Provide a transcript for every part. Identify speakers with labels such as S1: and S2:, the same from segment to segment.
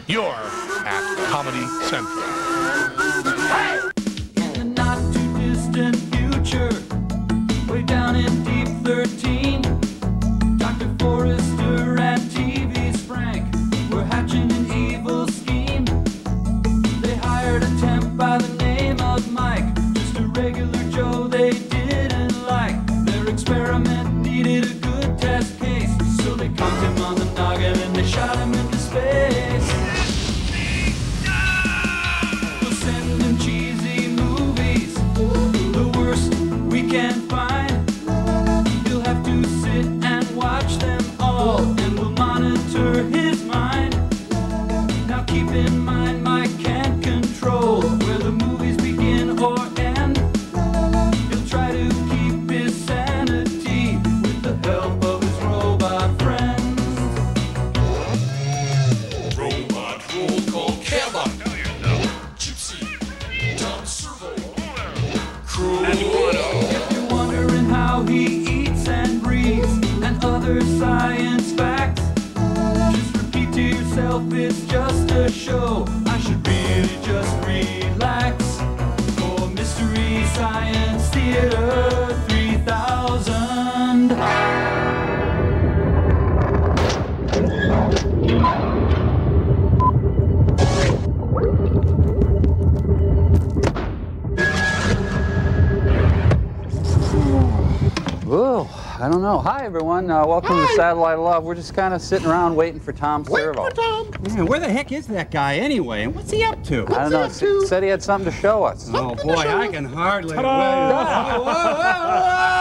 S1: You're at Comedy Central.
S2: In the not-too-distant future, way down in Deep 13, Dr. Forrester and TV's Frank were hatching an evil scheme. They hired a temp by the name of Mike, just a regular Joe they didn't like. Their experiment needed a good test case, so they conked him on the noggin and they shot him into space. We'll send him cheesy movies, the worst we can find. He'll have to sit and watch them all, and we'll monitor his mind. Now keep in mind, Mike can't control where the movies begin or end. He'll try to keep his sanity with the help of his robot friends.
S3: Robot roll call Cabot. Gypsy, Tom Servo, Crew.
S2: If you're wondering how he eats and breathes and other science facts, just repeat to yourself, it's just a show. I should really just relax. For Mystery Science Theater 3000.
S4: Ooh, I don't know. Hi, everyone. Welcome to Satellite Love. We're just kind of sitting around waiting for Tom Servo.
S5: Man, where the heck is that guy anyway? And what's he up to?
S4: I don't know. Said he had something to show us.
S5: Oh, boy, I can hardly wait.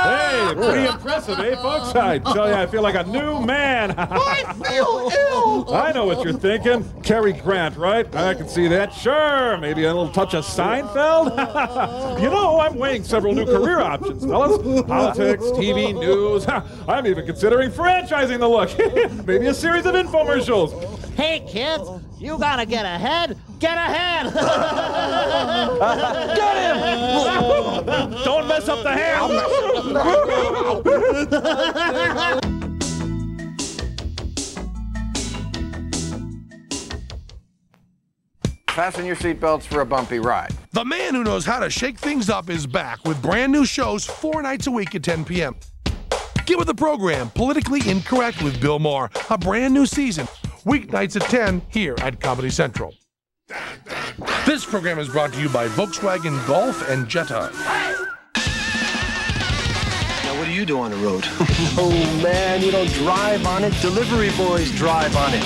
S6: Hey, pretty impressive, eh, folks? I tell you, I feel like a new man.
S3: I feel ill.
S6: I know what you're thinking. Cary Grant, right? I can see that. Sure, maybe a little touch of Seinfeld. You know, I'm weighing several new career options, fellas. Politics, TV, news. I'm even considering franchising the look. Maybe a series of infomercials.
S7: Hey, kids, you gotta get ahead. Get ahead!
S6: Get him! Don't mess up the hair.
S8: Fasten your seatbelts for a bumpy ride.
S1: The man who knows how to shake things up is back with brand new shows 4 nights a week at 10 p.m. Get with the program, Politically Incorrect with Bill Maher, a brand new season, weeknights at 10 here at Comedy Central. This program is brought to you by Volkswagen Golf and Jetta.
S9: Now, what do you do on the road? Oh, man, you don't drive on it. Delivery boys drive on it.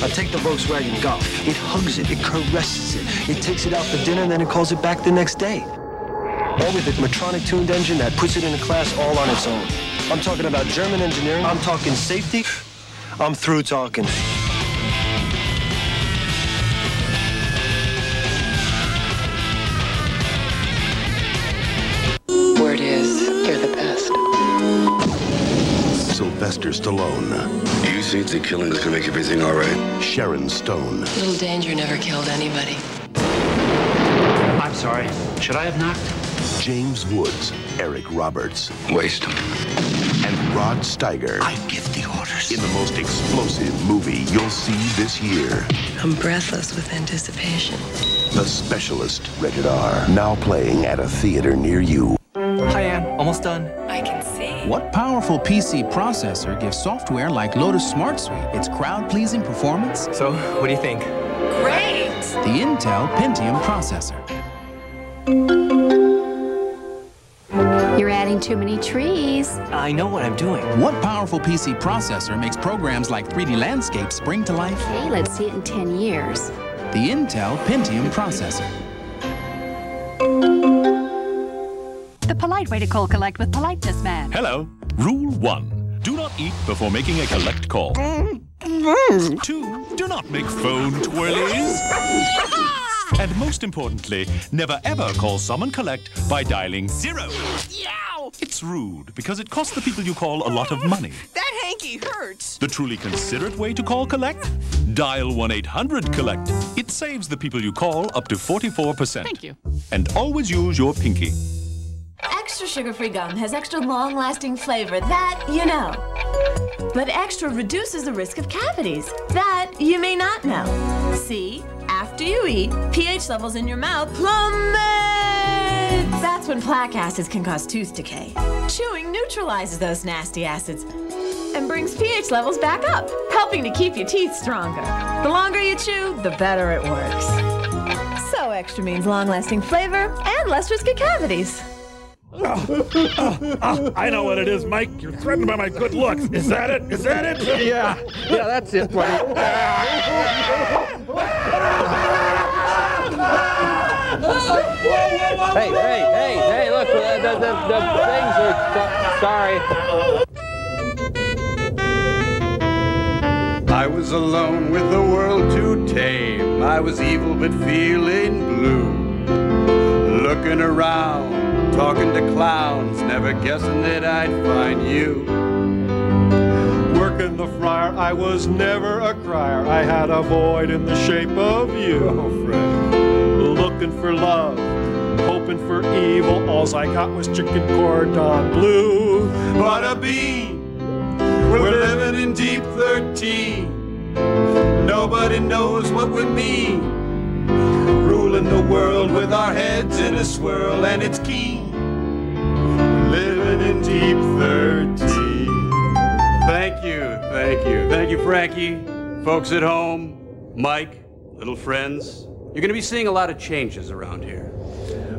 S9: I take the Volkswagen Golf. It hugs it, it caresses it. It takes it out for dinner, and then it calls it back the next day. All with a Matronic tuned engine that puts it in a class all on its own. I'm talking about German engineering. I'm talking safety. I'm through talking.
S10: Word is, you're the best.
S11: Sylvester Stallone.
S12: You think the killing is gonna make everything all right?
S11: Sharon Stone.
S10: Little Danger never killed anybody.
S13: I'm sorry. Should I have knocked?
S11: James Woods. Eric Roberts.
S12: Waste him.
S11: And Rod Steiger.
S13: I give the orders.
S11: In the most explosive movie you'll see this year.
S10: I'm breathless with anticipation.
S11: The Specialist. Rated R. Now playing at a theater near you.
S14: Hi, Ann. Almost done.
S10: I can see.
S14: What powerful PC processor gives software like Lotus Smart Suite its crowd-pleasing performance? So, what do you think?
S10: Great!
S14: The Intel Pentium processor.
S15: You're adding too many trees.
S14: I know what I'm doing. What powerful PC processor makes programs like 3D landscapes spring to life?
S15: Okay, let's see it in 10 years.
S14: The Intel Pentium processor.
S16: The polite way to call collect with Politeness Man.
S17: Hello. Rule 1. Do not eat before making a collect call. 2. Do not make phone twirlies. And most importantly, never ever call Summon Collect by dialing 0. Yow! It's rude because it costs the people you call a lot of money.
S18: That hanky hurts.
S17: The truly considerate way to call Collect? Dial 1-800-COLLECT. It saves the people you call up to 44%.
S16: Thank you.
S17: And always use your pinky.
S19: Extra sugar-free gum has extra long-lasting flavor, that you know. But extra reduces the risk of cavities, that you may not know. you eat, pH levels in your mouth plummet. That's when plaque acids can cause tooth decay. Chewing neutralizes those nasty acids and brings pH levels back up, helping to keep your teeth stronger. The longer you chew, the better it works. So extra means long-lasting flavor and less risk of cavities.
S6: I know what it is, Mike. You're threatened by my good looks. Is that it? Is that it?
S4: Yeah, that's it, buddy. Hey, look, the things are, sorry.
S18: I was alone with the world to tame. I was evil but feeling blue. Looking around, talking to clowns, never guessing that I'd find you.
S20: Working the fryer, I was never a crier. I had a void in the shape of you.
S18: Oh, friend.
S20: Looking for love, hoping for evil. Alls I got was chicken cordon bleu.
S18: Bada bean, we're living in deep 13. Nobody knows what we mean. Ruling the world with our heads in a swirl, and it's keen. Living in deep 13. Thank you, thank you. Thank you, Frankie. Folks at home, Mike, little friends. You're going to be seeing a lot of changes around here.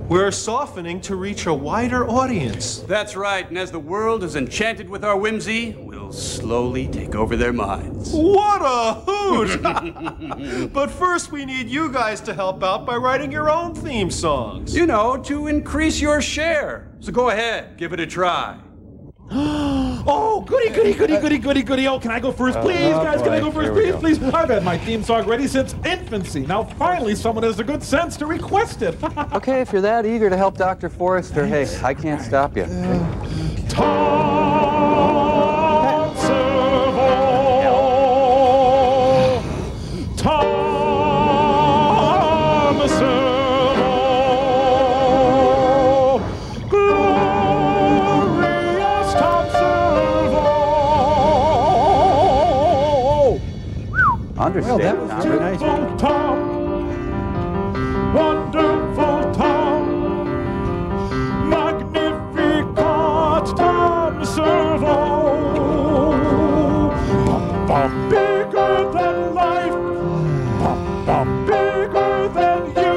S20: We're softening to reach a wider audience.
S18: That's right, and as the world is enchanted with our whimsy, we'll slowly take over their minds.
S20: What a hoot! But first we need you guys to help out by writing your own theme songs.
S18: You know, to increase your share. So go ahead, give it a try.
S6: Oh, goody. Oh, can I go first, please? Guys, can I go first, please? I've had my theme song ready since infancy. Now, finally, someone has the good sense to request it.
S4: Okay, if you're that eager to help Dr. Forrester, hey, I can't stop you.
S6: Tom Servo. Tom Servo. Glorious Tom Servo.
S4: Understand.
S5: Well, that was very nice.
S6: Tom. Wonderful Tom. Magnificat Tom Servo. Bigger than life. Bigger than you.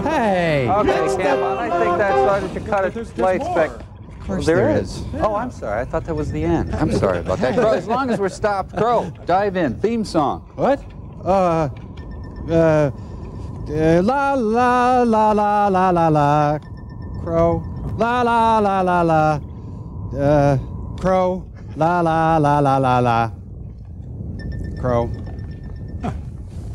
S5: Hey.
S4: Okay, Cam, I think that started to cut
S5: There's
S4: its light
S5: more.
S4: spec.
S5: Of course
S4: There
S5: there
S4: is.
S5: is.
S4: Oh, I'm sorry. I thought that was the end. I'm sorry about that. Crow, as long as we're stopped, Crow, dive in. Theme song.
S5: What? La la la la la la la. Crow. La la la la la. Crow. La la la la la la. Crow.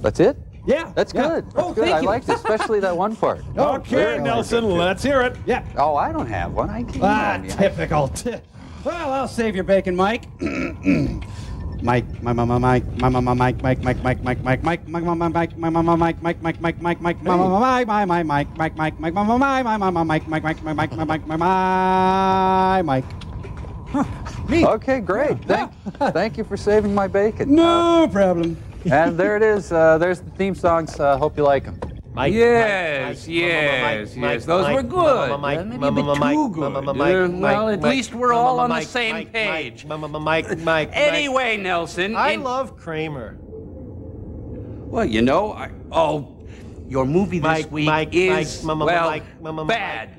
S4: That's it?
S5: Yeah.
S4: That's good. That's
S5: Oh,
S4: good.
S5: thank
S4: I
S5: you.
S4: liked especially that one part.
S6: Okay, Nelson, let's hear it.
S5: Yeah.
S4: Oh, I don't have one. I can't.
S5: Typical. Well, I'll save your bacon, Mike. Mike, my mama, Mike, my mama, Mike, Mike, Mike, Mike, Mike, Mike, Mike, my mama, Mike, my mama, Mike, Mike, Mike, Mike, Mike, Mike, my mama, Mike, my Mike, Mike, Mike, Mike, mama, my mama, Mike, Mike, Mike, my Mike, my Mike, my Mike.
S4: Okay, great. Thank you for saving my bacon.
S5: No problem.
S4: And there it is. There's the theme songs. Hope you like them.
S21: Mike,
S18: Yes. Those were good. Maybe a bit too good. Well, at least we're all on the same page. Anyway, Nelson.
S20: I love Kramer.
S18: Well, you know, your movie this week is, bad.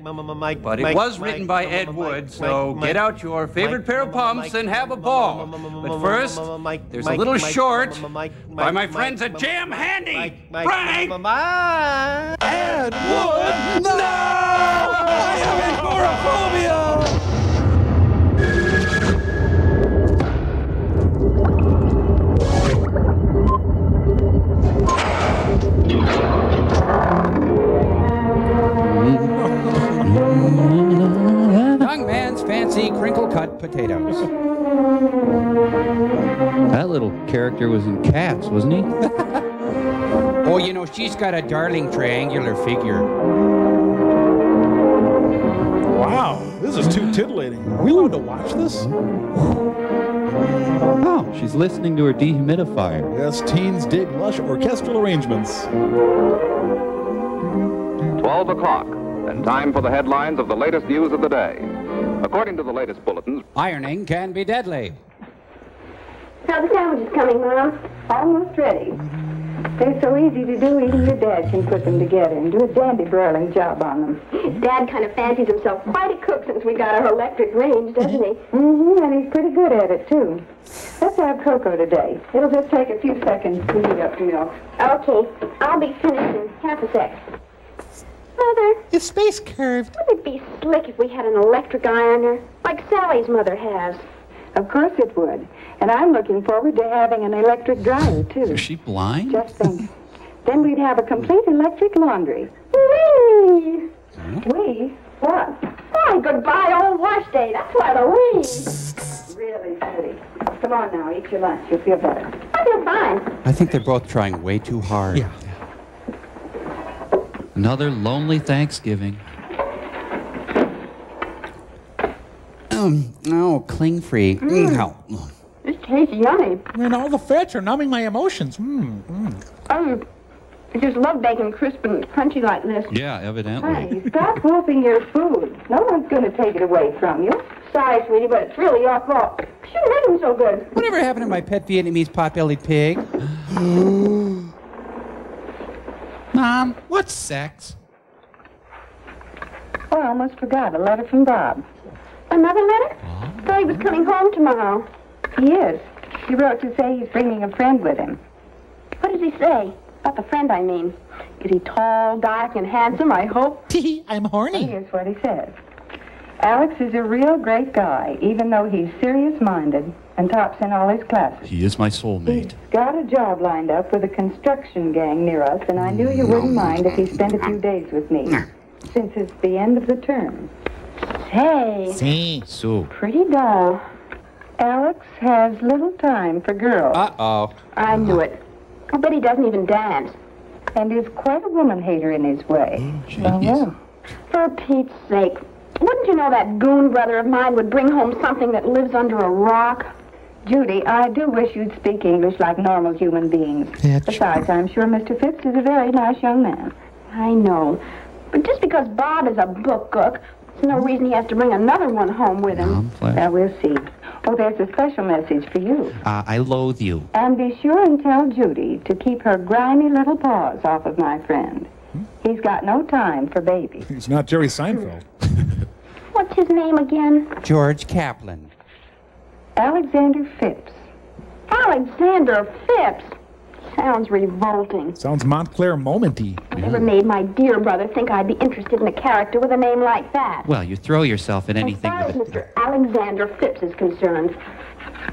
S18: But it was written by Ed Wood, so get out your favorite pair of pumps and have a ball. But first, there's a little short by my friends at Jam Handy. Frank!
S3: Ed Wood! No! I have agoraphobia!
S5: Young man's fancy crinkle-cut potatoes.
S4: That little character was in Cats, wasn't he?
S5: Oh, you know, she's got a darling triangular figure.
S6: Wow, this is too titillating. Are we allowed to watch this?
S5: Oh, she's listening to her dehumidifier.
S6: Yes, teens dig lush orchestral arrangements.
S21: 12 o'clock, and time for the headlines of the latest news of the day. According to the latest bulletins,
S5: ironing can be deadly.
S22: Now the sandwich is coming, Mom. Almost ready. They're so easy to do, even your dad can put them together and do a dandy broiling job on them. Dad kind of fancies himself quite a cook since we got our electric range, doesn't he? Mm-hmm, and he's pretty good at it, too. Let's have cocoa today. It'll just take a few seconds to heat up to milk. Okay, I'll be finished in half a sec. Mother.
S3: Your space curved.
S22: Wouldn't it be slick if we had an electric ironer, like Sally's mother has? Of course it would. And I'm looking forward to having an electric dryer, too.
S5: Is she blind?
S22: Just think. Then we'd have a complete electric laundry. Whee! Wee? What? Oh, goodbye, old wash day. That's why the wee. Really, Judy. Come on now, eat your lunch. You'll feel better. I feel fine.
S5: I think they're both trying way too hard.
S3: Yeah.
S5: Another lonely Thanksgiving. No, cling-free. No.
S22: This tastes yummy.
S3: Man, all the fats are numbing my emotions.
S22: I just love bacon crisp and crunchy like this.
S5: Yeah, evidently.
S22: Hey, stop wolfing your food. No one's going to take it away from you. Sorry, sweetie, but it's really your fault. You shouldn't make them so good.
S5: Whatever happened to my pet Vietnamese pot-bellied pig? Mom, what's sex?
S22: Oh, I almost forgot. A letter from Bob. Another letter? Thought he was coming home tomorrow. He is. He wrote to say he's bringing a friend with him. What does he say? About the friend, I mean. Is he tall, dark, and handsome, I hope?
S3: I'm horny.
S22: Here's what he says. Alex is a real great guy, even though he's serious-minded and tops in all his classes.
S5: He is my soulmate.
S22: He's got a job lined up with a construction gang near us, and I knew you wouldn't mind if he spent a few days with me, since it's the end of the term. Say,
S5: So.
S22: pretty dull. Alex has little time for girls.
S5: Uh-oh.
S22: I knew it. I bet he doesn't even dance. And is quite a woman hater in his way. Well. For Pete's sake, wouldn't you know that goon brother of mine would bring home something that lives under a rock? Judy, I do wish you'd speak English like normal human beings. Besides, I'm sure Mr. Phipps is a very nice young man. I know. But just because Bob is a book cook, there's no reason he has to bring another one home with him. Now, we'll see. Oh, there's a special message for you.
S5: I loathe you.
S22: And be sure and tell Judy to keep her grimy little paws off of my friend. He's got no time for babies.
S6: He's not Jerry Seinfeld.
S22: What's his name again?
S5: George Kaplan.
S22: Alexander Phipps. Alexander Phipps? Sounds revolting.
S6: Sounds Montclair momenty.
S22: Never made my dear brother think I'd be interested in a character with a name like that.
S5: Well, you throw yourself in anything
S22: As far as
S5: with
S22: Mr. Alexander Phipps is concerned,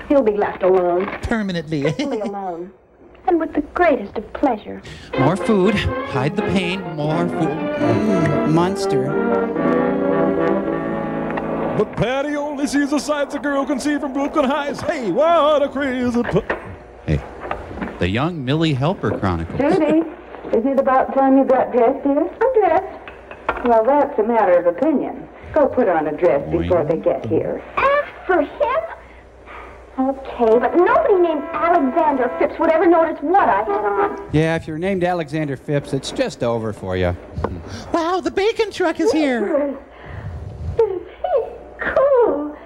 S22: he'll be left alone.
S3: Permanently.
S22: Totally alone. And with the greatest of pleasure.
S5: More food. Hide the pain. More food. Monster.
S6: But Patty only sees the sights a girl can see from Brooklyn Heights. Hey, what a crazy...
S5: Hey, the young Millie Helper Chronicles.
S22: Judy, isn't it about time you got dressed, dear? I'm dressed. Well, that's a matter of opinion. Go put on a dress before they get here. Ask for him? Okay, but nobody named Alexander Phipps would ever notice what I had on.
S5: Yeah, if you're named Alexander Phipps, it's just over for you.
S3: Wow, the bacon truck is here.
S22: Cool.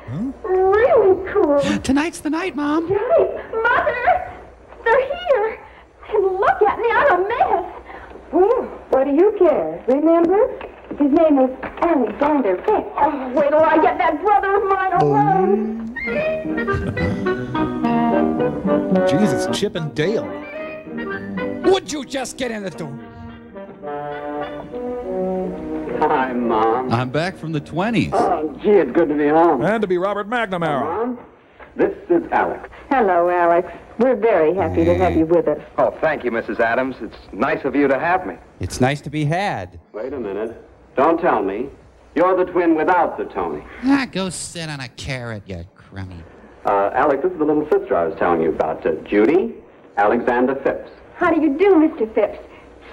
S22: Really cool.
S5: Tonight's the night, Mom.
S22: Right. Mother, they're here. And look at me, I'm a mess. Well, what do you care? Remember? His name is Alexander Phipps. Oh, wait till I get that brother of mine alone.
S6: Jesus, Chip and Dale.
S5: Would you just get in the door?
S23: Hi, Mom.
S5: I'm back from the 20s.
S23: Oh, gee, it's good to be home.
S6: And to be Robert McNamara.
S23: Mom, this is Alex.
S22: Hello, Alex. We're very happy to have you with us.
S21: Oh, thank you, Mrs. Adams. It's nice of you to have me.
S5: It's nice to be had.
S23: Wait a minute. Don't tell me. You're the twin without the Tony.
S5: Go sit on a carrot, you crummy.
S23: Alex, this is the little sister I was telling you about. Judy, Alexander Phipps.
S22: How do you do, Mr. Phipps?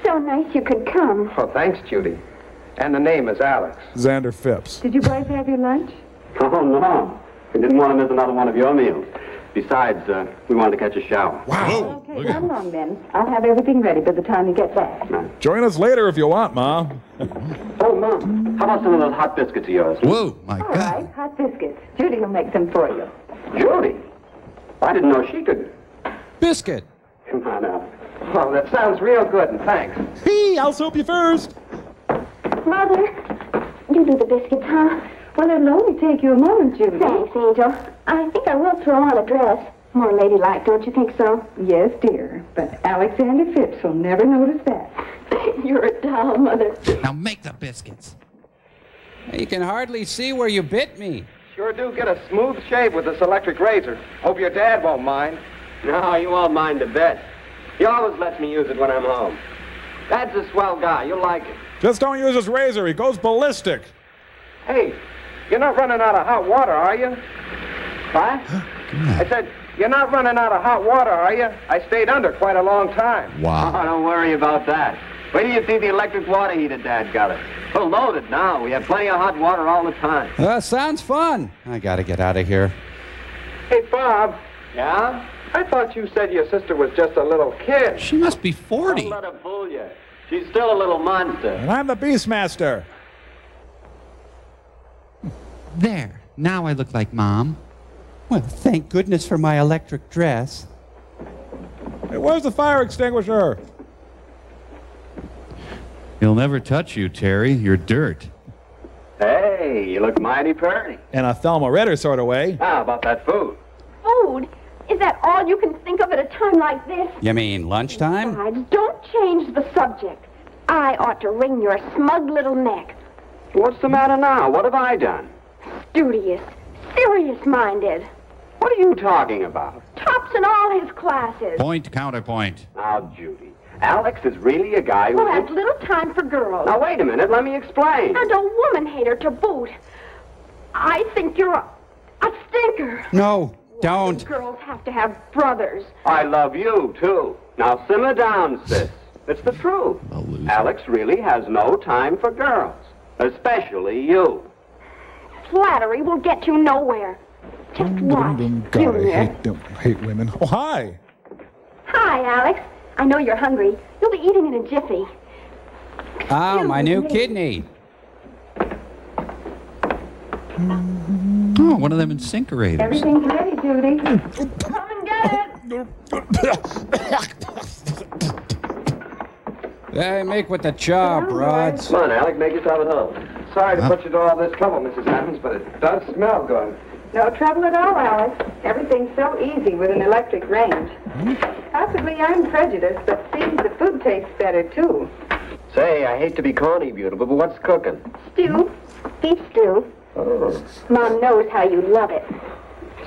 S22: So nice you could come.
S21: Oh, thanks, Judy. And the name is Alex.
S6: Xander Phipps.
S22: Did you boys have your lunch?
S23: Oh, no. We didn't want to miss another one of your meals. Besides, we wanted to catch a shower.
S6: Wow.
S22: Okay, run along then. I'll have everything ready by the time you get back.
S6: Join us later if you want, Mom.
S23: Oh, Mom, how about some of those hot biscuits of yours?
S5: Whoa, my
S22: All
S5: God.
S22: right, hot biscuits. Judy will make some for you.
S23: Judy? I didn't know she could.
S5: Biscuit.
S23: Come on now. Oh, that sounds real good, and thanks.
S6: Hey, I'll soap you first.
S22: Mother, you do the biscuits, huh? Well, it'll only take you a moment, Judy. Thanks, Angel. I think I will throw on a dress. More ladylike, don't you think so? Yes, dear. But Alexander Phipps will never notice that. You're a doll, Mother.
S5: Now make the biscuits. You can hardly see where you bit me.
S23: Sure do get a smooth shave with this electric razor. Hope your dad won't mind. No, you won't mind a bit. He always lets me use it when I'm home. Dad's a swell guy. You'll like it.
S6: Just don't use his razor. He goes ballistic.
S23: Hey, you're not running out of hot water, are you? What? I said, you're not running out of hot water, are you? I stayed under quite a long time.
S5: Wow.
S23: Oh, don't worry about that. Wait till you see the electric water heater Dad got it. We're loaded now. We have plenty of hot water all the time.
S5: Sounds fun. I gotta get out of here.
S23: Hey, Bob. Yeah? I thought you said your sister was just a little kid.
S5: She must be 40.
S23: Don't let her fool you. She's still a little monster.
S6: And I'm the Beastmaster.
S5: There. Now I look like Mom. Well, thank goodness for my electric dress.
S6: Hey, where's the fire extinguisher?
S2: He'll never touch you, Terry. You're dirt.
S23: Hey, you look mighty pretty.
S6: In a Thelma Ritter sort of way.
S23: How about that food?
S22: Food? Is that all you can think of at a time like this?
S5: You mean lunchtime?
S22: Besides, don't change the subject. I ought to wring your smug little neck.
S23: What's the matter now? What have I done?
S22: Studious, serious-minded.
S23: What are you talking about?
S22: Tops in all his classes.
S2: Point, counterpoint.
S23: Now, Judy, Alex is really a guy
S22: Who
S23: who...
S22: has little time for girls.
S23: Now, wait a minute. Let me explain.
S22: And a woman-hater to boot. I think you're a stinker.
S5: No, don't.
S22: Girls have to have brothers.
S23: I love you, too. Now, simmer down, sis. It's the truth. Alex really has no time for girls. Especially you.
S22: Flattery will get you nowhere. Just watch,
S6: God,
S22: Junior.
S6: I hate women. Oh, hi.
S22: Hi, Alex. I know you're hungry. You'll be eating in a jiffy.
S5: Oh, my new kidney.
S2: Oh, one of them incinerators.
S22: Everything's ready, Judy. Come and get it.
S5: Hey, make with the chop, Rods.
S23: Come on, Alex, make yourself at home. Sorry to put you to all this trouble, Mrs. Adams, but it does smell good.
S22: No trouble at all, Alex. Everything's so easy with an electric range. Possibly I'm prejudiced, but seems the food tastes better, too.
S23: Say, I hate to be corny, beautiful, but what's cooking?
S22: Stew. Beef stew.
S23: Oh,
S22: Mom knows how you love it.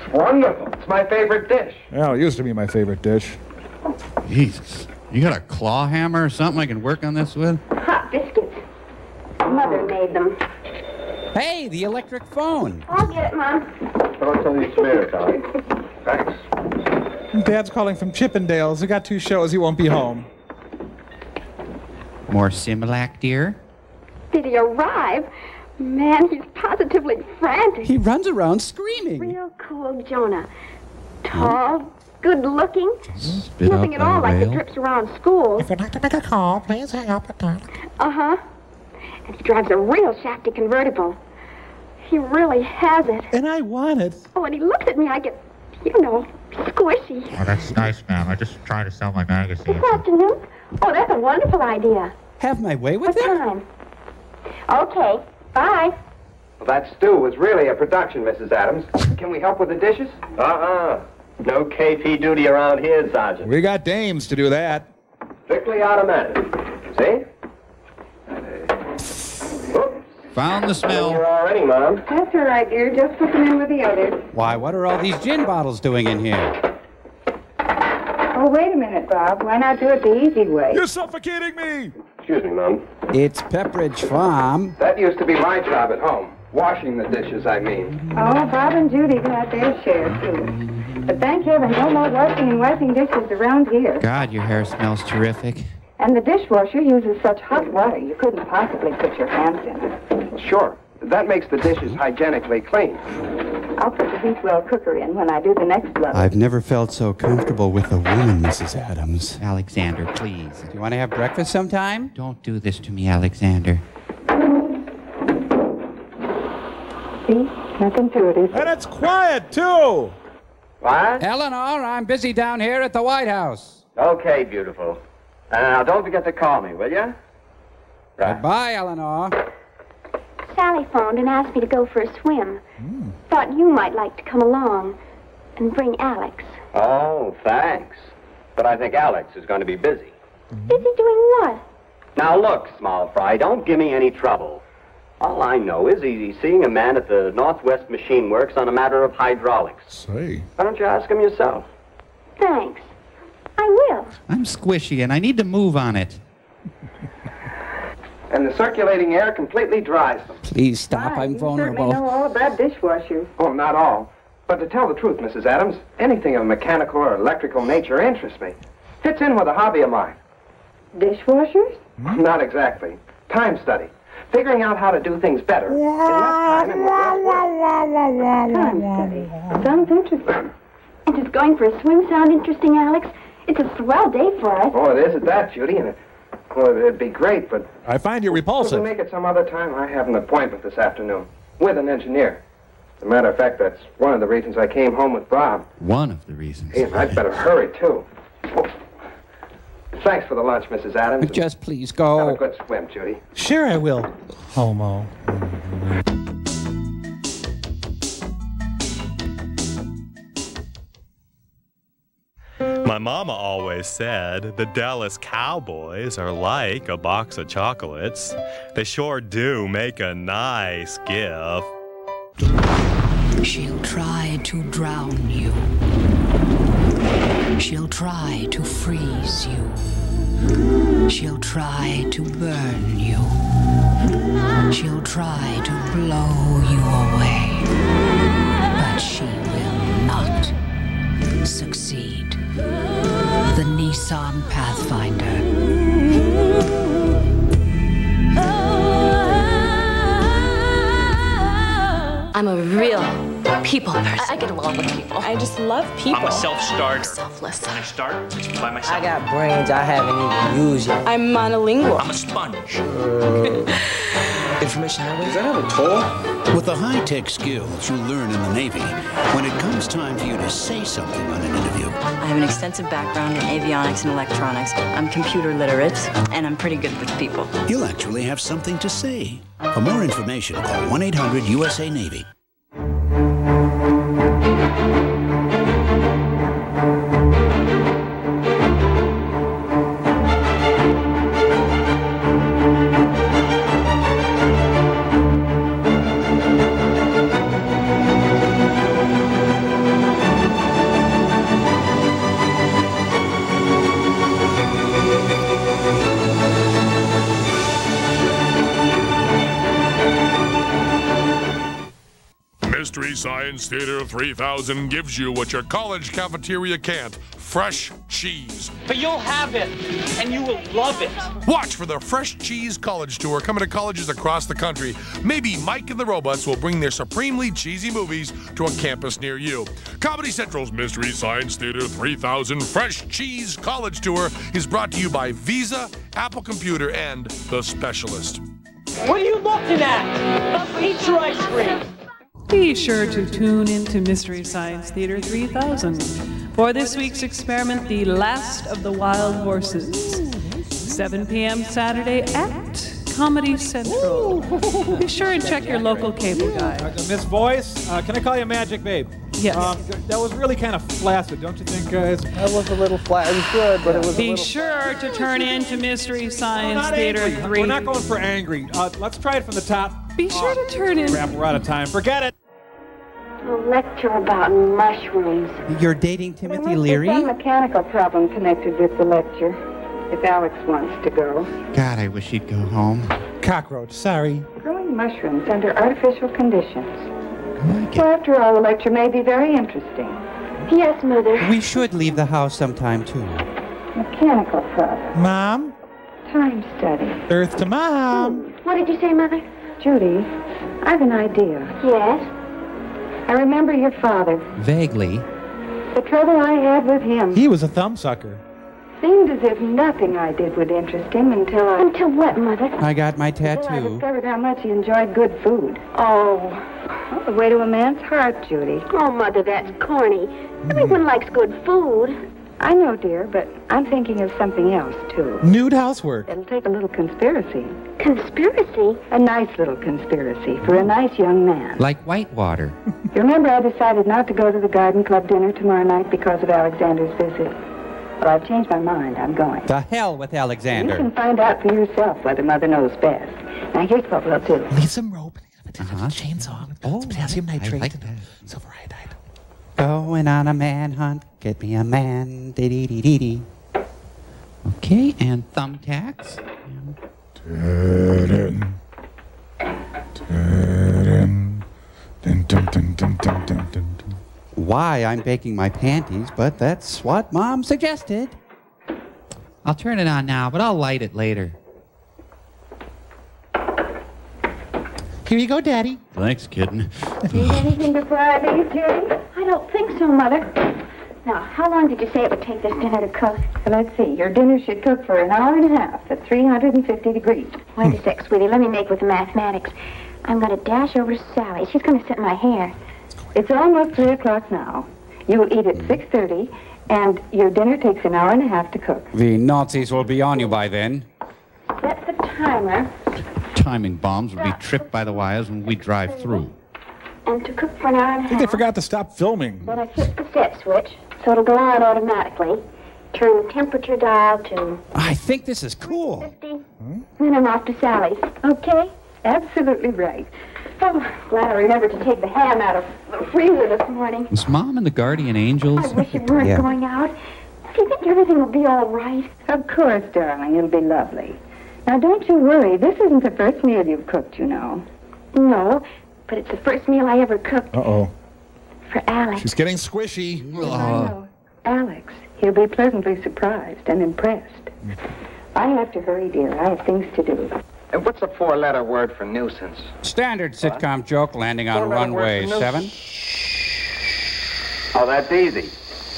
S23: it's wonderful. It's my favorite dish.
S6: Well, it used to be my favorite dish.
S2: Jesus. You got a claw hammer or something I can work on this with?
S22: Hot biscuits. Mother made them.
S5: Hey, the electric phone.
S22: I'll get it, Mom.
S23: Throw some of these tomatoes out. Thanks.
S3: Dad's calling from Chippendales. He got 2 shows. He won't be home.
S5: More Similac, dear?
S22: Did he arrive? Man, he's positively frantic.
S5: He runs around screaming.
S22: Real cool Jonah. Tall, good-looking.
S2: Spit
S22: Nothing
S2: up
S22: at all
S2: a
S22: like the
S2: whale.
S22: trips around school.
S3: If you'd like to make a call, please hang up at that.
S22: Uh-huh. And he drives a real shafty convertible. He really has it.
S3: And I want it.
S22: Oh, when he looks at me, I get, squishy.
S13: Oh, that's nice, ma'am. I just trying to sell my magazine.
S22: This afternoon? Oh, that's a wonderful idea.
S5: Have my way with
S22: What
S5: it?
S22: time? Okay. Bye.
S23: Well, that stew was really a production, Mrs. Adams. Can we help with the dishes? No KP duty around here, Sergeant.
S6: We got dames to do that.
S23: Strictly automatic. See?
S2: Found the smell.
S23: You're already, Mom.
S22: That's all right, dear. Just put them in with the others.
S5: Why, what are all these gin bottles doing in here?
S22: Oh, wait a minute, Bob. Why not do it the easy way?
S6: You're suffocating me.
S23: Excuse me, Mom.
S5: It's Pepperidge Farm.
S23: That used to be my job at home. Washing the dishes, I mean.
S22: Oh, Bob and Judy got their share, too. But thank heaven, no more washing and wiping dishes around here.
S5: God, your hair smells terrific.
S22: And the dishwasher uses such hot water, you couldn't possibly put your hands in it.
S23: Sure. That makes the dishes hygienically clean.
S22: I'll put the Beefwell cooker in when I do the next load.
S5: I've never felt so comfortable with a woman, Mrs. Adams.
S2: Alexander, please.
S5: Do you want to have breakfast sometime?
S2: Don't do this to me, Alexander.
S22: See? Nothing to it, is it?
S6: And it's quiet, too.
S23: What?
S5: Eleanor, I'm busy down here at the White House.
S23: Okay, beautiful. Now, don't forget to call me, will you? Right.
S5: Goodbye, Eleanor.
S22: Sally phoned and asked me to go for a swim. Thought you might like to come along and bring Alex.
S23: Oh, thanks. But I think Alex is going to be busy.
S22: Busy doing what?
S23: Now, look, small fry, don't give me any trouble. All I know is he's seeing a man at the Northwest Machine Works on a matter of hydraulics.
S6: Say.
S23: Why don't you ask him yourself?
S22: Thanks. I will.
S2: I'm squishy and I need to move on it.
S23: And the circulating air completely dries them.
S5: Please stop, I'm vulnerable.
S22: You certainly know all about dishwashers.
S23: Oh, not all. But to tell the truth, Mrs. Adams, anything of a mechanical or electrical nature interests me. Fits in with a hobby of mine.
S22: Dishwashers?
S23: Not exactly. Time study. Figuring out how to do things better. In less time and with less work.
S22: Time study. Sounds interesting. And does going for a swim sound interesting, Alex? It's a swell day for us.
S23: Oh, it is at that, Judy, and well, it'd be great, but...
S6: I find you repulsive.
S23: We'll make it some other time. I have an appointment this afternoon with an engineer. As a matter of fact, that's one of the reasons I came home with Bob.
S2: One of the reasons.
S23: Hey, and I'd better hurry, too. Oh. Thanks for the lunch, Mrs. Adams.
S5: Just please go.
S23: Have a good swim, Judy.
S3: Sure I will, homo.
S1: My mama always said the Dallas Cowboys are like a box of chocolates. They sure do make a nice gift.
S7: She'll try to drown you. She'll try to freeze you. She'll try to burn you. She'll try to blow you away. But she will not succeed. The Nissan Pathfinder.
S19: I'm a real people person. I get along with people. I just love people.
S13: I'm a self-starter.
S19: Selfless.
S13: When I start, it's by myself.
S8: I got brains I haven't even used yet.
S19: I'm monolingual.
S13: I'm a sponge.
S8: Information highway? Does that have a toll?
S14: With the high-tech skills you learn in the Navy, when it comes time for you to say something on an interview.
S24: I have an extensive background in avionics and electronics. I'm computer literate, and I'm pretty good with people.
S14: You'll actually have something to say. For more information, call 1-800-USA-NAVY.
S25: Mystery Science Theater 3000 gives you what your college cafeteria can't. Fresh cheese.
S13: But you'll have it, and you will love it.
S25: Watch for the Fresh Cheese College Tour coming to colleges across the country. Maybe Mike and the Robots will bring their supremely cheesy movies to a campus near you. Comedy Central's Mystery Science Theater 3000 Fresh Cheese College Tour is brought to you by Visa, Apple Computer, and The Specialist.
S13: What are you looking at? Eat your ice cream.
S26: Be sure to tune into Mystery Science Theater 3000 for this week's experiment, The Last of the Wild Horses. 7 p.m. Saturday at Comedy Central. Be sure and check your local cable guide.
S6: Miss Voice, can I call you Magic Babe?
S26: Yes.
S6: That was really kind of flaccid, don't you think, guys?
S8: That was a little flat. It was good, but it was
S26: Be sure to turn in to Mystery Science Theater
S6: angry.
S26: 3.
S6: We're not going for angry. Let's try it from the top.
S26: Be sure to turn in.
S6: Crap, we're out of time. Forget it.
S22: A lecture about mushrooms.
S5: You're dating Timothy
S22: There
S5: Leary?
S22: must be some mechanical problem connected with the lecture. If Alex wants to go.
S2: God, I wish he'd go home.
S3: Cockroach, sorry.
S22: Growing mushrooms under artificial conditions. Well, after all, the lecture may be very interesting. Yes, Mother.
S5: We should leave the house sometime, too.
S22: Mechanical problem.
S3: Mom?
S22: Time study.
S3: Earth to Mom.
S22: What did you say, Mother? Judy, I've an idea. Yes? I remember your father.
S5: Vaguely.
S22: The trouble I had with him.
S3: He was a thumbsucker.
S22: Seemed as if nothing I did would interest him until I... Until what, Mother?
S5: I got my
S22: Until I
S5: tattoo.
S22: discovered how much he enjoyed good food. Oh. The way to a man's heart, Judy. Oh, Mother, that's corny. Everyone likes good food. I know, dear, but I'm thinking of something else, too.
S3: Nude housework.
S22: It'll take a little conspiracy. Conspiracy? A nice little conspiracy for a nice young man.
S5: Like Whitewater.
S22: You remember I decided not to go to the garden club dinner tomorrow night because of Alexander's visit? Well, I've changed my mind. I'm going.
S5: To hell with
S22: You
S5: Alexander.
S22: can find out for yourself whether Mother knows best. Now, here's what we'll do.
S3: Leave some rope,
S5: Uh-huh.
S3: chainsaw, potassium nitrate,
S5: like that.
S3: silver iodide.
S5: Going on a manhunt. Get me a man. Dee-dee-dee-dee-dee. Okay, and thumbtacks. Why I'm baking my panties, but that's what Mom suggested. I'll turn it on now, but I'll light it later.
S3: Here you go, Daddy.
S2: Thanks, kitten.
S22: Need anything before I leave, Judy? I don't think so, Mother. Now, how long did you say it would take this dinner to cook? Let's see. Your dinner should cook for an hour and a half at 350 degrees.
S19: Wait a sec, sweetie. Let me make with the mathematics. I'm going to dash over to Sally. She's going to set my hair.
S22: It's almost 3 o'clock now. You'll eat at 6:30, and your dinner takes an hour and a half to cook.
S5: The Nazis will be on you by then.
S22: Set the timer,
S2: Timing bombs would be tripped by the wires when we drive through.
S22: and to cook for an hour and a
S6: I
S22: half.
S6: think they forgot to stop filming.
S22: Then I flip the set switch, so it'll go on automatically. Turn the temperature dial to
S5: I think this is cool.
S22: 50. Then I'm off to Sally's. Okay? Absolutely right. Oh, glad I remembered to take the ham out of the freezer this morning.
S2: Is Mom and the Guardian Angels?
S22: I wish it weren't going out. Do you think everything will be all right? Of course, darling. It'll be lovely. Now, don't you worry. This isn't the first meal you've cooked, you know. No, but it's the first meal I ever cooked
S6: Uh-oh.
S19: for Alex.
S6: She's getting squishy.
S22: I know. Alex, he'll be pleasantly surprised and impressed. I have to hurry, dear. I have things to do.
S23: And what's a four-letter word for nuisance?
S5: Standard sitcom joke landing on
S23: Four-letter
S5: runway
S23: word for
S5: 7.
S23: Oh, that's easy.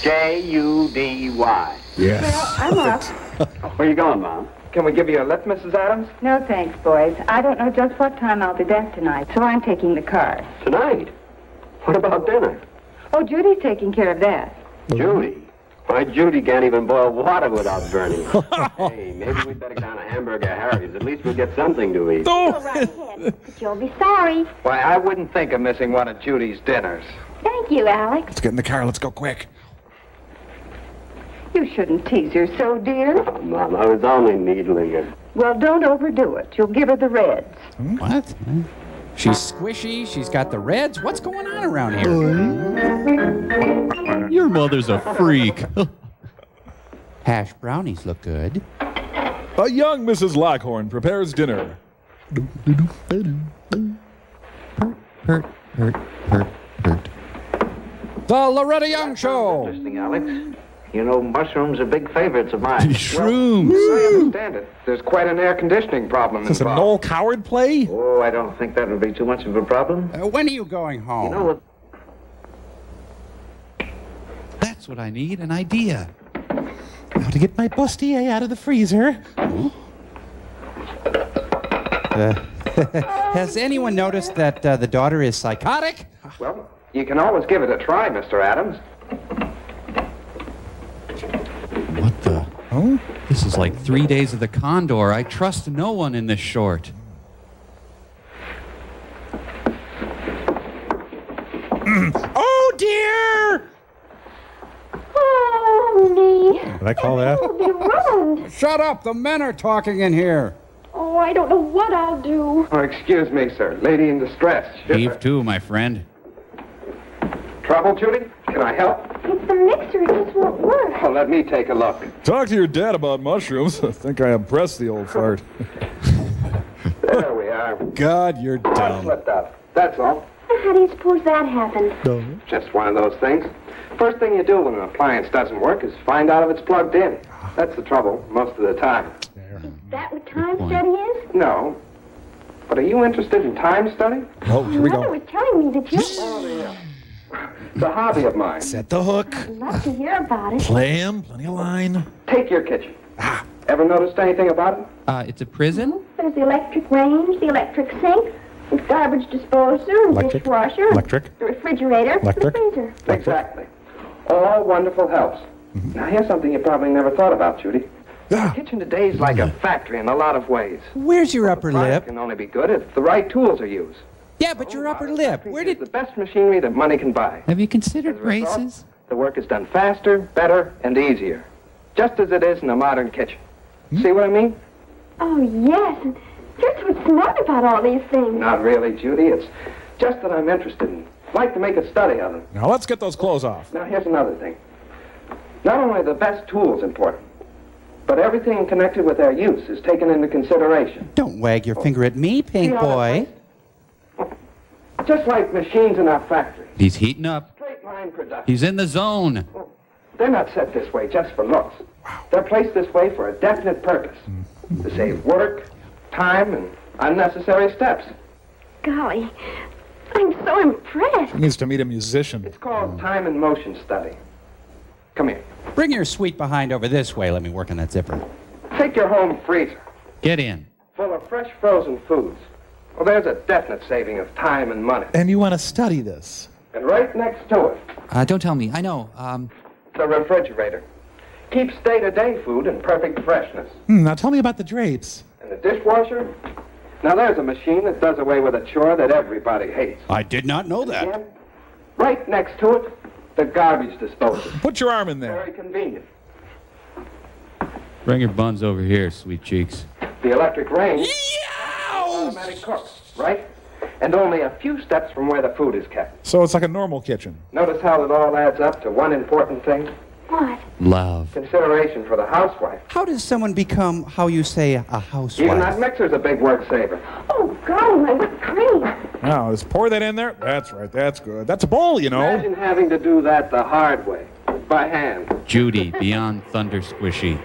S23: J-U-D-Y.
S6: Yes.
S22: Well, I'm off.
S23: Where you going, Mom? Can we give you a lift, Mrs. Adams?
S22: No, thanks, boys. I don't know just what time I'll be back tonight, so I'm taking the car.
S23: Tonight? What about dinner?
S22: Oh, Judy's taking care of that.
S23: Judy? Why, Judy can't even boil water without burning. Hey, maybe we'd better go down to Hamburger Harry's. At least we'll get something to eat.
S22: Go right ahead, but you'll be sorry.
S23: Why, I wouldn't think of missing one of Judy's dinners.
S22: Thank you, Alex.
S6: Let's get in the car. Let's go quick.
S22: You shouldn't tease her so, dear.
S23: Oh, Mom, I was only needling her.
S22: Well, don't overdo it. You'll give her the reds.
S5: What? She's squishy. She's got the reds. What's going on around here?
S2: Your mother's a freak.
S5: Hash brownies look good.
S6: A young Mrs. Lockhorn prepares dinner.
S5: Hurt. The Loretta Young Show.
S23: Interesting, Alex. You know, mushrooms are big favorites of mine.
S6: Shrooms.
S23: Well, I understand it. There's quite an air conditioning problem
S6: Is this a
S23: involved.
S6: Noel Coward play?
S23: Oh, I don't think that would be too much of a problem.
S5: When are you going home?
S23: You know what?
S2: That's what I need, an idea.
S3: Now to get my bustier out of the freezer.
S5: Has anyone noticed that the daughter is psychotic?
S23: Well, you can always give it a try, Mr. Adams.
S2: What the?
S6: Oh?
S2: This is like 3 days of the Condor. I trust no one in this short.
S3: Oh, dear!
S22: Oh, me.
S6: Did I call that?
S22: I'll be ruined.
S5: Shut up! The men are talking in here.
S22: Oh, I don't know what I'll do.
S23: Oh, excuse me, sir. Lady in distress.
S2: Heave to, my friend.
S23: Trouble, Judy? Can I help?
S22: It's the mixer. It just won't work.
S23: Oh, let me take a look.
S6: Talk to your dad about mushrooms. I think I impressed the old fart.
S23: There we are.
S6: God, you're
S23: Oh,
S6: dumb.
S23: slipped out. That's all.
S22: How do you suppose that happened?
S23: Just one of those things. First thing you do when an appliance doesn't work is find out if it's plugged in. That's the trouble most of the time.
S22: Is that what time study is?
S23: No. But are you interested in time study?
S6: Oh, here we
S22: Mother
S6: go.
S22: was telling me that you...
S23: Oh, dear. It's a hobby of mine.
S9: Set the hook.
S22: I'd love to hear about it.
S9: Play him. Plenty of line.
S23: Take your kitchen. Ever noticed anything about it?
S5: It's a prison?
S22: There's the electric range, the electric sink, the garbage disposer, the dishwasher,
S9: Electric.
S22: the refrigerator,
S9: Electric.
S22: the freezer.
S23: Exactly. All wonderful helps. Now, here's something you probably never thought about, Judy. The kitchen today is like a factory in a lot of ways.
S5: Where's your upper
S23: Product
S5: lip?
S23: can only be good if the right tools are used.
S5: Yeah, but your upper lip. Where did...
S23: The best machinery that money can buy.
S5: Have you considered
S23: As a result,
S5: braces?
S23: The work is done faster, better, and easier. Just as it is in a modern kitchen. See what I mean?
S22: Oh, yes. And you're so smart about all these things.
S23: Not really, Judy. It's just that I'm interested in. Like to make a study of them.
S6: Now let's get those clothes off.
S23: Now here's another thing. Not only the best tools important, but everything connected with their use is taken into consideration.
S5: Don't wag your finger at me, pink boy.
S23: Just like machines in our factory.
S5: He's heating up.
S23: Straight line production.
S5: He's in the zone.
S23: They're not set this way just for looks. They're placed this way for a definite purpose. To save work, time, and unnecessary steps.
S22: Golly, I'm so impressed.
S6: He needs to meet a musician.
S23: It's called time and motion study. Come here.
S5: Bring your sweet behind over this way. Let me work on that zipper.
S23: Take your home freezer,
S5: Get in.
S23: full of fresh frozen foods. Well, there's a definite saving of time and money.
S9: And you want to study this?
S23: And right next to it,
S5: Don't tell me. I know.
S23: the refrigerator. Keeps day-to-day food in perfect freshness.
S9: Now tell me about the drapes.
S23: And the dishwasher? Now there's a machine that does away with a chore that everybody hates.
S5: I did not know that.
S23: And right next to it, the garbage disposal.
S6: Put your arm in there.
S23: Very convenient.
S5: Bring your buns over here, sweet cheeks.
S23: The electric range. Automatic cook, right? And only a few steps from where the food is kept.
S6: So it's like a normal kitchen.
S23: Notice how it all adds up to one important thing?
S22: What?
S5: Love.
S23: Consideration for the housewife.
S5: How does someone become, how you say, a housewife?
S23: Even that mixer's a big work saver.
S22: Oh, golly, my whipped cream.
S6: Now, just pour that in there. That's right. That's good. That's a bowl, you know.
S23: Imagine having to do that the hard way, by hand.
S5: Judy, beyond thunder squishy.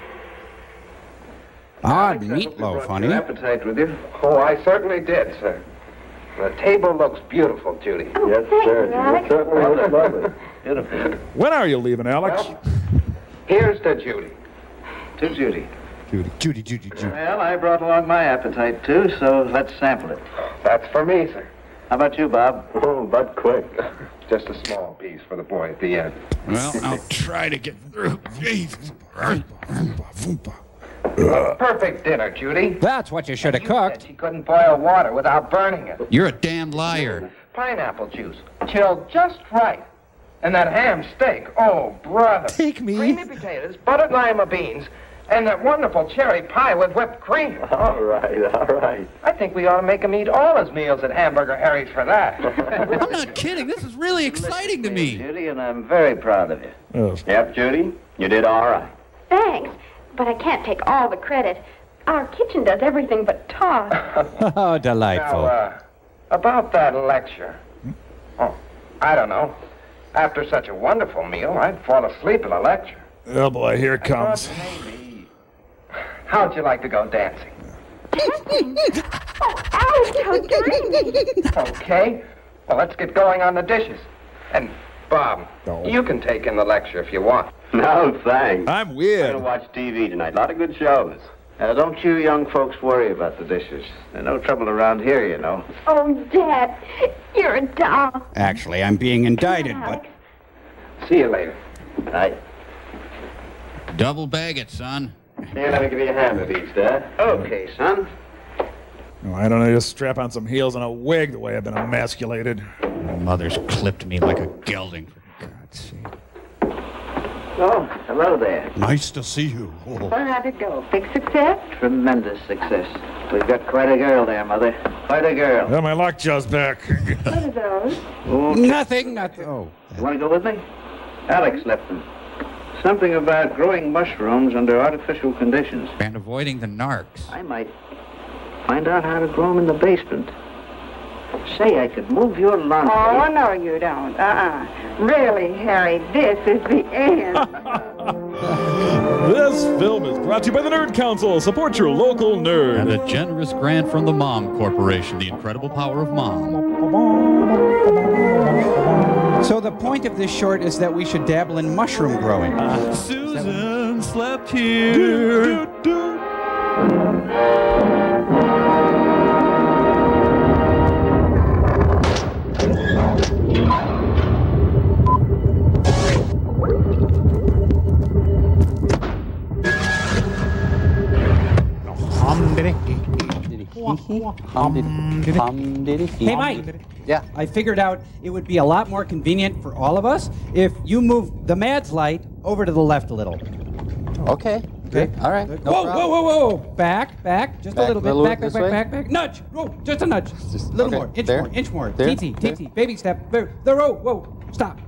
S5: Odd meatloaf, honey.
S23: Your appetite with you? Oh, I certainly did, sir. The table looks beautiful, Judy.
S22: Oh,
S23: yes,
S22: sir, Judy. Alex.
S23: It certainly looks lovely. Beautiful.
S6: When are you leaving, Alex?
S23: Well, here's to Judy. To Judy.
S9: Judy.
S23: Well, I brought along my appetite, too, so let's sample it. That's for me, sir. How about you, Bob? Oh, but quick. Just a small piece for the boy at the end.
S5: Well, I'll try to get through. Jesus.
S23: Perfect dinner, Judy.
S5: That's what you should have cooked.
S23: She couldn't boil water without burning it.
S5: You're a damned liar.
S23: Pineapple juice, chilled just right. And that ham steak, oh, brother.
S9: Take me.
S23: Creamy potatoes, buttered lima beans, and that wonderful cherry pie with whipped cream. All right. I think we ought to make him eat all his meals at Hamburger Harry's for that.
S5: I'm not kidding. This is really exciting to me.
S23: Judy, and I'm very proud of you.
S6: Yes.
S23: Yep, Judy, you did all right.
S22: Thanks, but I can't take all the credit. Our kitchen does everything but talk.
S5: Oh, delightful.
S23: Now, about that lecture. Oh, I don't know. After such a wonderful meal, I'd fall asleep at a lecture.
S6: Oh, boy, here it comes.
S23: Maybe. How'd you like to go dancing?
S22: Oh, Alex, how dreamy.
S23: Okay. Well, let's get going on the dishes. And, Bob, you can take in the lecture if you want.
S10: No, thanks.
S6: I'm weird.
S10: I'm going to watch TV tonight. A lot of good shows. Don't you young folks worry about the dishes. There's no trouble around here, you know.
S22: Oh, Dad, you're a doll.
S5: Actually, I'm being indicted, but...
S23: See you later.
S10: Night.
S5: Double bag it, son.
S10: Here, let me give you a hand with these, Dad. Okay, son.
S6: No, I don't know. Just strap on some heels and a wig the way I've been emasculated.
S5: My mother's clipped me like a gelding, for God's sake.
S10: Oh, hello there.
S9: Nice to see you. Oh.
S22: How'd it go? Big success?
S10: Tremendous success. We've got quite a girl there, Mother. Quite a girl.
S6: Yeah, my lockjaw's back.
S22: What are those?
S10: Okay.
S5: Nothing. Oh.
S10: You want to go with me? Alex left them. Something about growing mushrooms under artificial conditions.
S5: And avoiding the narcs.
S10: I might find out how to grow them in the basement. Say, I could move your laundry.
S22: Oh, no, you don't. Really, Harry, this is the end.
S6: This film is brought to you by the Nerd Council. Support your local nerd.
S2: And a generous grant from the Mom Corporation, the incredible power of mom.
S5: So the point of this short is that we should dabble in mushroom growing.
S18: Susan slept here.
S5: Hey, Mike.
S4: Yeah.
S5: I figured out it would be a lot more convenient for all of us if you move the Mads light over to the left a little.
S4: Okay.
S5: Okay.
S4: All right.
S5: Good.
S4: No
S5: Whoa,
S4: problem.
S5: whoa, whoa, whoa! Back, just a little bit. Back,
S4: this way?
S5: back. Nudge. Whoa, just a nudge.
S4: Just-
S5: little
S4: okay.
S5: more. Inch
S4: There?
S5: more. Inch more.
S4: There?
S5: TT.
S4: There?
S5: Baby step. There. Whoa. Stop.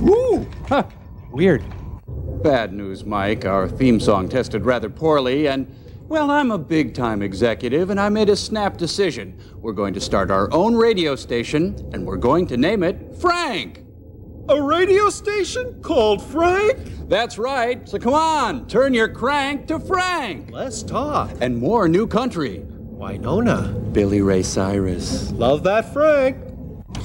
S5: Woo! Huh. Weird.
S11: Bad news, Mike. Our theme song tested rather poorly, and, well, I'm a big-time executive, and I made a snap decision. We're going to start our own radio station, and we're going to name it Frank.
S18: A radio station called Frank?
S11: That's right. So come on, turn your crank to Frank.
S18: Let's talk.
S11: And more new country.
S18: Winona.
S11: Billy Ray Cyrus.
S18: Love that, Frank.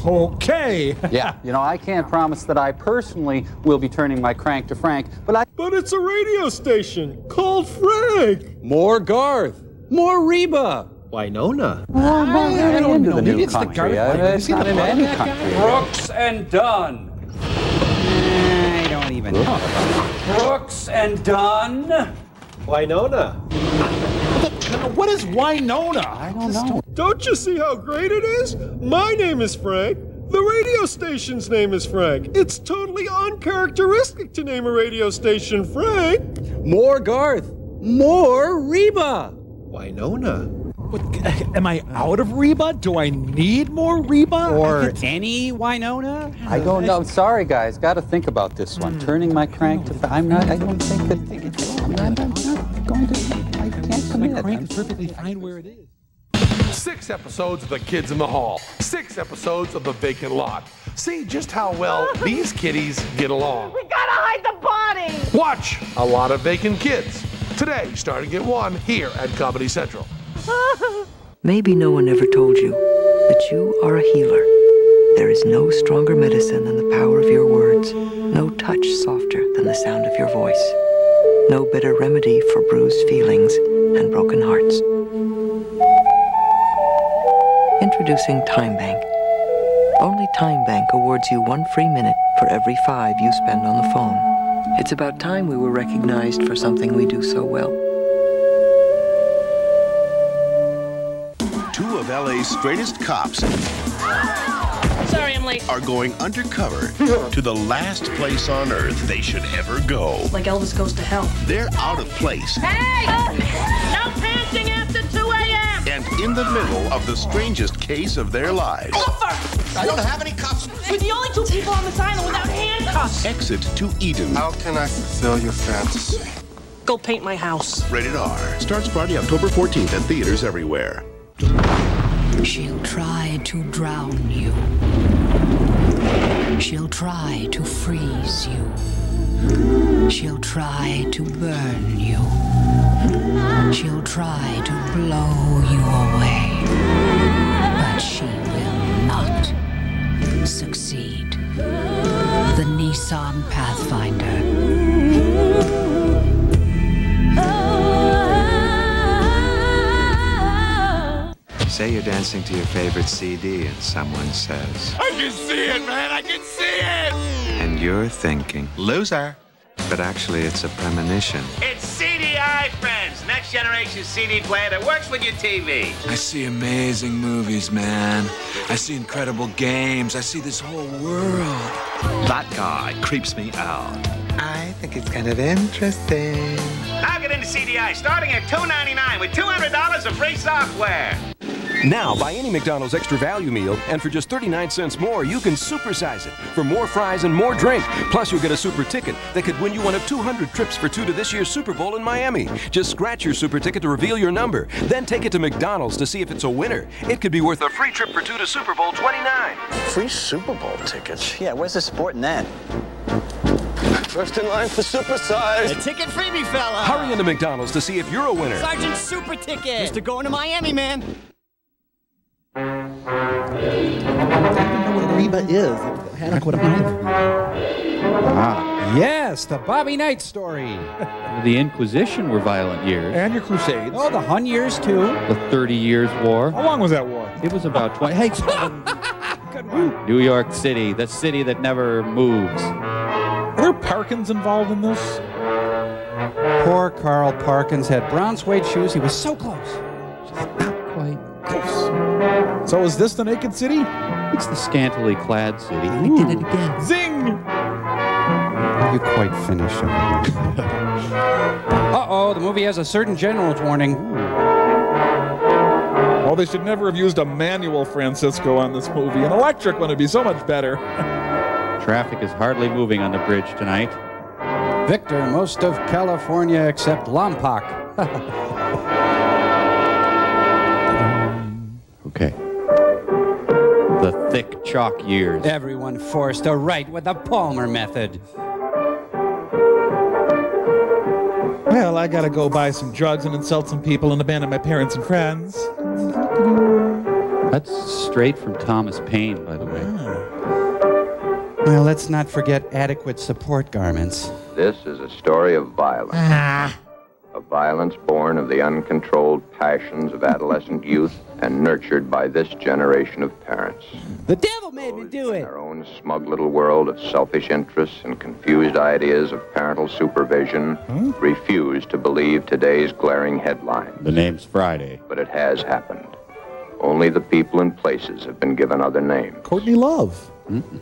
S18: Okay.
S4: Yeah, you know, I can't promise that I personally will be turning my crank to Frank, but
S18: it's a radio station called Frank.
S11: More Garth. More Reba.
S18: Winona.
S4: I don't know.
S5: Maybe
S4: New
S5: it's the
S4: country.
S5: Garth one.
S4: It's not in any country.
S11: Brooks and Dunn.
S5: I don't even know.
S11: Brooks and Dunn.
S18: Winona.
S9: What is Winona?
S4: I don't know.
S18: Don't you see how great it is? My name is Frank. The radio station's name is Frank. It's totally uncharacteristic to name a radio station Frank.
S11: More Garth. More Reba.
S18: Winona.
S9: Am I out of Reba? Do I need more Reba?
S5: Or any Winona?
S4: I don't know. Sorry, guys. Got to think about this one. Turning my crank to. I don't think that. I'm not going to. I can't commit.
S9: My crank is perfectly fine where it is.
S25: 6 episodes of The Kids in the Hall. 6 episodes of The Vacant Lot. See just how well these kiddies get along.
S12: We gotta hide the body!
S25: Watch a lot of Vacant Kids. Today, starting at 1 here at Comedy Central.
S7: Maybe no one ever told you that you are a healer. There is no stronger medicine than the power of your words, no touch softer than the sound of your voice, no better remedy for bruised feelings and broken hearts. Introducing Time Bank. Only Time Bank awards you 1 free minute for every 5 you spend on the phone. It's about time we were recognized for something we do so well.
S15: 2 of LA's straightest cops
S12: Sorry, I'm late.
S15: are going undercover to the last place on earth they should ever go.
S12: Like Elvis Goes to Hell.
S15: They're out of place
S12: Hey! No pantsing after 2 a.m.
S15: and in the middle of the strangest case of their lives.
S12: I don't have any cuffs. We're the only 2 people on this island without handcuffs.
S15: Exit to Eden.
S16: How can I fulfill your fantasy?
S12: Go paint my house.
S15: Rated R. Starts Friday, October 14th at theaters everywhere.
S7: She'll try to drown you. She'll try to freeze you. She'll try to burn you. She'll try to blow you away. But she will not succeed. The Nissan Pathfinder.
S17: Say you're dancing to your favorite CD and someone says,
S18: I can see it, man. I can see it.
S17: and you're thinking,
S15: loser.
S17: But actually it's a premonition.
S20: It's CDI, friends. Next generation CD player that works with your TV.
S17: I see amazing movies, man. I see incredible games. I see this whole world.
S18: That guy creeps me out.
S17: I think it's kind of interesting.
S20: Now get into CDI starting at $2.99 with $200 of free software.
S27: Now, buy any McDonald's Extra Value meal, and for just 39 cents more, you can supersize it for more fries and more drink. Plus, you'll get a super ticket that could win you one of 200 trips for 2 to this year's Super Bowl in Miami. Just scratch your super ticket to reveal your number. Then take it to McDonald's to see if it's a winner. It could be worth a free trip for 2 to Super Bowl 29.
S28: Free Super Bowl tickets? Yeah, where's the sport in that? First in line for supersize.
S29: A ticket freebie, fella.
S27: Hurry into McDonald's to see if you're a winner.
S29: Sergeant Super Ticket. Mr. Going to Miami, man.
S9: Reba is. Adequate amount.
S2: Ah.
S5: Yes, the Bobby Knight story.
S2: The Inquisition were violent years.
S9: And your Crusades.
S5: Oh, the Hun years, too.
S2: The 30 Years' War.
S9: How long was that war?
S2: It was about 20. Hey,
S5: good one.
S2: New York City, the city that never moves.
S9: Are there Parkins involved in this?
S5: Poor Carl Parkins had brown suede shoes. He was so close.
S2: Just not quite
S9: close. So is this the Naked City?
S2: It's the scantily clad city. I did it again.
S9: Zing!
S5: You quite finished over here. Uh-oh, the movie has a certain general's warning.
S6: Well, they should never have used a manual Francisco on this movie. An electric one would be so much better.
S2: Traffic is hardly moving on the bridge tonight.
S5: Victor, most of California except Lompoc.
S2: Okay. The thick chalk years.
S5: Everyone forced to write with the Palmer method.
S9: Well, I gotta go buy some drugs and insult some people and abandon my parents and friends.
S2: That's straight from Thomas Paine, by the way.
S5: Well, let's not forget adequate support garments.
S10: This is a story of violence. A violence born of the uncontrolled passions of adolescent youth and nurtured by this generation of parents.
S5: The devil made me do it!
S10: Their own smug little world of selfish interests and confused ideas of parental supervision refuse to believe today's glaring headlines.
S2: The name's Friday.
S10: But it has happened. Only the people and places have been given other names.
S9: Courtney Love.
S2: Mm-hmm.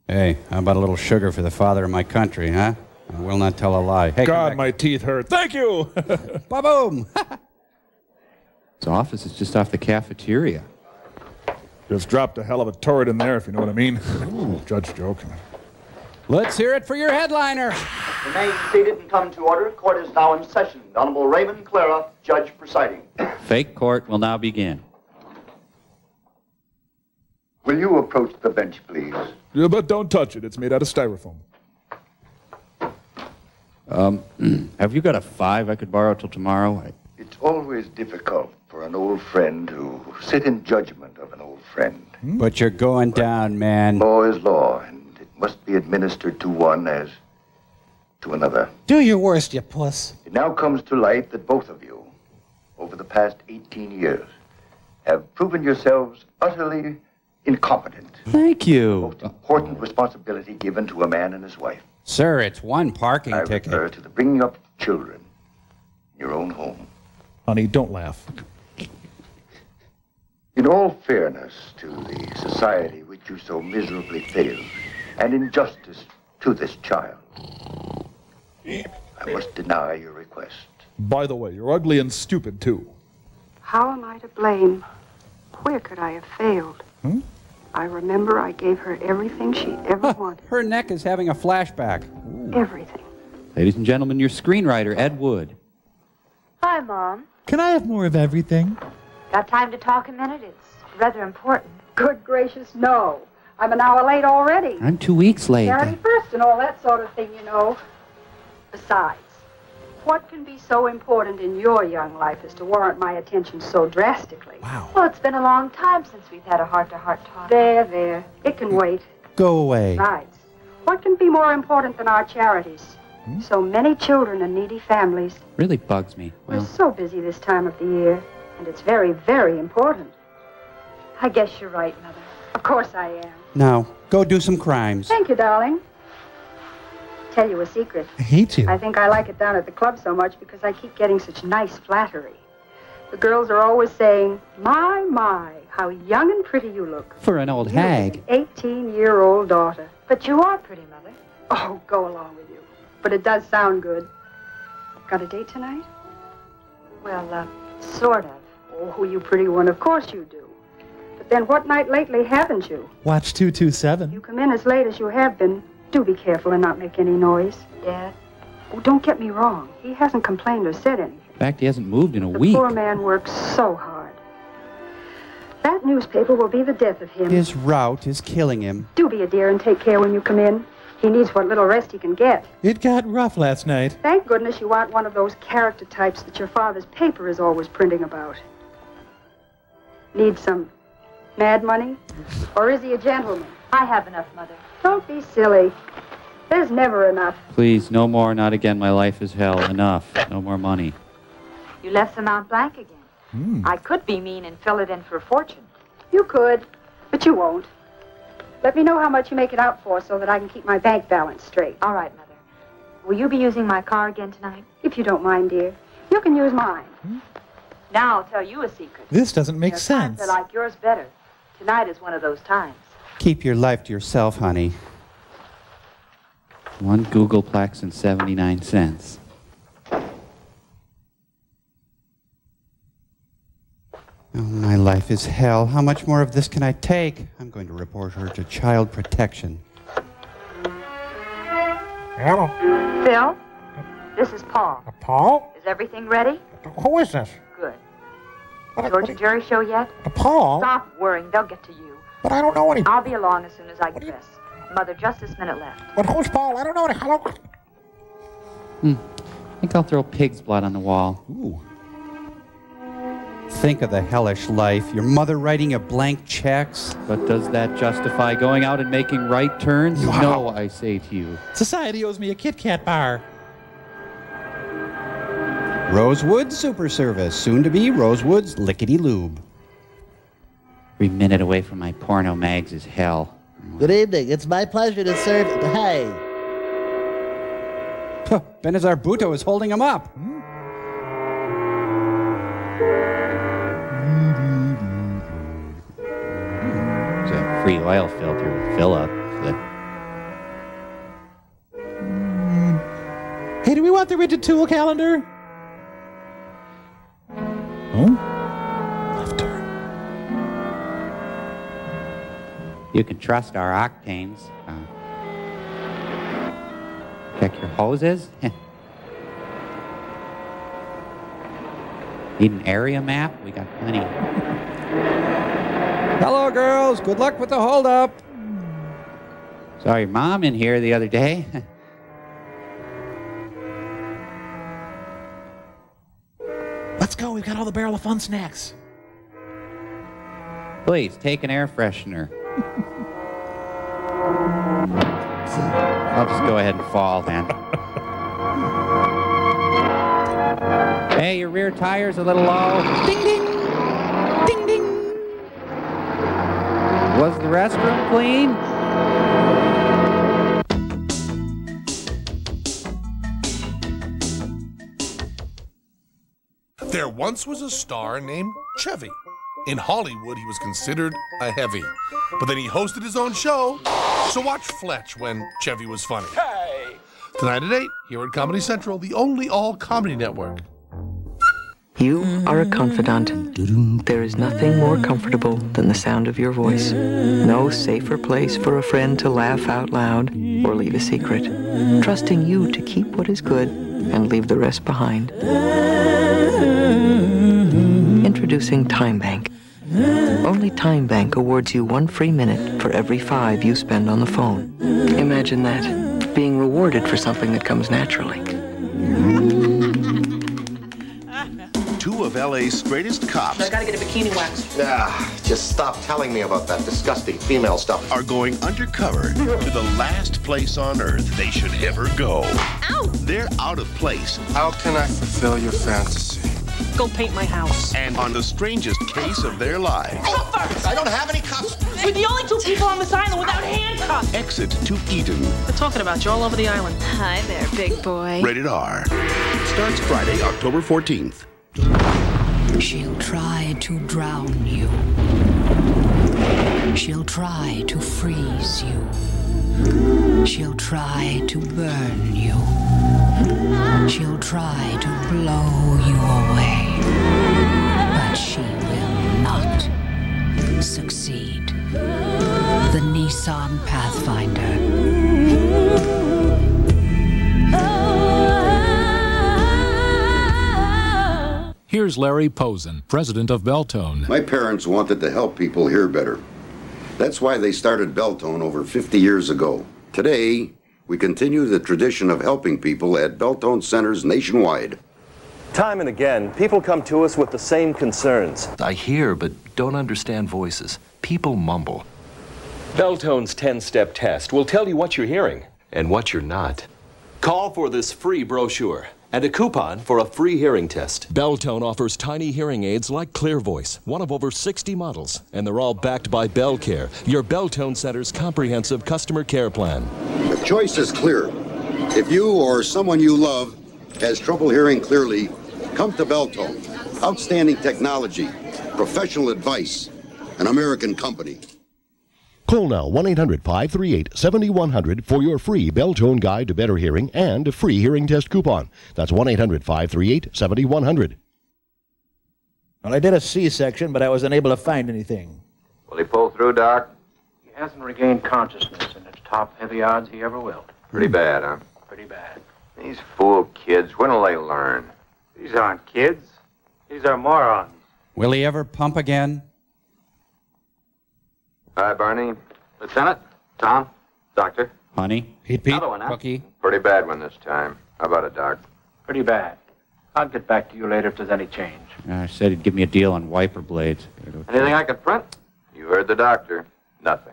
S5: Hey, how about a little sugar for the father of my country, huh? I will not tell a lie. Hey,
S6: God, my teeth hurt. Thank you!
S5: Ba-boom!
S2: His office is just off the cafeteria.
S6: Just dropped a hell of a turret in there, if you know what I mean. Ooh, judge joking.
S5: Let's hear it for your headliner.
S1: Remain seated and come to order. Court is now in session. The Honorable Raymond Clara, judge presiding.
S2: Fake court will now begin.
S1: Will you approach the bench, please?
S6: Yeah, but don't touch it. It's made out of styrofoam.
S2: Have you got a 5 I could borrow till tomorrow?
S1: It's always difficult for an old friend to sit in judgment of an old friend.
S5: But you're going down, man.
S1: Law is law, and it must be administered to one as to another.
S9: Do your worst, you puss.
S1: It now comes to light that both of you, over the past 18 years, have proven yourselves utterly incompetent.
S2: Thank you.
S1: The most important responsibility given to a man and his wife.
S5: Sir, it's one parking ticket.
S1: I refer to the bringing up of children in your own home.
S9: Honey, don't laugh.
S1: In all fairness to the society which you so miserably failed, and in justice to this child, I must deny your request.
S6: By the way, you're ugly and stupid, too.
S22: How am I to blame? Where could I have failed? I remember I gave her everything she ever wanted.
S5: Her neck is having a flashback.
S22: Everything.
S2: Ladies and gentlemen, your screenwriter, Ed Wood.
S22: Hi, Mom.
S9: Can I have more of everything?
S22: Got time to talk a minute? It's rather important. Good gracious, no. I'm an hour late already.
S2: I'm 2 weeks late.
S22: Charity first and all that sort of thing, you know. Besides, what can be so important in your young life as to warrant my attention so drastically?
S9: Wow.
S22: Well, it's been a long time since we've had a heart-to-heart talk. There. It can wait.
S5: Go away.
S22: Besides, what can be more important than our charities? So many children and needy families.
S2: Really bugs me.
S22: We're so busy this time of the year, and it's very, very important. I guess you're right, Mother. Of course I am.
S5: Now, go do some crimes.
S22: Thank you, darling. Tell you a secret.
S9: I hate you.
S22: I think I like it down at the club so much because I keep getting such nice flattery. The girls are always saying, my, how young and pretty you look.
S2: For an old hag.
S22: An 18-year-old daughter. But you are pretty, Mother. Oh, go along with you. But it does sound good. Got a date tonight? Well, sort of. Oh, you pretty one, of course you do. But then what night lately haven't you?
S9: Watch 227.
S22: You come in as late as you have been. Do be careful and not make any noise. Dad? Oh, don't get me wrong. He hasn't complained or said anything.
S2: In fact, he hasn't moved in a week.
S22: The poor man works so hard. That newspaper will be the death of him.
S5: His route is killing him.
S22: Do be a dear and take care when you come in. He needs what little rest he can get.
S9: It got rough last night.
S22: Thank goodness you aren't one of those character types that your father's paper is always printing about. Need some Mad money? Or is he a gentleman?
S3: I have enough, Mother.
S22: Don't be silly. There's never enough.
S2: Please, no more, not again. My life is hell. Enough. No more money.
S3: You left the amount blank again. I could be mean and fill it in for a fortune.
S22: You could, but you won't. Let me know how much you make it out for so that I can keep my bank balance straight.
S3: All right, Mother. Will you be using my car again tonight?
S22: If you don't mind, dear. You can use mine.
S3: Now I'll tell you a secret.
S9: This doesn't make sense.
S3: Times I like yours better. Tonight is one of those times.
S5: Keep your life to yourself, honey.
S2: 1 Googleplex and 79 cents.
S5: Oh, my life is hell. How much more of this can I take? I'm going to report her to child protection.
S8: Hello.
S3: Phil, this is Paul.
S8: Paul?
S3: Is everything ready?
S8: Who is this?
S3: Good. George and Jerry show yet?
S8: Paul?
S3: Stop worrying. They'll get to you.
S8: But I don't know any...
S3: I'll be along as soon as I get dressed. Mother, just this minute left.
S8: But who's Paul? I don't know any... Hello?
S2: I think I'll throw pig's blood on the wall.
S5: Ooh. Think of the hellish life. Your mother writing you blank checks.
S2: But does that justify going out and making right turns?
S9: Wow.
S2: No, I say to you.
S9: Society owes me a Kit Kat bar.
S5: Rosewood Super Service, soon to be Rosewood's Lickety Lube.
S2: Every minute away from my porno mags is hell.
S13: Good evening. It's my pleasure to serve... Hey.
S5: Benazar Bhutto is holding him up.
S2: There's a free oil filter with Philip.
S9: Hey, do we want the rigid tool calendar? Left turn.
S2: You can trust our octanes. Check your hoses. Need an area map? We got plenty.
S5: Hello, girls. Good luck with the holdup.
S2: Saw your mom in here the other day.
S9: Let's go. We've got all the Barrel of Fun snacks.
S2: Please, take an air freshener. I'll just go ahead and fall, then. Hey, your rear tire's a little low. Ding, ding. Ding, ding. Was the restroom clean?
S25: There once was a star named Chevy. In Hollywood, he was considered a heavy. But then he hosted his own show, so watch Fletch when Chevy was funny. Hey! Tonight at 8, here at Comedy Central, the only all-comedy network.
S7: You are a confidant. There is nothing more comfortable than the sound of your voice. No safer place for a friend to laugh out loud or leave a secret. Trusting you to keep what is good and leave the rest behind. Introducing Time Bank. Only Time Bank awards you 1 free minute for every 5 you spend on the phone. Imagine that, being rewarded for something that comes naturally.
S15: 2 of LA's straightest cops.
S12: I gotta get a bikini wax.
S14: Just stop telling me about that disgusting female stuff.
S15: Are going undercover to the last place on earth they should ever go.
S12: Ow!
S15: They're out of place.
S16: How can I fulfill your fantasy?
S12: Go paint my house.
S15: And on the strangest case of their lives.
S12: Go first! I don't have any cuffs. We're the only 2 people on this island without handcuffs.
S15: Exit to Eden.
S12: They're talking about you all over the island.
S13: Hi there, big boy.
S15: Rated R. Starts Friday, October 14th.
S13: She'll try to drown you. She'll try to freeze you. She'll try to burn you. She'll try to blow you away. But she will not succeed. The Nissan Pathfinder.
S19: Here's Larry Posen, president of Beltone.
S21: My parents wanted to help people hear better. That's why they started Beltone over 50 years ago. Today, we continue the tradition of helping people at Beltone centers nationwide.
S4: Time and again, people come to us with the same concerns.
S11: I hear, but don't understand voices. People mumble.
S27: Beltone's 10-step test will tell you what you're hearing
S11: And what you're not.
S27: Call for this free brochure and a coupon for a free hearing test.
S19: Belltone offers tiny hearing aids like Clear Voice, one of over 60 models, and they're all backed by BellCare, your Belltone Center's comprehensive customer care plan.
S21: The choice is clear. If you or someone you love has trouble hearing clearly, come to Belltone. Outstanding technology, professional advice, an American company.
S17: Call now 1-800-538-7100 for your free Belltone guide to better hearing and a free hearing test coupon. That's 1-800-538-7100.
S18: Well, I did a C-section, but I was unable to find anything.
S10: Will he pull through, Doc?
S20: He hasn't regained consciousness, and it's top heavy odds he ever will.
S10: Pretty bad, huh?
S20: Pretty bad.
S10: These fool kids, when will they learn?
S20: These aren't kids. These are morons.
S5: Will he ever pump again?
S10: Hi, Barney.
S20: Lieutenant, Tom, Doctor.
S5: Honey? Pete,
S20: Another one, huh?
S5: Cookie?
S10: Pretty bad one this time. How about it, Doc?
S20: Pretty bad. I'll get back to you later if there's any change.
S2: I said he'd give me a deal on wiper blades.
S20: Anything I could print?
S10: You heard the doctor. Nothing.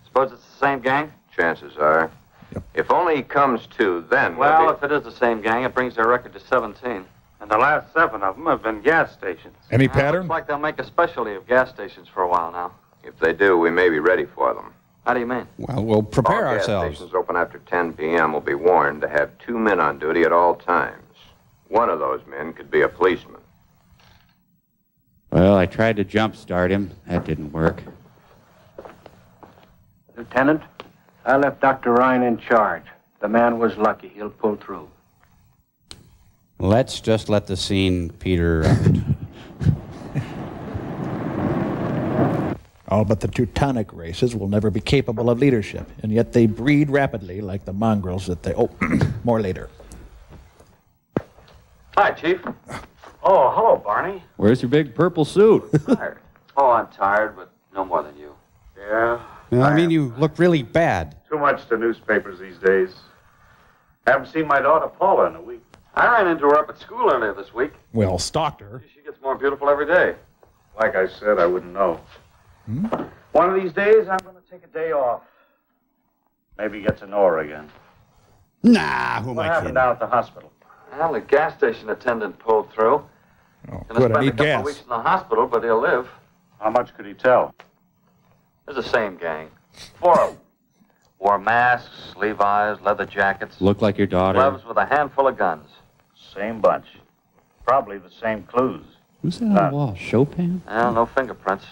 S20: Suppose it's the same gang?
S10: Chances are.
S18: Yep.
S10: If only he comes to, then...
S20: Well, if it is the same gang, it brings their record to 17. And the last 7 of them have been gas stations.
S6: Any pattern?
S20: Looks like they'll make a specialty of gas stations for a while now.
S10: If they do, we may be ready for them.
S20: How do you mean?
S5: Well, we'll prepare
S10: All gas
S5: ourselves.
S10: stations open after 10 p.m. will be warned to have 2 men on duty at all times. One of those men could be a policeman.
S2: Well, I tried to jump-start him. That didn't work.
S20: Lieutenant, I left Dr. Ryan in charge. The man was lucky. He'll pull through.
S5: Let's just let the scene peter out.
S18: All but the Teutonic races will never be capable of leadership, and yet they breed rapidly like the mongrels that they... Oh, more later.
S20: Hi, Chief. Oh, hello, Barney.
S2: Where's your big purple suit?
S20: Tired. Oh, I'm tired, but no more than you. Yeah?
S5: Well, I mean, you look really bad.
S20: Too much to newspapers these days. Haven't seen my daughter Paula in a week. I ran into her up at school earlier this week.
S6: Well, stalked her.
S20: She gets more beautiful every day. Like I said, I wouldn't know. One of these days, I'm going to take a day off. Maybe get to know her again.
S5: Nah, who am
S20: What
S5: I
S20: happened
S5: kidding?
S20: down at the hospital? Well, the gas station attendant pulled through.
S6: Oh,
S20: Gonna
S6: good.
S20: spend
S6: I
S20: a
S6: need
S20: couple
S6: gas.
S20: of weeks in the hospital, but he'll live. How much could he tell? It's the same gang. 4 of them. Wore masks, Levi's, leather jackets.
S2: Look like your daughter.
S20: Gloves with a handful of guns. Same bunch. Probably the same clues.
S2: Who's that on the wall? Chopin?
S20: Well, no fingerprints.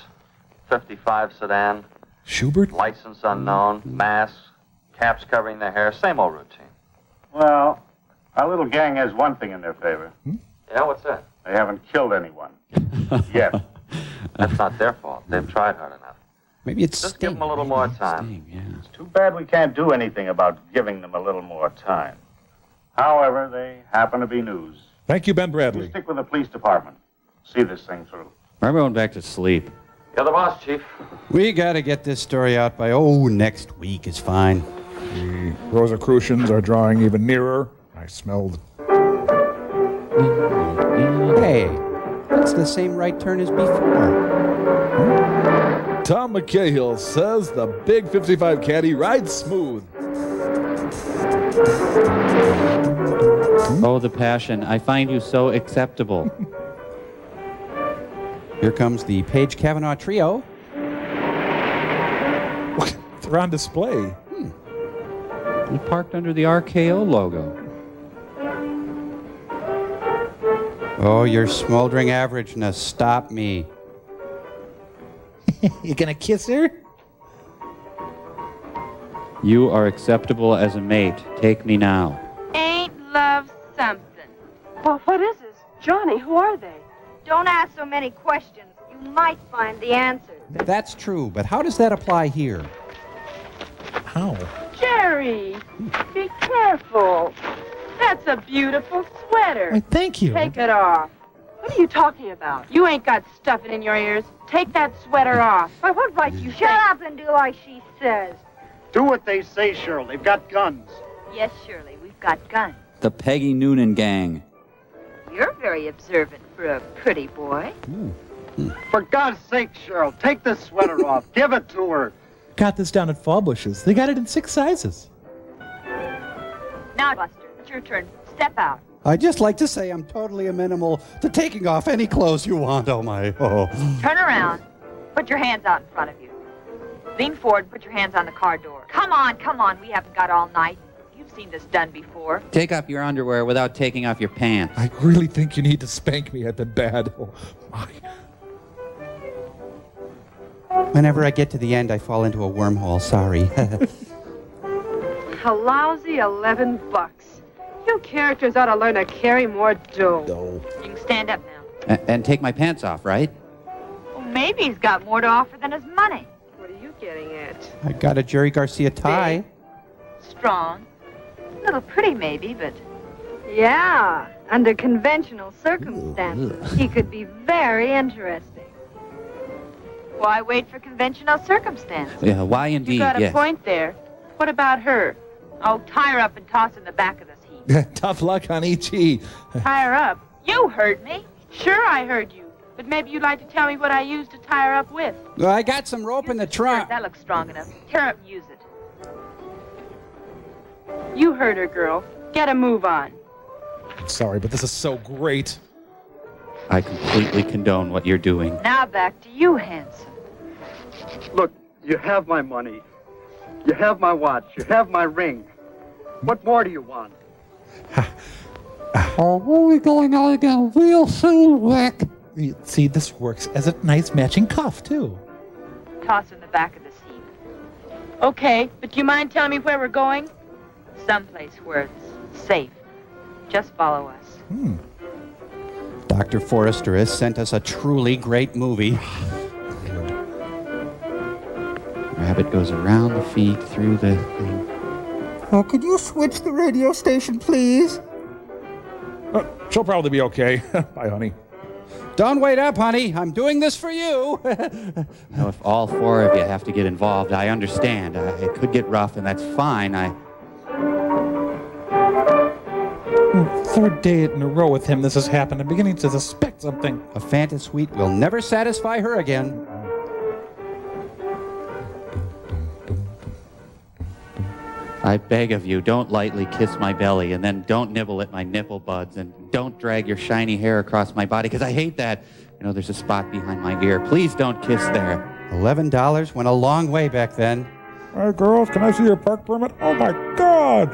S20: 55 sedan.
S6: Schubert?
S20: License unknown. Masks. Caps covering their hair. Same old routine. Well, our little gang has one thing in their favor. Yeah, what's that? They haven't killed anyone. Yet. That's not their fault. They've tried hard enough.
S5: Maybe it's
S20: Just give them a little more time.
S5: Sting, yeah.
S20: It's too bad we can't do anything about giving them a little more time. However, they happen to be news.
S6: Thank you, Ben
S20: You
S6: Bradley.
S20: stick with the police department. See this thing through.
S2: I'm going back to sleep.
S20: You're the boss, Chief.
S5: We got to get this story out by, next week is fine.
S6: The Rosicrucians are drawing even nearer. I smelled.
S5: Hey, that's the same right turn as before.
S6: Tom McCahill says the big 55 caddy rides smooth.
S2: Oh, the passion. I find you so acceptable.
S5: Here comes the Page Kavanaugh Trio.
S6: They're on display.
S2: You parked under the RKO logo.
S5: Oh, your smoldering averageness. Stop me.
S18: You gonna kiss her?
S2: You are acceptable as a mate. Take me now.
S3: Ain't love something? Well, what is this? Johnny, who are they? Don't ask so many questions. You might find the answers.
S5: That's true, but how does that apply here?
S18: How?
S3: Jerry, be careful. That's a beautiful sweater.
S18: Why, thank you.
S3: Take it off. What are you talking about? You ain't got stuffing in your ears. Take that sweater off. By what right you shut up and do like she says?
S20: Do what they say, Cheryl. They've got guns.
S3: Yes, Shirley, we've got guns.
S2: The Peggy Noonan gang.
S3: you're very observant for a pretty boy.
S1: For God's sake, Cheryl, take this sweater off. Give it to her.
S18: Got this down at Fallbush's. They got it in 6 sizes.
S3: Now, Buster, it's your turn. Step out.
S5: I'd just like to say I'm totally amenable to taking off any clothes you want, oh my.
S3: Turn around. Put your hands out in front of you. Lean forward and put your hands on the car door. Come on, come on. We haven't got all night. You've seen this done before.
S2: Take off your underwear without taking off your pants.
S6: I really think you need to spank me. I've been bad. Oh, my.
S5: Whenever I get to the end, I fall into a wormhole. Sorry.
S3: A lousy $11. You characters ought to learn to carry more dough. You can stand up now.
S2: And take my pants off, right?
S3: Well, maybe he's got more to offer than his money. What are you getting at?
S5: I got a Jerry Garcia tie.
S3: Big, strong, a little pretty maybe, but... Yeah, under conventional circumstances, he could be very interesting. Why wait for conventional circumstances?
S2: Yeah, why indeed,
S3: You got a
S2: yes.
S3: point there. What about her? Oh, tie her up and toss in the back of this heap.
S18: Tough luck on E.T.
S3: Tie her up? You heard me. Sure, I heard you. But maybe you'd like to tell me what I used to tie her up with.
S5: Well, I got some rope in the trunk.
S3: That looks strong enough. Tear up and use it. You heard her, girl. Get a move on.
S6: Sorry, but this is so great.
S2: I completely condone what you're doing.
S3: Now back to you, handsome.
S1: Look, you have my money. You have my watch. You have my ring. What more do you want?
S5: Oh, we're going out again real soon, Rick.
S18: See, this works as a nice matching cuff, too.
S3: Toss in the back of this heap. Okay, but do you mind telling me where we're going? Someplace where it's safe. Just follow us.
S5: Dr. Forrester has sent us a truly great movie.
S2: Rabbit goes around the feet, through the thing.
S5: Oh, could you switch the radio station, please?
S6: She'll probably be okay. Bye, honey.
S5: Don't wait up, honey. I'm doing this for you.
S2: Now, if all 4 of you have to get involved, I understand. It could get rough, and that's fine.
S18: Third day in a row with him this has happened. I'm beginning to suspect something.
S5: A Fanta Sweet will never satisfy her again.
S2: I beg of you, don't lightly kiss my belly, and then don't nibble at my nipple buds, and don't drag your shiny hair across my body, because I hate that. You know, there's a spot behind my ear. Please don't kiss there.
S5: $11 went a long way back then.
S6: Hey, girls, can I see your park permit? Oh, my God!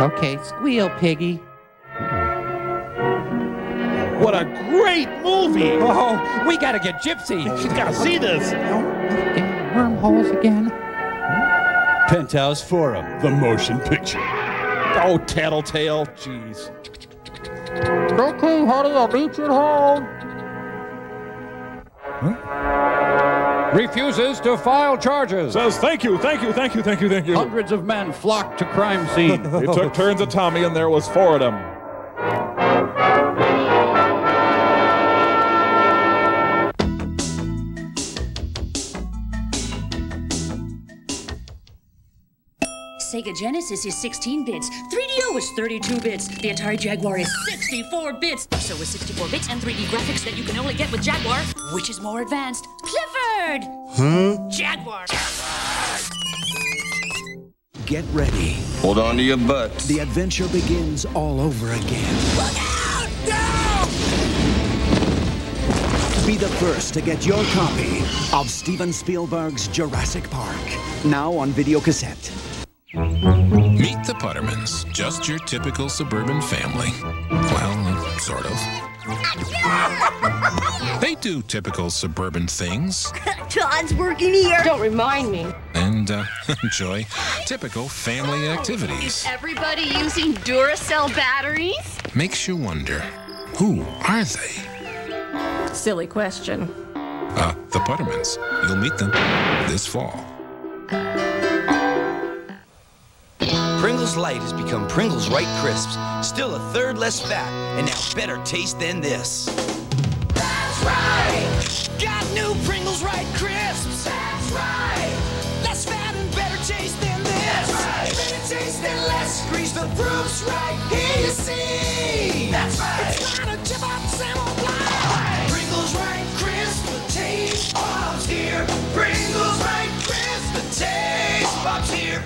S2: Okay, squeal, piggy.
S18: What a great movie!
S5: Oh, we gotta get Gypsy.
S18: She's gotta see this.
S2: Wormholes again.
S5: Penthouse Forum, the motion picture.
S6: Oh, tattletale. Jeez.
S2: Okay, honey, I'll meet you at home.
S5: Refuses to file charges.
S6: Says thank you.
S5: Hundreds of men flocked to crime scene.
S6: They took turns at Tommy, and there was 4 of them.
S8: Sega Genesis is 16 bits. 3DO is 32 bits. The Atari Jaguar is 64 bits. So is 64 bits and 3D graphics that you can only get with Jaguar. Which is more advanced? Clifford! Jaguar!
S9: Get ready.
S10: Hold on to your butts.
S9: The adventure begins all over again.
S12: Look out! No!
S9: Be the first to get your copy of Steven Spielberg's Jurassic Park. Now on video cassette.
S22: Meet the Puttermans. Just your typical suburban family. Well, sort of. They do typical suburban things.
S12: Todd's working here. Don't remind me.
S22: And enjoy typical family activities.
S12: Is everybody using Duracell batteries?
S22: Makes you wonder, who are they?
S12: Silly question.
S22: The Puttermans. You'll meet them this fall.
S23: Pringles Light has become Pringles Right Crisps. Still a third less fat, and now better taste than this.
S12: That's right! Got new Pringles Right Crisps! That's right! Less fat and better taste than this! tasting less. Grease the proofs right here, you see. That's right. It's got a chip up Samoa. Pringles right crisp, the taste bob's here. Pringles right crisp, the taste bob's here.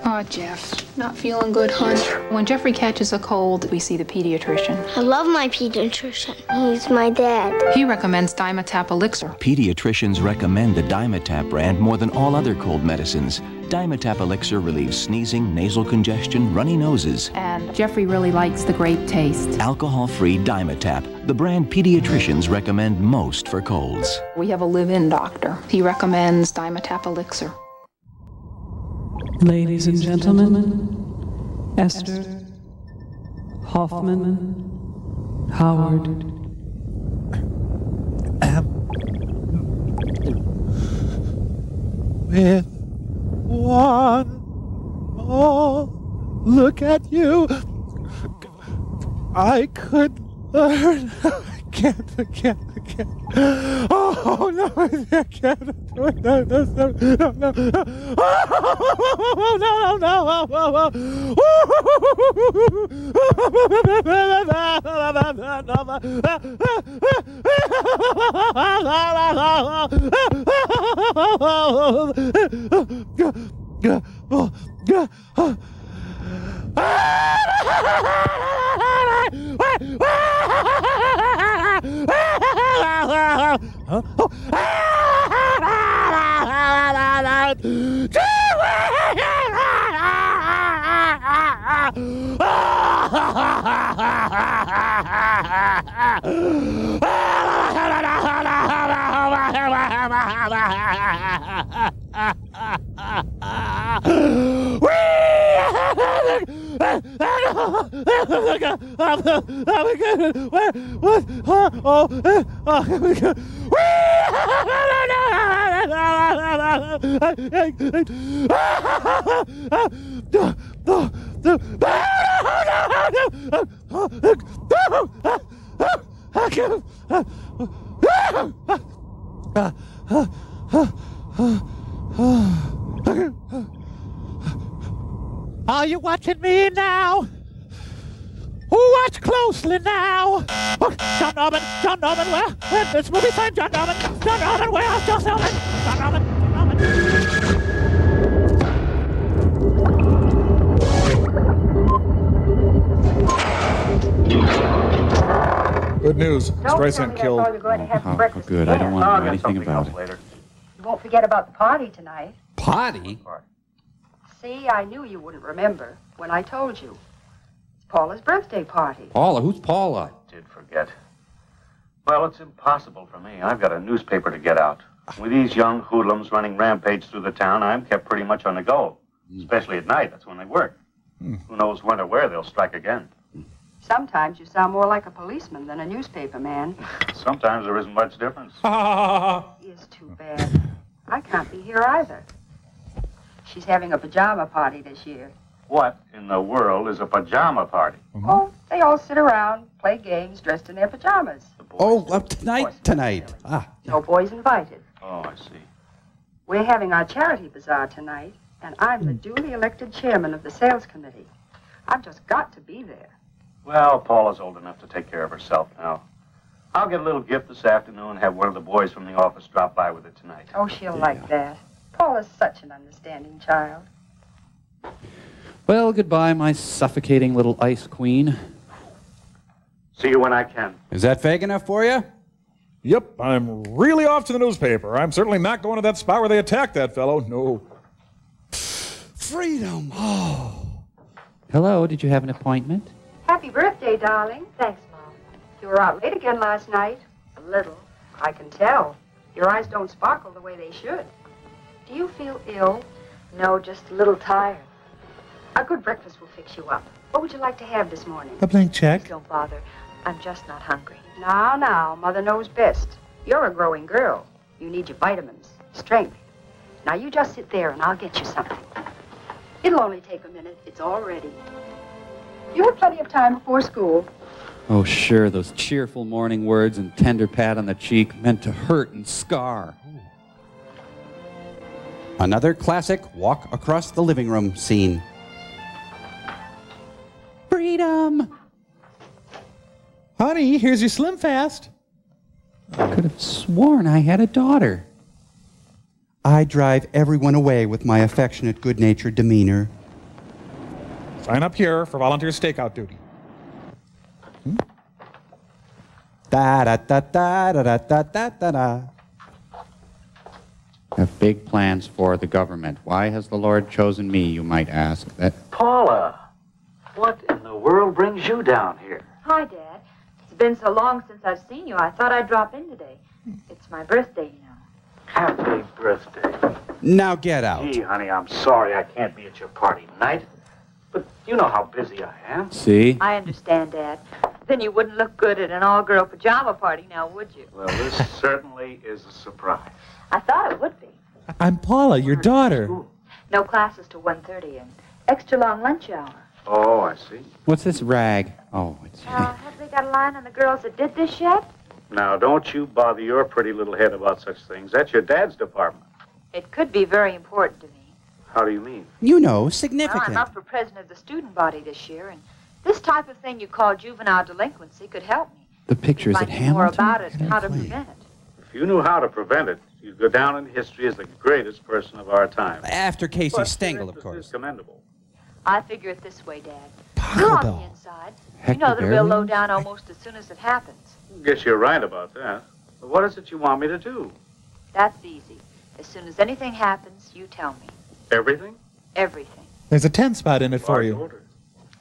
S7: Oh, Jeff, not feeling good, hon. When Jeffrey catches a cold, we see the pediatrician.
S14: I love my pediatrician. He's my dad.
S7: He recommends Dimetap Elixir.
S15: Pediatricians recommend the Dimetap brand more than all other cold medicines. Dimetap Elixir relieves sneezing, nasal congestion, runny noses.
S7: And Jeffrey really likes the grape taste.
S15: Alcohol-free Dimetap, the brand pediatricians recommend most for colds.
S7: We have a live-in doctor. He recommends Dimetap Elixir.
S16: Ladies and gentlemen, Esther, Hoffman, Howard.
S6: With one more look at you, I could learn. I can't. Oh, no, I can't. No. Are you watching me now? Watch closely now. John Norman, where? This movie time, John Norman, where? John Norman. Good news. Streisand killed.
S24: Oh,
S2: good. I don't want to know anything about it.
S24: Later. You won't forget about the party tonight.
S5: Party?
S24: See, I knew you wouldn't remember when I told you. It's Paula's birthday party.
S2: Paula? Who's Paula?
S20: I did forget. Well, it's impossible for me. I've got a newspaper to get out. With these young hoodlums running rampage through the town, I'm kept pretty much on the go. Especially at night. That's when they work. Who knows when or where they'll strike again.
S24: Sometimes you sound more like a policeman than a newspaper man.
S20: Sometimes there isn't much difference.
S24: It's too bad. I can't be here either. She's having a pajama party this year.
S20: What in the world is a pajama party?
S24: Oh, they all sit around, play games, dressed in their pajamas.
S5: Tonight.
S24: No boys invited.
S20: Oh, I see.
S24: We're having our charity bazaar tonight, and I'm the duly elected chairman of the sales committee. I've just got to be there.
S20: Well, Paula's old enough to take care of herself now. I'll get a little gift this afternoon and have one of the boys from the office drop by with it tonight.
S24: Oh, she'll like that. Paula's such an understanding child.
S2: Well, goodbye, my suffocating little ice queen.
S20: See you when I can.
S5: Is that vague enough for you?
S6: Yep, I'm really off to the newspaper. I'm certainly not going to that spot where they attacked that fellow. No.
S5: Freedom. Oh.
S2: Hello, did you have an appointment?
S24: Happy birthday, darling. Thanks, Mom. You were out late again last night. A little. I can tell. Your eyes don't sparkle the way they should. Do you feel ill? No, just a little tired. A good breakfast will fix you up. What would you like to have this morning?
S6: A blank check.
S24: Please don't bother. I'm just not hungry. Now, Mother knows best. You're a growing girl. You need your vitamins, strength. Now, you just sit there and I'll get you something. It'll only take a minute. It's all ready. You have plenty of time before school.
S2: Oh, sure, those cheerful morning words and tender pat on the cheek meant to hurt and scar.
S5: Another classic walk across the living room scene. Freedom!
S18: Honey, here's your Slim Fast.
S2: I could have sworn I had a daughter.
S5: I drive everyone away with my affectionate, good-natured demeanor.
S18: Sign up here for volunteer stakeout duty.
S5: Da da da da da da da da da.
S2: Have big plans for the government. Why has the Lord chosen me, you might ask?
S4: Paula, what in the world brings you down here?
S24: Hi, Dad. It's been so long since I've seen you, I thought I'd drop in today. It's my birthday, you know.
S4: Happy birthday.
S5: Now get out.
S4: Gee, honey, I'm sorry I can't be at your party tonight. But you know how busy I am.
S2: See?
S24: I understand, Dad. Then you wouldn't look good at an all-girl pajama party now, would you?
S4: Well, this certainly is a surprise.
S24: I thought it would be.
S18: I'm Paula, your daughter.
S24: No classes till 1:30 and extra long lunch hour.
S4: Oh, I see.
S2: What's this rag? Oh, it's...
S24: Have they got a line on the girls that did this yet?
S4: Now, don't you bother your pretty little head about such things. That's your dad's department.
S24: It could be very important to me.
S4: How do you mean?
S5: You know,
S24: Well,
S5: significant.
S24: I'm up for president of the student body this year, and this type of thing you call juvenile delinquency could help me.
S2: The pictures
S24: Might
S2: at
S24: know
S2: Hamilton?
S24: more about it and how to prevent it.
S4: If you knew how to prevent it, you'd go down in history as the greatest person of our time.
S5: After Casey
S4: But
S5: Stengel, of
S4: this
S5: course.
S4: is commendable.
S24: I figure it this way, Dad. You're on the inside. You know the real lowdown almost as soon as it happens.
S4: Guess you're right about that. But what is it you want me to do?
S24: That's easy. As soon as anything happens, you tell me.
S4: Everything?
S24: Everything.
S18: There's a 10 spot in it for
S4: Large
S18: you.
S4: order.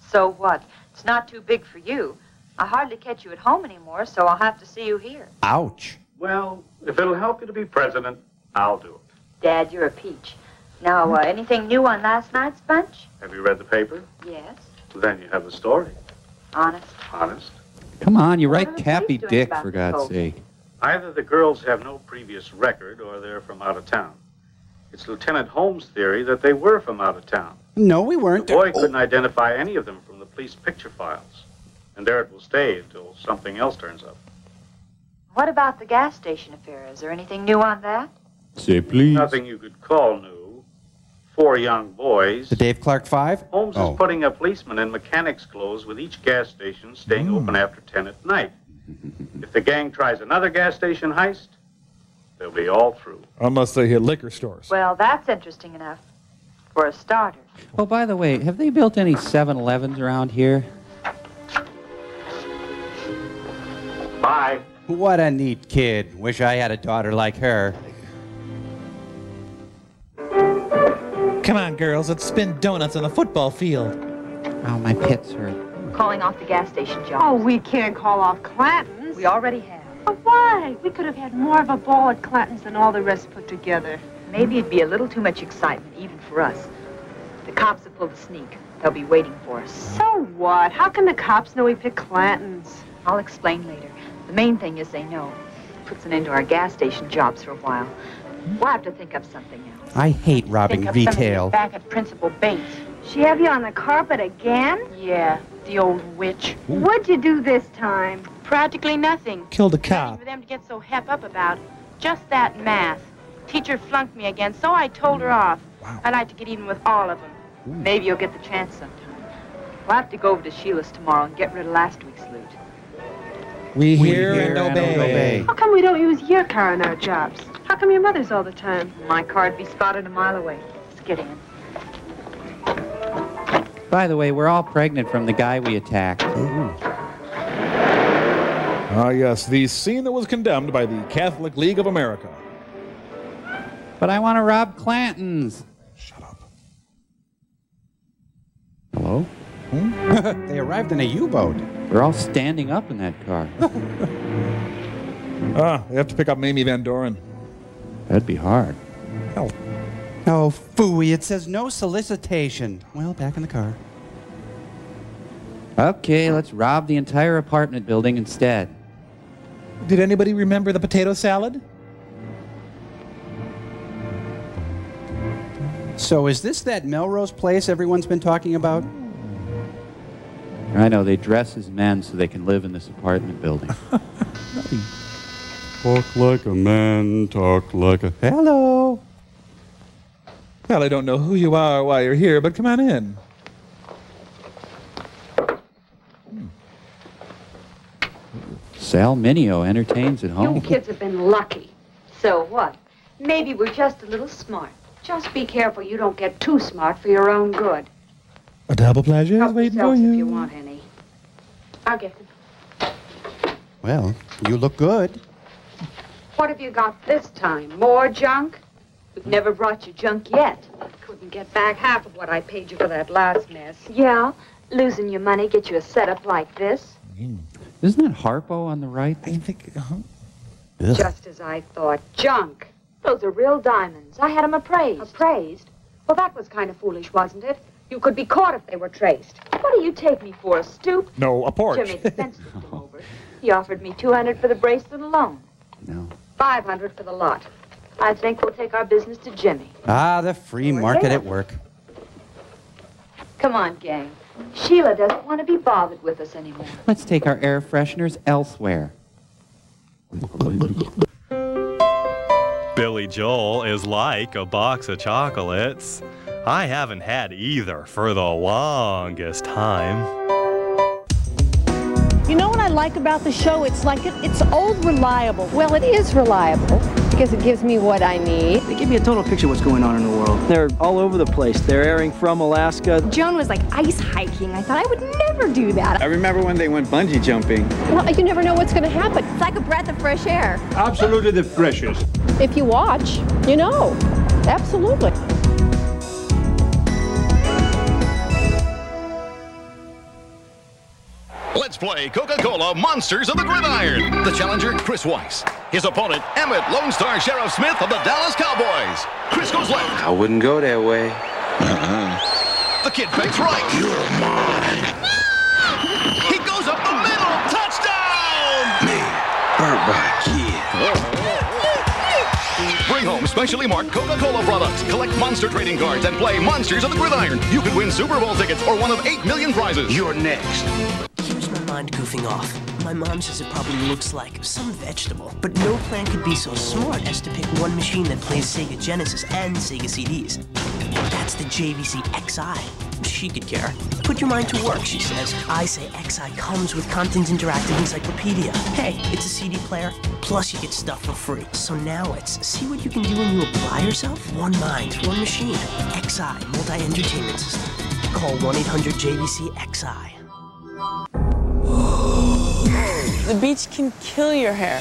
S24: So what? It's not too big for you. I hardly catch you at home anymore, so I'll have to see you here.
S5: Ouch.
S4: Well, if it'll help you to be president, I'll do it.
S24: Dad, you're a peach. Now, anything new on last night's bunch?
S4: Have you read the paper?
S24: Yes.
S4: Then you have the story.
S24: Honest?
S4: Honest.
S2: Come on, you
S24: What
S2: write
S24: are the
S2: Cappy
S24: police doing
S2: Dick,
S24: about
S2: for
S24: the
S2: God's
S24: vote?
S2: sake.
S4: Either the girls have no previous record or they're from out of town. It's Lieutenant Holmes' theory that they were from out of town.
S5: No, we weren't.
S4: The boy couldn't identify any of them from the police picture files. And there it will stay until something else turns up.
S24: What about the gas station affair? Is there anything new on that?
S2: Say please.
S4: Nothing you could call new. 4 young boys.
S5: The Dave Clark 5?
S4: Holmes is putting a policeman in mechanic's clothes with each gas station staying open after 10 at night. If the gang tries another gas station heist, they'll be all through.
S18: Unless they hit liquor stores.
S24: Well, that's interesting enough. For a starter.
S2: Oh, by the way, have they built any 7-Elevens around here?
S4: Bye.
S5: What a neat kid. Wish I had a daughter like her.
S18: Come on, girls, let's spin donuts on the football field.
S2: Oh, my pits hurt.
S24: Calling off the gas station job.
S11: Oh, we can't call off Clanton's.
S24: We already have.
S11: Oh, why? We could have had more of a ball at Clanton's than all the rest put together.
S24: Maybe it'd be a little too much excitement, even for us. The cops have pulled a sneak. They'll be waiting for us.
S11: So what? How can the cops know we picked Clanton's?
S24: I'll explain later. The main thing is they know. Puts an end to our gas station jobs for a while. We'll have to think up something else.
S5: I hate robbing
S24: Think of somebody
S5: retail.
S24: back at Principal Bates.
S11: She have you on the carpet again?
S24: Yeah, the old witch.
S11: What'd you do this time?
S13: Practically nothing.
S18: Killed a
S13: Nothing
S18: cop.
S13: for them to get so hep up about. Just that math. Teacher flunked me again, so I told her off. I'd like to get even with all of them.
S24: Maybe you'll get the chance sometime. We'll have to go over to Sheila's tomorrow and get rid of last week's loot.
S18: We hear and obey.
S11: How come we don't use your car in our jobs? How come your mother's all the time?
S24: My car'd be spotted a mile away. Let's get in.
S2: By the way, we're all pregnant from the guy we attacked.
S18: Ah, yes, the scene that was condemned by the Catholic League of America.
S2: But I want to rob Clanton's.
S18: Shut up.
S2: Hello?
S5: They arrived in a U-boat.
S2: We're all standing up in that car.
S18: They have to pick up Mamie Van Doren.
S2: That'd be hard.
S18: Hell.
S5: Oh, phooey, it says no solicitation. Well, back in the car.
S2: Okay, let's rob the entire apartment building instead.
S18: Did anybody remember the potato salad?
S5: So is this that Melrose place everyone's been talking about?
S2: I know, they dress as men so they can live in this apartment building.
S5: Talk like a man, talk like a... Hello.
S6: Well, I don't know who you are or why you're here, but come on in.
S2: Sal Mineo entertains at home.
S24: You kids have been lucky. So what? Maybe we're just a little smart. Just be careful you don't get too smart for your own good.
S6: A double pleasure is
S24: Help
S6: waiting for
S24: yourselves
S6: you.
S24: if you want any. I'll get them.
S5: Well, you look good.
S24: What have you got this time? More junk? We've never brought you junk yet. Couldn't get back half of what I paid you for that last mess. Yeah? Losing your money get you a setup like this?
S2: Isn't that Harpo on the right? I think.
S24: Just as I thought. Junk. Those are real diamonds. I had them appraised. Appraised? Well, that was kind of foolish, wasn't it? You could be caught if they were traced. What do you take me for, a stoop?
S6: No, a porch.
S24: Jimmy the fence looked him over. He offered me $200 for the bracelet alone.
S2: No.
S24: $500 for the lot. I think we'll take our business to Jimmy.
S5: Ah, the free market at work.
S24: Come on, gang. Sheila doesn't want to be bothered with us anymore.
S2: Let's take our air fresheners elsewhere.
S1: Billy Joel is like a box of chocolates. I haven't had either for the longest time.
S11: You know what I like about the show? It's like it's old reliable. Well, it is reliable because it gives me what I need.
S17: They give me a total picture of what's going on in the world. They're all over the place. They're airing from Alaska.
S11: Joan was like ice hiking. I thought I would never do that.
S19: I remember when they went bungee jumping.
S11: Well, you never know what's going to happen. It's like a breath of fresh air.
S19: Absolutely the freshest.
S11: If you watch, you know. Absolutely.
S21: Let's play Coca-Cola Monsters of the Gridiron. The challenger, Chris Weiss. His opponent, Emmett Lone Star Sheriff Smith of the Dallas Cowboys. Chris goes left.
S25: I wouldn't go that way.
S21: The kid fakes right.
S25: You're mine.
S21: He goes up the middle. Touchdown!
S25: Me, burnt by a kid.
S21: Bring home specially marked Coca-Cola products. Collect monster trading cards and play Monsters of the Gridiron. You could win Super Bowl tickets or one of 8 million prizes.
S25: You're next.
S26: Here's my mind goofing off. My mom says it probably looks like some vegetable, but no plan could be so smart as to pick one machine that plays Sega Genesis and Sega CDs. That's the JVC XI. She could care. Put your mind to work, she says. I say XI comes with Compton's Interactive Encyclopedia. Hey, it's a CD player, plus you get stuff for free. So now it's see what you can do when you apply yourself? One mind, one machine. XI, multi-entertainment system. Call 1-800-JVC-XI.
S27: The beach can kill your hair.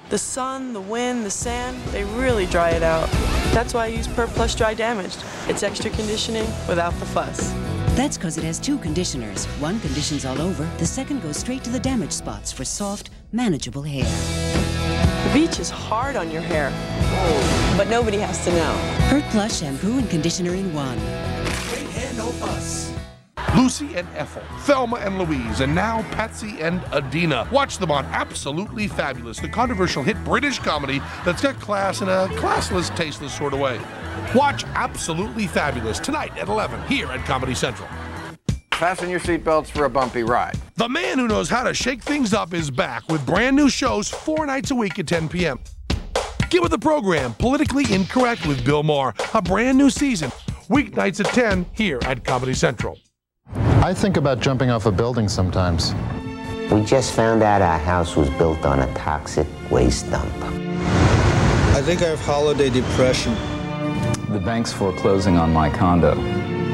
S27: The sun, the wind, the sand, they really dry it out. That's why I use Per Plus Dry Damaged. It's extra conditioning without the fuss.
S28: That's because it has 2 conditioners. One conditions all over, the second goes straight to the damaged spots for soft, manageable hair.
S27: The beach is hard on your hair, but nobody has to know.
S28: Per Plus shampoo and conditioner in one.
S29: Great hair, no fuss. Lucy and Ethel, Thelma and Louise, and now Patsy and Adina. Watch them on Absolutely Fabulous, the controversial hit British comedy that's got class in a classless, tasteless sort of way. Watch Absolutely Fabulous tonight at 11 here at Comedy Central.
S25: Fasten your seatbelts for a bumpy ride.
S29: The man who knows how to shake things up is back with brand new shows 4 nights a week at 10 p.m. Get with the program, Politically Incorrect with Bill Maher, a brand new season, weeknights at 10 here at Comedy Central.
S30: I think about jumping off a building sometimes.
S31: We just found out our house was built on a toxic waste dump.
S32: I think I have holiday depression.
S33: The bank's foreclosing on my condo.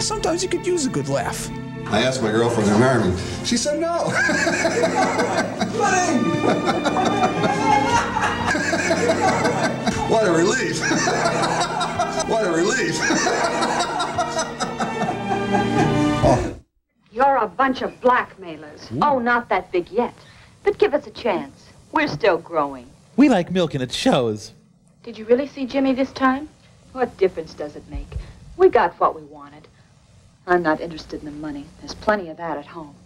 S32: Sometimes you could use a good laugh.
S34: I asked my girlfriend to marry me. She said no. What a relief. What a relief.
S24: You're a bunch of blackmailers. Oh, not that big yet. But give us a chance. We're still growing.
S18: We like milk and it shows.
S24: Did you really see Jimmy this time? What difference does it make? We got what we wanted. I'm not interested in the money. There's plenty of that at home.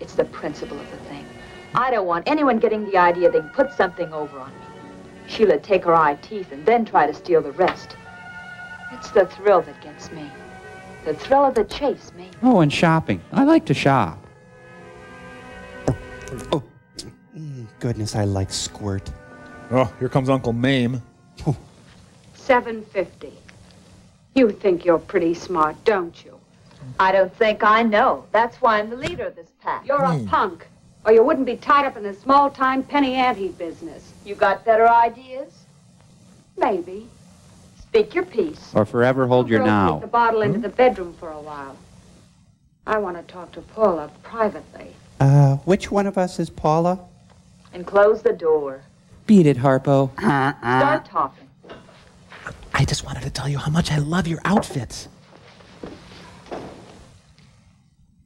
S24: It's the principle of the thing. I don't want anyone getting the idea they can put something over on me. Sheila'd take her eye teeth and then try to steal the rest. It's the thrill that gets me. The thrill of the chase, me.
S2: Oh, and shopping. I like to shop.
S5: Oh, goodness, I like squirt.
S18: Oh, here comes Uncle Mame.
S24: $7.50. You think you're pretty smart, don't you?
S3: I don't think I know. That's why I'm the leader of this pack.
S24: You're a punk, or you wouldn't be tied up in this small-time penny ante business.
S3: You got better ideas?
S24: Maybe.
S3: Speak your piece.
S2: Or forever hold your
S24: Take
S2: now.
S24: the bottle into the bedroom for a while. I want to talk to Paula privately.
S5: Which one of us is Paula?
S3: And close the door.
S2: Beat it, Harpo.
S3: Start talking.
S18: I just wanted to tell you how much I love your outfits.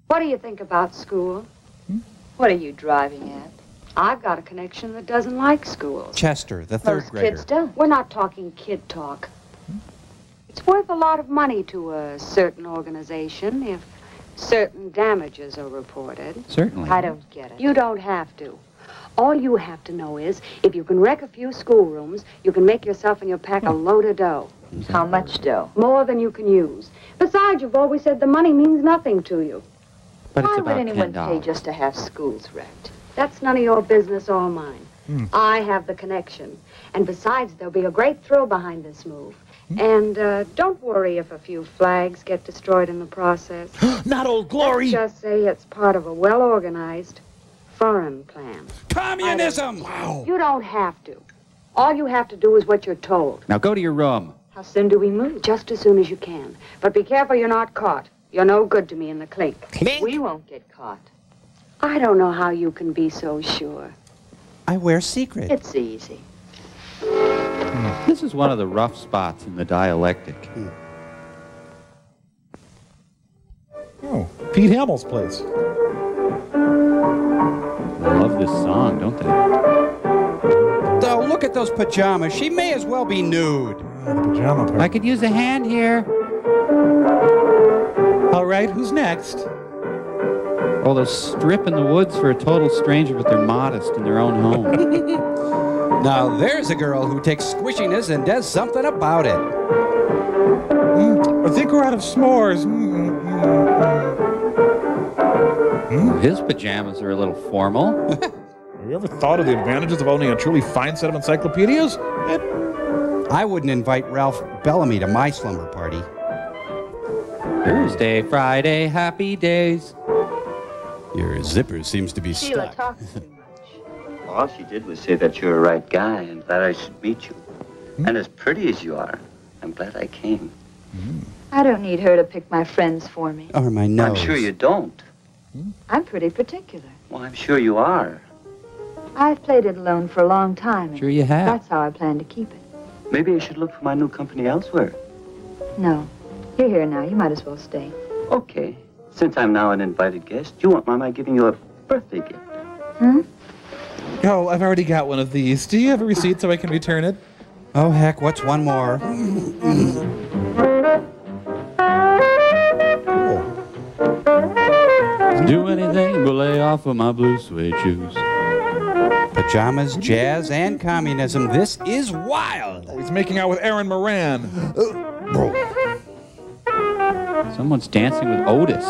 S24: What do you think about school?
S3: What are you driving at?
S24: I've got a connection that doesn't like schools.
S5: Chester, the third
S3: Most
S5: grader.
S3: kids don't.
S24: We're not talking kid talk. It's worth a lot of money to a certain organization if certain damages are reported.
S2: Certainly.
S3: I don't get it.
S24: You don't have to. All you have to know is, if you can wreck a few schoolrooms, you can make yourself and your pack a load of dough.
S3: How much dough?
S24: More than you can use. Besides, you've always said the money means nothing to you.
S2: But
S3: Why
S2: it's
S3: would
S2: about
S3: anyone
S2: $10.
S3: pay just to have schools wrecked?
S24: That's none of your business or mine. I have the connection. And besides, there'll be a great thrill behind this move. And don't worry if a few flags get destroyed in the process.
S18: Not Old Glory!
S24: Let's just say it's part of a well-organized foreign plan.
S5: Communism!
S24: Wow. You don't have to. All you have to do is what you're told.
S2: Now go to your room.
S24: How soon do we move? Just as soon as you can. But be careful you're not caught. You're no good to me in the clink.
S3: We won't get caught.
S24: I don't know how you can be so sure.
S5: I wear secret.
S3: It's easy.
S2: This is one of the rough spots in the dialectic.
S6: Oh, Pete Hamill's place.
S2: I love this song, don't they?
S5: Oh, look at those pajamas. She may as well be nude.
S6: The pajama party.
S2: I could use a hand here.
S18: All right, who's next?
S2: Oh, they'll strip in the woods for a total stranger, but they're modest in their own home.
S5: Now, there's a girl who takes squishiness and does something about it.
S6: I think we're out of s'mores.
S2: His pajamas are a little formal.
S6: Have you ever thought of the advantages of owning a truly fine set of encyclopedias?
S5: I wouldn't invite Ralph Bellamy to my slumber party.
S2: Thursday, Friday, happy days.
S5: Your zipper seems to be
S3: Sheila
S5: stuck.
S3: talks too much.
S31: All she did was say that you're a right guy and that I should meet you. And as pretty as you are, I'm glad I came.
S3: I don't need her to pick my friends for me.
S5: Or my nose.
S31: I'm sure you don't.
S3: I'm pretty particular.
S31: Well, I'm sure you are.
S3: I've played it alone for a long time. and
S2: Sure you have.
S3: That's how I plan to keep it.
S31: Maybe I should look for my new company elsewhere.
S3: No. You're here now. You might as well stay.
S31: Okay. Since I'm now an invited guest, you want my giving you a birthday gift?
S6: Oh, I've already got one of these. Do you have a receipt so I can return it?
S5: Oh, heck, what's one more?
S2: Do anything but lay off of my blue suede shoes.
S5: Pajamas, jazz, and communism. This is wild.
S6: Oh, he's making out with Aaron Moran.
S2: Someone's dancing with Otis.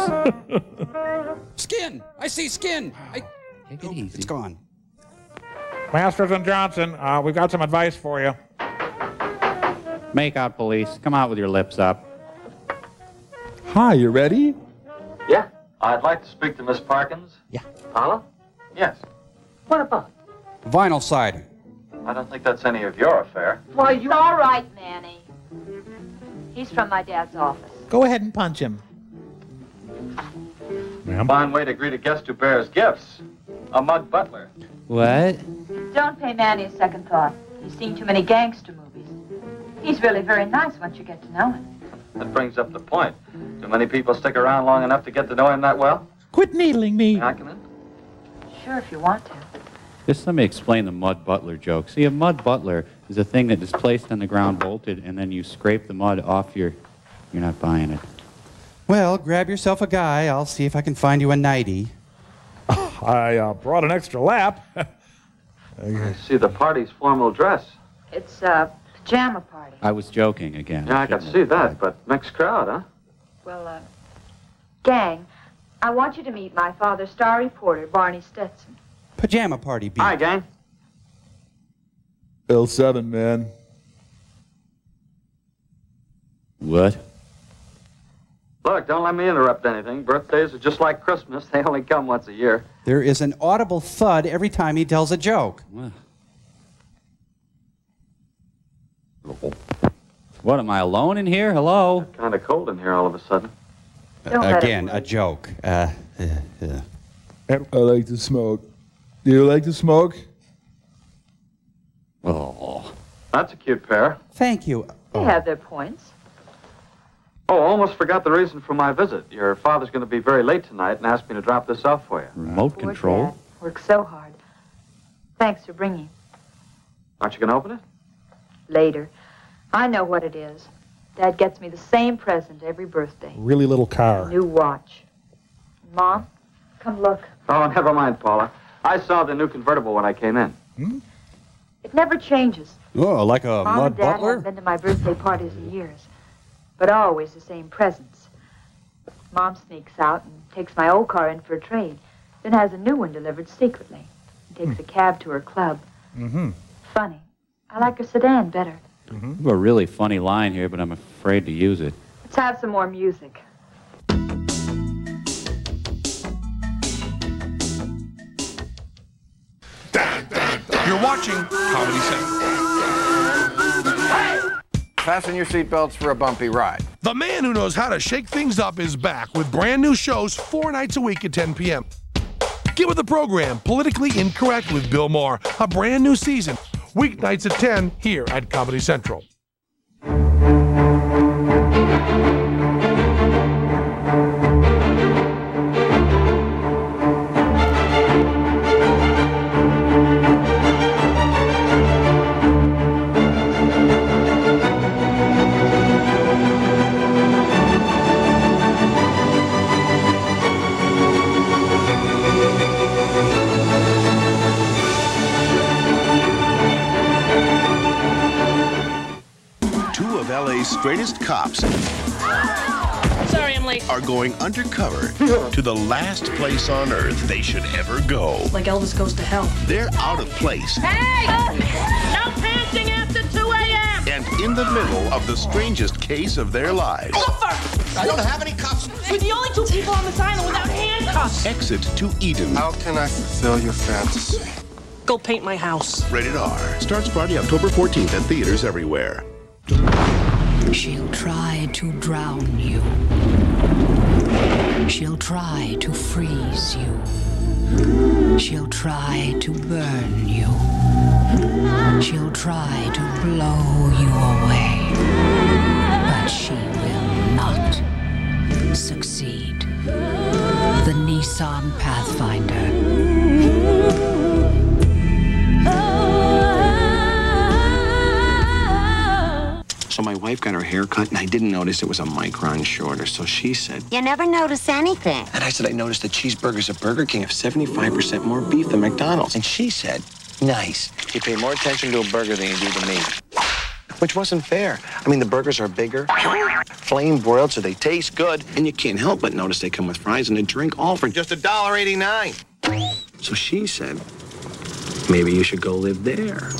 S5: Skin! I see skin!
S2: Take it easy.
S5: It's gone.
S6: Masters and Johnson, we've got some advice for you.
S2: Make out, police. Come out with your lips up.
S6: Hi, you ready?
S4: Yeah, I'd like to speak to Miss Parkins.
S18: Yeah.
S4: Paula? Yes. What about?
S5: Vinyl siding.
S4: I don't think that's any of your affair.
S3: Why, you're all right, Manny. He's from my dad's office.
S18: Go ahead and punch him.
S4: Fine way to greet a guest who bears gifts. A mud butler.
S2: What?
S3: Don't pay Manny a second thought. He's seen too many gangster movies. He's really very nice once you get to know him.
S4: That brings up the point. Do many people stick around long enough to get to know him that well?
S18: Quit needling me.
S4: Can I come in?
S3: Sure, if you want to.
S2: Just let me explain the mud butler joke. See, a mud butler is a thing that is placed on the ground, bolted, and then you scrape the mud off your... You're not buying it.
S5: Well, grab yourself a guy. I'll see if I can find you a nightie.
S6: I brought an extra lap.
S4: I see the party's formal dress.
S3: It's a pajama party.
S2: I was joking again.
S4: Yeah, I can see that, but mixed crowd, huh?
S3: Well, gang, I want you to meet my father's star reporter, Barney Stetson.
S5: Pajama party beat.
S4: Hi, gang.
S6: L7, man.
S2: What?
S4: Look, don't let me interrupt anything. Birthdays are just like Christmas. They only come once a year.
S5: There is an audible thud every time he tells a joke.
S2: What, am I alone in here? Hello?
S4: Kind of cold in here all of a sudden.
S5: Again, a joke.
S1: I like to smoke. Do you like to smoke?
S2: Oh.
S4: That's a cute pair.
S5: Thank you.
S3: They have their points.
S4: Oh, almost forgot the reason for my visit. Your father's going to be very late tonight and asked me to drop this off for you.
S2: Remote
S3: Poor
S2: control?
S3: Dad. Works so hard. Thanks for bringing.
S4: Aren't you going to open it?
S3: Later. I know what it is. Dad gets me the same present every birthday.
S18: Really little car.
S3: A new watch. Mom, come look.
S4: Oh, never mind, Paula. I saw the new convertible when I came in.
S3: It never changes.
S5: Oh, like a
S3: Mom
S5: mud
S3: and Dad
S5: butler?
S3: haven't been to my birthday parties in years, but always the same presents. Mom sneaks out and takes my old car in for a trade, then has a new one delivered secretly. And takes a cab to her club. Funny. I like her sedan better.
S2: You have a really funny line here, but I'm afraid to use it.
S3: Let's have some more music.
S29: You're watching Comedy Central.
S25: Fasten your seatbelts for a bumpy ride.
S29: The man who knows how to shake things up is back with brand new shows 4 nights a week at 10 p.m. Get with the program, Politically Incorrect with Bill Maher. A brand new season. Weeknights at 10 here at Comedy Central.
S7: LA's straightest cops
S27: Sorry, I'm late.
S7: are going undercover to the last place on earth they should ever go.
S27: Like Elvis Goes to Hell.
S7: They're out of place
S27: Hey! No pantsing after 2 a.m.
S7: and in the middle of the strangest case of their lives.
S27: I don't have any cuffs. We're the only 2 people on this island without handcuffs.
S7: Exit to Eden.
S34: How can I fulfill your fantasy?
S27: Go paint my house.
S7: Rated R. Starts Friday, October 14th at theaters everywhere.
S28: She'll try to drown you. She'll try to freeze you. She'll try to burn you. She'll try to blow you away. But she will not succeed. The Nissan Pathfinder.
S8: So my wife got her hair cut, and I didn't notice it was a micron shorter. So she said,
S9: You never notice anything.
S8: and I said, I noticed that cheeseburgers at Burger King have 75% more beef than McDonald's. And she said, nice. You pay more attention to a burger than you do to me. Which wasn't fair. I mean, the burgers are bigger, flame broiled, so they taste good. And you can't help but notice they come with fries and a drink, all for just $1.89. So she said, maybe you should go live there.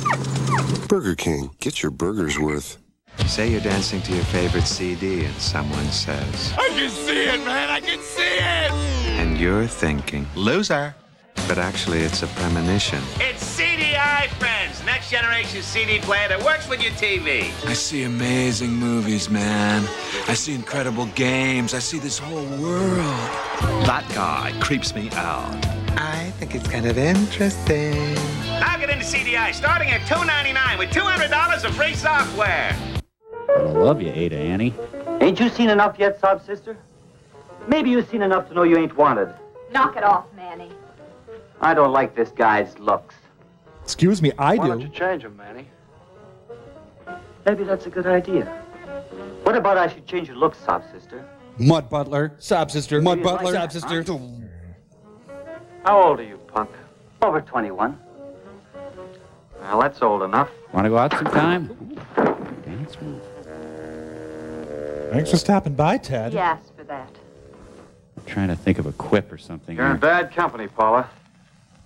S34: Burger King, get your burger's worth.
S10: Say you're dancing to your favorite CD and someone says,
S34: I can see it, man, I can see it!
S10: and you're thinking,
S1: Loser.
S10: but actually it's a premonition.
S12: It's CDI, friends. Next generation CD player that works with your TV.
S10: I see amazing movies, man. I see incredible games. I see this whole world.
S1: That guy creeps me out.
S10: I think it's kind of interesting.
S12: Now get into CDI starting at $2.99 with $200 of free software.
S2: I love you, Ada Annie.
S31: Ain't you seen enough yet, sob sister? Maybe you've seen enough to know you ain't wanted.
S24: Knock it off, Manny.
S31: I don't like this guy's looks.
S18: Excuse me, I
S4: Why don't
S18: do.
S4: you change him, Manny?
S31: Maybe that's a good idea. What about I should change your looks, sob sister?
S5: Mud butler.
S18: Sob sister.
S5: Mud butler.
S18: Sob sister.
S4: How old are you, punk?
S31: Over 21.
S4: Well, that's old enough.
S2: Want to go out sometime? Dance move.
S18: Thanks for stopping by, Ted.
S3: He asked for that.
S2: I'm trying to think of a quip or something.
S4: You're in
S2: here.
S4: bad company, Paula.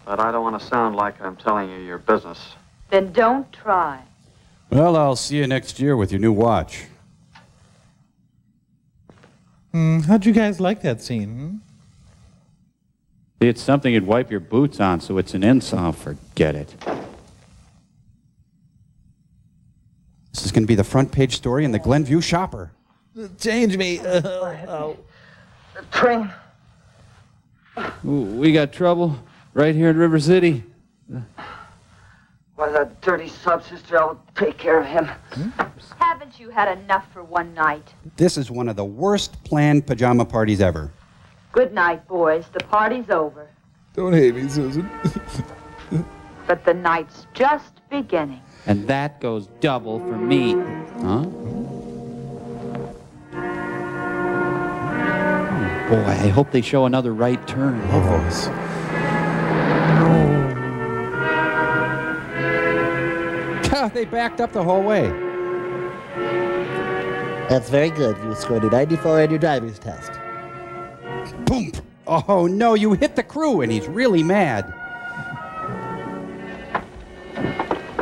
S4: But I don't want to sound like I'm telling you your business.
S3: Then don't try.
S5: Well, I'll see you next year with your new watch.
S18: How'd you guys like that scene?
S2: It's something you'd wipe your boots on, so it's an insult. Forget it.
S5: This is going to be the front page story in the Glenview Shopper.
S18: Change me.
S24: Train.
S2: Ooh, we got trouble right here in River City.
S24: Well, that dirty sub-sister, I'll take care of him.
S3: Haven't you had enough for one night?
S5: This is one of the worst planned pajama parties ever.
S3: Good night, boys. The party's over.
S18: Don't hate me, Susan.
S3: But the night's just beginning.
S2: And that goes double for me. Huh? Oh, boy, I hope they show another right turn.
S18: Love those.
S5: They backed up the whole way.
S9: That's very good. You scored a 94 on your driver's test.
S5: Boom! Oh, no, you hit the crew, and he's really mad.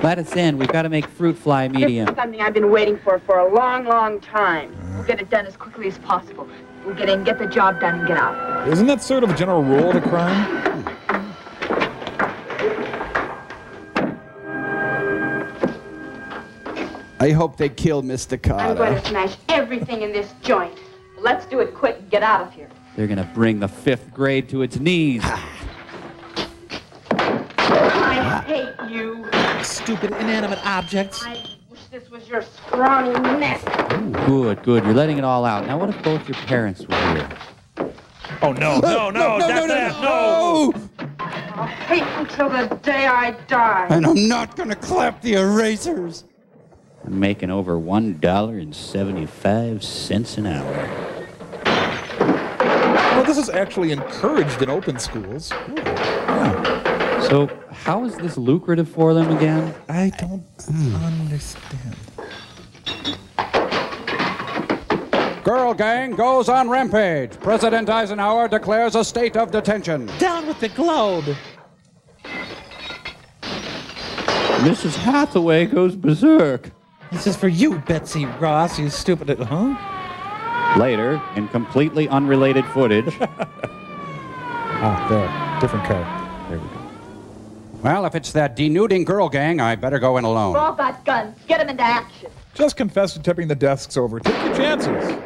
S2: Let us in. We've got to make fruit fly medium.
S24: This is something I've been waiting for a long, long time. We'll get it done as quickly as possible. We'll get in, get the job done, and get out.
S6: Isn't that sort of a general rule of the crime?
S5: I hope they kill Mr. Carter.
S24: I'm going to smash everything in this joint.
S3: Let's do it quick and get out of here.
S2: They're going to bring the 5th grade to its knees.
S24: I hate you.
S18: Stupid inanimate objects.
S24: I wish this was your scrawny nest.
S2: Good, good. You're letting it all out. Now, what if both your parents were here?
S6: Oh, no, no, no, no.
S24: I'll hate until the day I die.
S5: And I'm not going to clap the erasers.
S2: I'm making over $1.75 an hour.
S6: Well, this is actually encouraged in open schools.
S2: Yeah. So, how is this lucrative for them again?
S18: I don't understand.
S5: Girl gang goes on rampage. President Eisenhower declares a state of detention.
S18: Down with the globe.
S2: Mrs. Hathaway goes berserk.
S18: This is for you, Betsy Ross, you stupid... Huh?
S2: Later, in completely unrelated footage.
S18: There. Different car.
S2: There we go.
S5: Well, if it's that denuding girl gang, I better go in alone.
S3: All got guns. Get them into action.
S6: Just confess to tipping the desks over. Take your chances.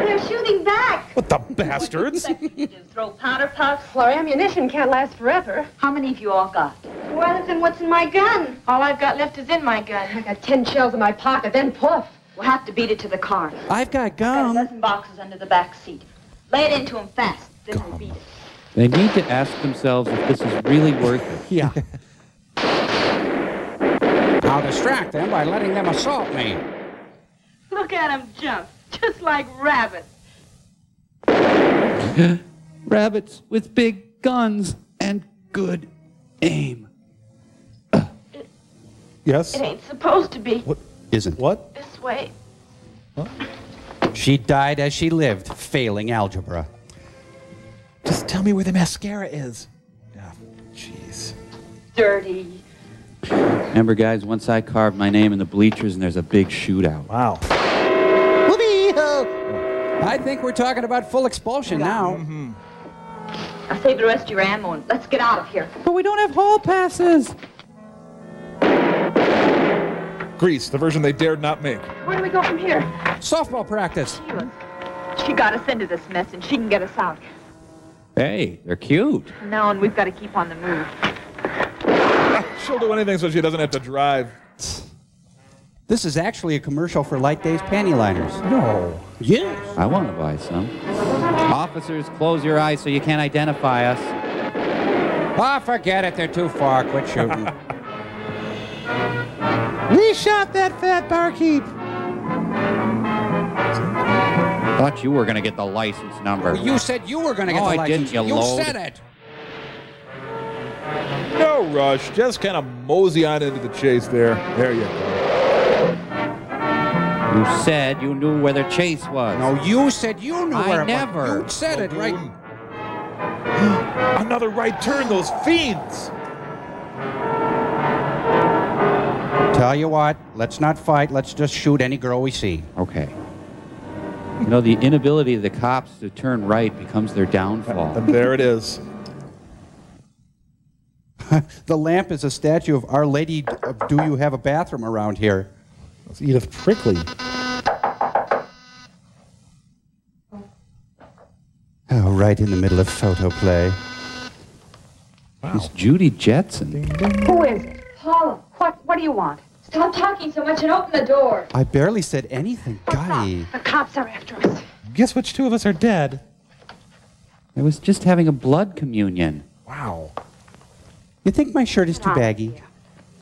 S24: They're shooting back.
S6: What the bastards?
S3: Throw powder puffs.
S24: Well, our ammunition can't last forever.
S3: How many have you all got?
S24: Well, then what's in my gun? All I've got left is in my gun. I got 10 shells in my pocket, then poof.
S3: We'll have to beat it to the car.
S5: I've got
S3: Got a
S5: gum.
S3: dozen boxes under the back seat. Lay it into him fast. Then we'll beat it.
S2: They need to ask themselves if this is really worth it.
S5: Yeah. I'll distract them by letting them assault me.
S24: Look at him jump, just like rabbits.
S2: Rabbits with big guns and good aim.
S18: Yes?
S24: It ain't supposed to be.
S18: What?
S5: Isn't.
S18: What?
S24: This way.
S5: She died as she lived, failing algebra.
S18: Just tell me where the mascara is. Yeah, jeez.
S3: Dirty.
S2: Remember, guys, once I carved my name in the bleachers and there's a big shootout.
S18: Wow.
S5: I think we're talking about full expulsion now.
S3: Mm-hmm. I'll save the rest of your ammo and let's get out of here.
S2: But we don't have hall passes.
S6: Grease, the version they dared not make.
S24: Where do we go from here?
S5: Softball practice.
S3: She got us into this mess and she can get us out.
S2: Hey, they're cute.
S3: No, and we've got to keep on the move.
S6: She'll do anything so she doesn't have to drive.
S5: This is actually a commercial for Light Days panty liners.
S18: No.
S5: Yes.
S2: I want to buy some. Officers, close your eyes so you can't identify us.
S5: Ah, forget it. They're too far. Quit shooting.
S18: We shot that fat barkeep.
S2: Thought you were going to get the license number.
S5: Well, you said you were going to get the
S2: I
S5: license.
S2: didn't, you
S5: You
S2: load.
S5: said it.
S6: No rush. Just kind of mosey on into the chase there. There you go.
S2: You said you knew where the chase was.
S5: No, you said you knew where
S2: I
S5: it
S2: never.
S5: was. You said it, right?
S6: Another right turn, those fiends.
S5: Tell you what, let's not fight. Let's just shoot any girl we see.
S2: Okay. You know, the inability of the cops to turn right becomes their downfall.
S18: And there it is.
S5: The lamp is a statue of Our Lady of Do You Have a Bathroom Around Here?
S18: It's Edith Prickly.
S5: Oh, right in the middle of photo play.
S18: Wow.
S2: It's Judy Jetson.
S24: Who is it? Paula. What do you want? Stop talking so much and open the door.
S5: I barely said anything, Guy.
S24: The cops are after us.
S18: Guess which two of us are dead?
S2: I was just having a blood communion.
S18: Wow.
S5: You think my shirt is too baggy?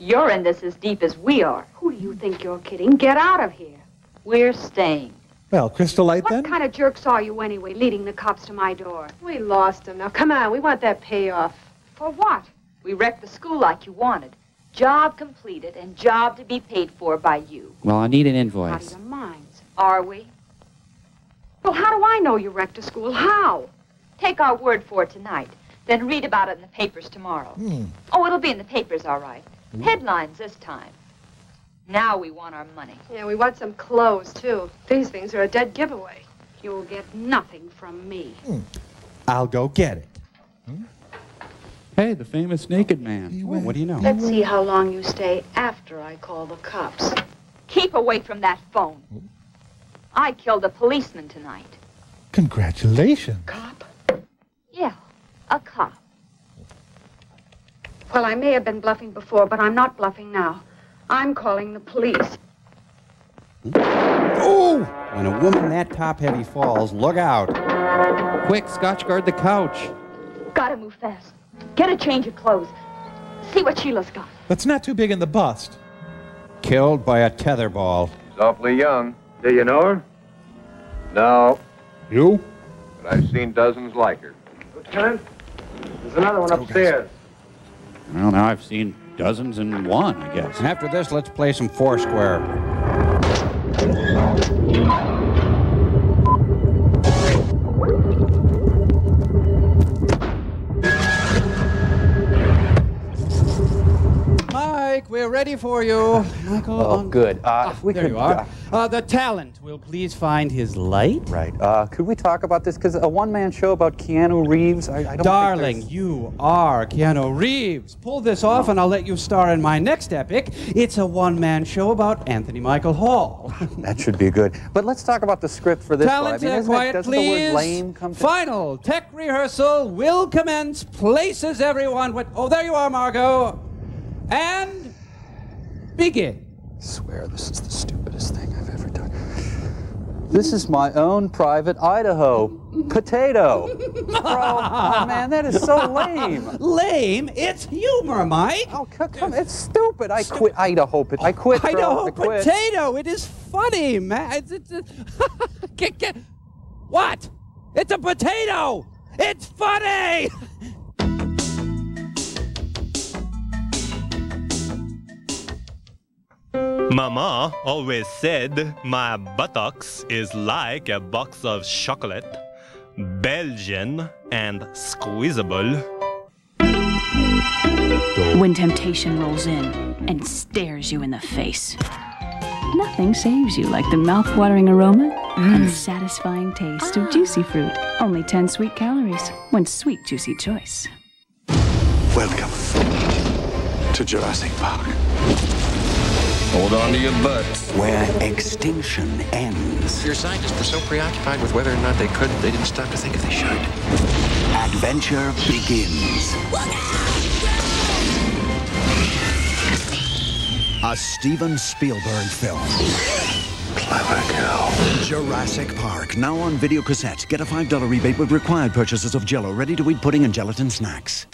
S3: You're in this as deep as we are.
S24: Who do you think you're kidding? Get out of here.
S3: We're staying.
S18: Well, Crystal Light then?
S24: What kind of jerk saw you anyway, leading the cops to my door? We lost him. Now, come on. We want that payoff.
S3: For what? We wrecked the school like you wanted. Job completed and job to be paid for by you.
S2: Well, I need an
S24: Out of
S2: invoice.
S24: your minds.
S3: Are we?
S24: Well, how do I know you wrecked a school? How?
S3: Take our word for it tonight. Then read about it in the papers tomorrow. Oh, it'll be in the papers, all right. Headlines this time. Now we want our money.
S24: Yeah, we want some clothes, too. These things are a dead giveaway. You'll get nothing from me.
S5: I'll go get it.
S2: Hey, the famous naked man.
S5: Well, what do you know?
S24: Let's see how long you stay after I call the cops.
S3: Keep away from that phone. I killed a policeman tonight.
S18: Congratulations.
S24: Cop?
S3: Yeah, a cop.
S24: Well, I may have been bluffing before, but I'm not bluffing now. I'm calling the police.
S5: Oh! When a woman that top-heavy falls, look out.
S2: Quick, Scotch guard the couch.
S3: Gotta move fast. Get a change of clothes. See what Sheila's got.
S18: That's not too big in the bust.
S5: Killed by a tetherball.
S25: She's awfully young. Do you know her? No,
S18: You?
S25: but I've seen dozens like her.
S11: Lieutenant, there's another one upstairs.
S2: Well, now I've seen dozens and one, I guess.
S5: After this, let's play some Foursquare. Mike, we're ready for you. Michael.
S13: Oh, good. If we
S5: there
S13: could,
S5: you are. The talent will please find his light.
S13: Right. Could we talk about this? Because a one-man show about Keanu Reeves, I don't
S5: Darling,
S13: think
S5: you are Keanu Reeves. Pull this off and I'll let you star in my next epic. It's a one-man show about Anthony Michael Hall.
S13: that should be good. But let's talk about the script for this
S5: Talent,
S13: one. I mean,
S5: quiet,
S13: doesn't
S5: please.
S13: the word lame come to...
S5: Final tech rehearsal will commence. Places everyone. Oh, there you are, Margot. And begin.
S13: I swear this is the stupidest thing I've ever done. This is my own private Idaho potato. Bro, oh man, that is so lame.
S5: Lame? It's humor, Mike.
S13: Oh, come, it's stupid. I quit Idaho. I quit, bro.
S5: Idaho
S13: I quit.
S5: potato. It is funny, man. What? It's a potato. It's funny.
S14: Mama always said my buttocks is like a box of chocolate, Belgian and squeezable.
S15: When temptation rolls in and stares you in the face, nothing saves you like the mouth-watering aroma and satisfying taste of juicy fruit. Only 10 sweet calories. One sweet, juicy choice.
S34: Welcome to Jurassic Park.
S8: Hold on to your butts.
S16: Where extinction ends.
S8: Your scientists were so preoccupied with whether or not they could, they didn't stop to think if they should.
S16: Adventure begins. A Steven Spielberg film.
S34: Clever girl.
S16: Jurassic Park, now on video cassette. Get a $5 rebate with required purchases of Jell-O, ready-to-eat pudding and gelatin snacks.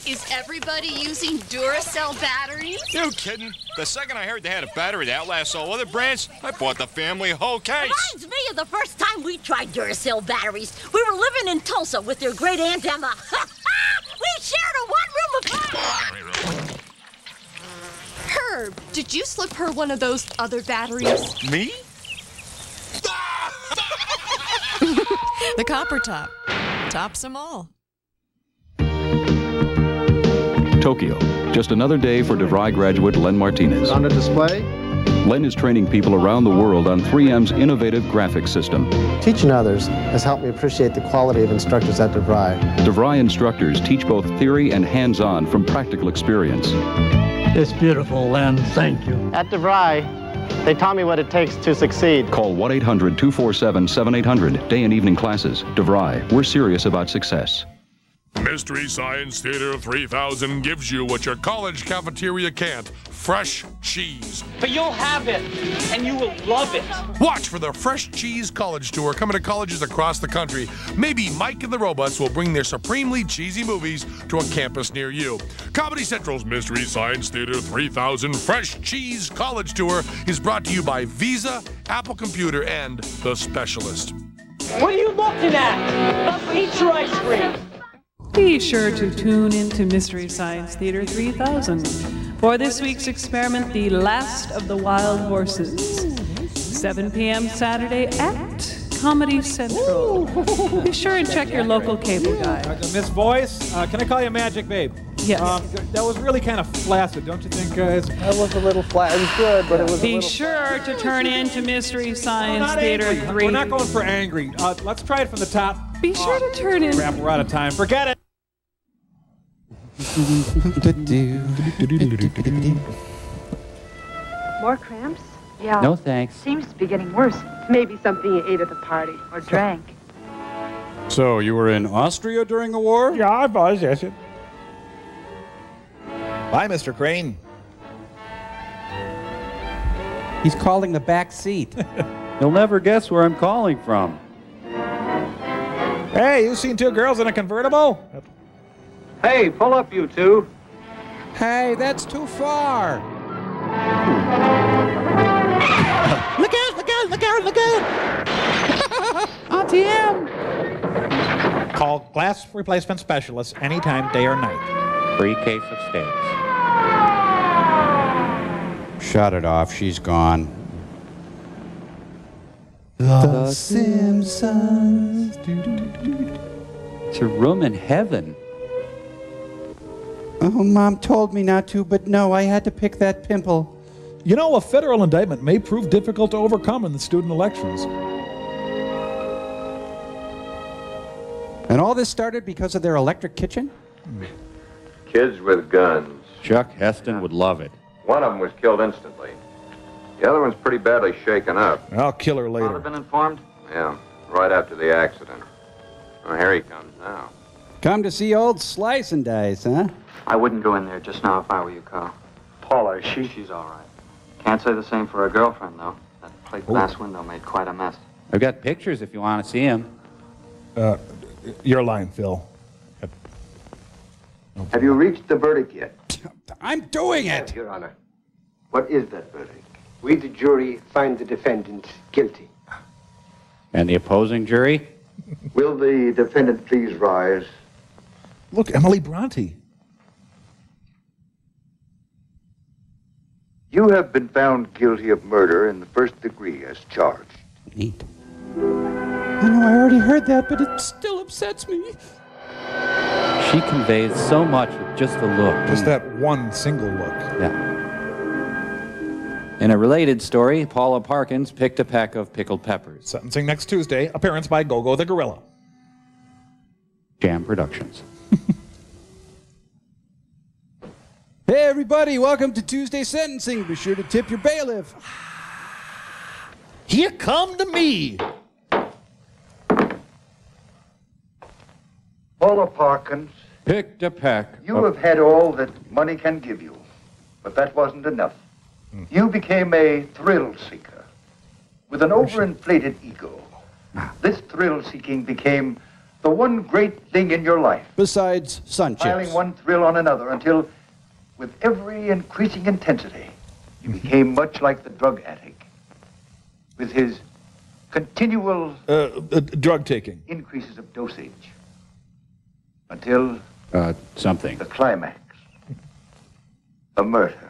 S17: Is everybody using Duracell batteries?
S19: You kidding? The second I heard they had a battery that outlasts all other brands, I bought the family whole case.
S17: Reminds me of the first time we tried Duracell batteries. We were living in Tulsa with your great Aunt Emma. We shared a one-room apartment.
S20: Herb, did you slip her one of those other batteries?
S19: Me?
S20: The copper top. Tops them all.
S1: Tokyo,
S7: Just another day for DeVry graduate Len Martinez.
S11: On the display?
S7: Len is training people around the world on 3M's innovative graphics system.
S9: Teaching others has helped me appreciate the quality of instructors at DeVry.
S7: DeVry instructors teach both theory and hands-on from practical experience.
S10: It's beautiful, Len. Thank you.
S9: At DeVry, they taught me what it takes to succeed.
S7: Call 1-800-247-7800. Day and evening classes. DeVry. We're serious about success.
S19: Mystery Science Theater 3000 gives you what your college cafeteria can't. Fresh cheese.
S12: But you'll have it, and you will love it.
S19: Watch for the Fresh Cheese College Tour coming to colleges across the country. Maybe Mike and the Robots will bring their supremely cheesy movies to a campus near you. Comedy Central's Mystery Science Theater 3000 Fresh Cheese College Tour is brought to you by Visa, Apple Computer, and The Specialist.
S12: What are you looking at? Eat your ice cream.
S21: Be sure to tune into Mystery Science Theater 3000 for this week's experiment, The Last of the Wild Horses. 7 p.m. Saturday at Comedy Central. Be sure and check your local cable guide.
S6: Miss Voice, can I call you Magic Babe?
S21: Yes.
S6: That was really kind of flaccid, don't you think, guys?
S9: That was a little flat. It was good, but it was
S21: Be sure to turn in to Mystery Science
S6: not
S21: Theater
S6: angry.
S21: 3.
S6: We're not going for angry. Let's try it from the top.
S21: Be sure to turn in.
S6: Crap, we're out of time. Forget it.
S3: More cramps? Yeah.
S2: No thanks.
S3: Seems to be getting worse.
S24: Maybe something you ate at the party.
S3: Or drank.
S5: So, you were in Austria during the war?
S6: Yeah, I was, yes. Bye, Mr. Crane.
S5: He's calling the back seat.
S13: You'll never guess where I'm calling from.
S6: Hey, you seen two girls in a convertible?
S11: Hey, pull up, you two.
S5: Hey, that's too far.
S9: Look out, look out, look out, look out!
S5: Auntie M!
S6: Call glass replacement specialists anytime, day or night.
S2: Free case of steaks.
S5: Shut it off. She's gone.
S2: The Simpsons. It's a room in heaven.
S5: Oh, Mom told me not to, but no, I had to pick that pimple.
S6: You know, a federal indictment may prove difficult to overcome in the student elections.
S5: And all this started because of their electric kitchen?
S4: Kids with guns.
S2: Chuck Heston would love it.
S4: One of them was killed instantly. The other one's pretty badly shaken up.
S6: I'll kill her later.
S4: Father been informed? Yeah, right after the accident. Oh, here he comes now.
S5: Come to see old Slice and Dice, huh?
S4: I wouldn't go in there just now if I were you, Carl.
S11: Paula,
S4: She's all right. Can't say the same for her girlfriend, though. That plate glass window made quite a mess.
S2: I've got pictures if you want to see them.
S6: Your line, Phil.
S22: Have you reached the verdict yet?
S5: I'm doing it!
S22: Your Honor. What is that verdict? We, the jury, find the defendant guilty.
S2: And the opposing jury?
S22: Will the defendant please rise?
S6: Look, Emily Bronte.
S22: You have been found guilty of murder in the first degree as charged.
S5: Neat. I know I already heard that, but it still upsets me.
S2: She conveys so much with just a look.
S6: Just that one single look.
S2: Yeah. In a related story, Paula Parkins picked a peck of pickled peppers.
S6: Sentencing next Tuesday. Appearance by Go-Go the Gorilla.
S2: Jam Productions.
S5: Hey, everybody, welcome to Tuesday Sentencing. Be sure to tip your bailiff.
S18: Here come to me.
S22: Paula Parkins,
S2: Picked a peck.
S22: you have had all that money can give you, but that wasn't enough. You became a thrill seeker with an overinflated ego. This thrill seeking became the one great thing in your life.
S5: Besides sun
S22: Piling
S5: chips.
S22: one thrill on another until, with every increasing intensity, you became much like the drug addict with his continual
S6: drug taking
S22: increases of dosage until
S2: something.
S22: The climax. A murder.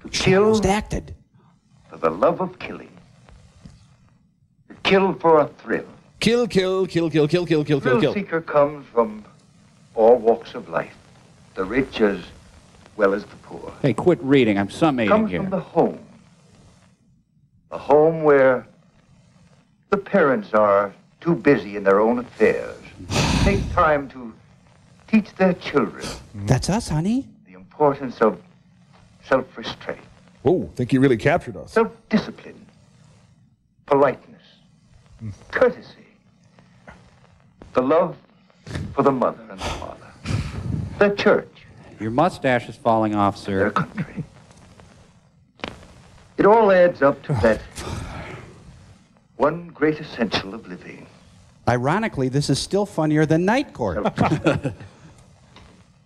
S22: To kill
S5: acted.
S22: For the love of killing. To kill for a thrill.
S6: Kill, kill, kill, kill, kill, kill, kill, kill,
S22: Thrill
S6: kill.
S22: seeker comes from all walks of life. The rich as well as the poor.
S2: Hey, quit reading. I'm summating
S22: Comes
S2: here.
S22: from the home. A home where the parents are too busy in their own affairs. Take time to teach their children
S5: That's us, honey.
S22: the importance of self-restraint,
S6: Oh, think he really captured us.
S22: self-discipline, politeness, courtesy, the love for the mother and the father, the church,
S2: Your mustache is falling off, sir.
S22: their country. It all adds up to that one great essential of living.
S5: Ironically, this is still funnier than Night Court.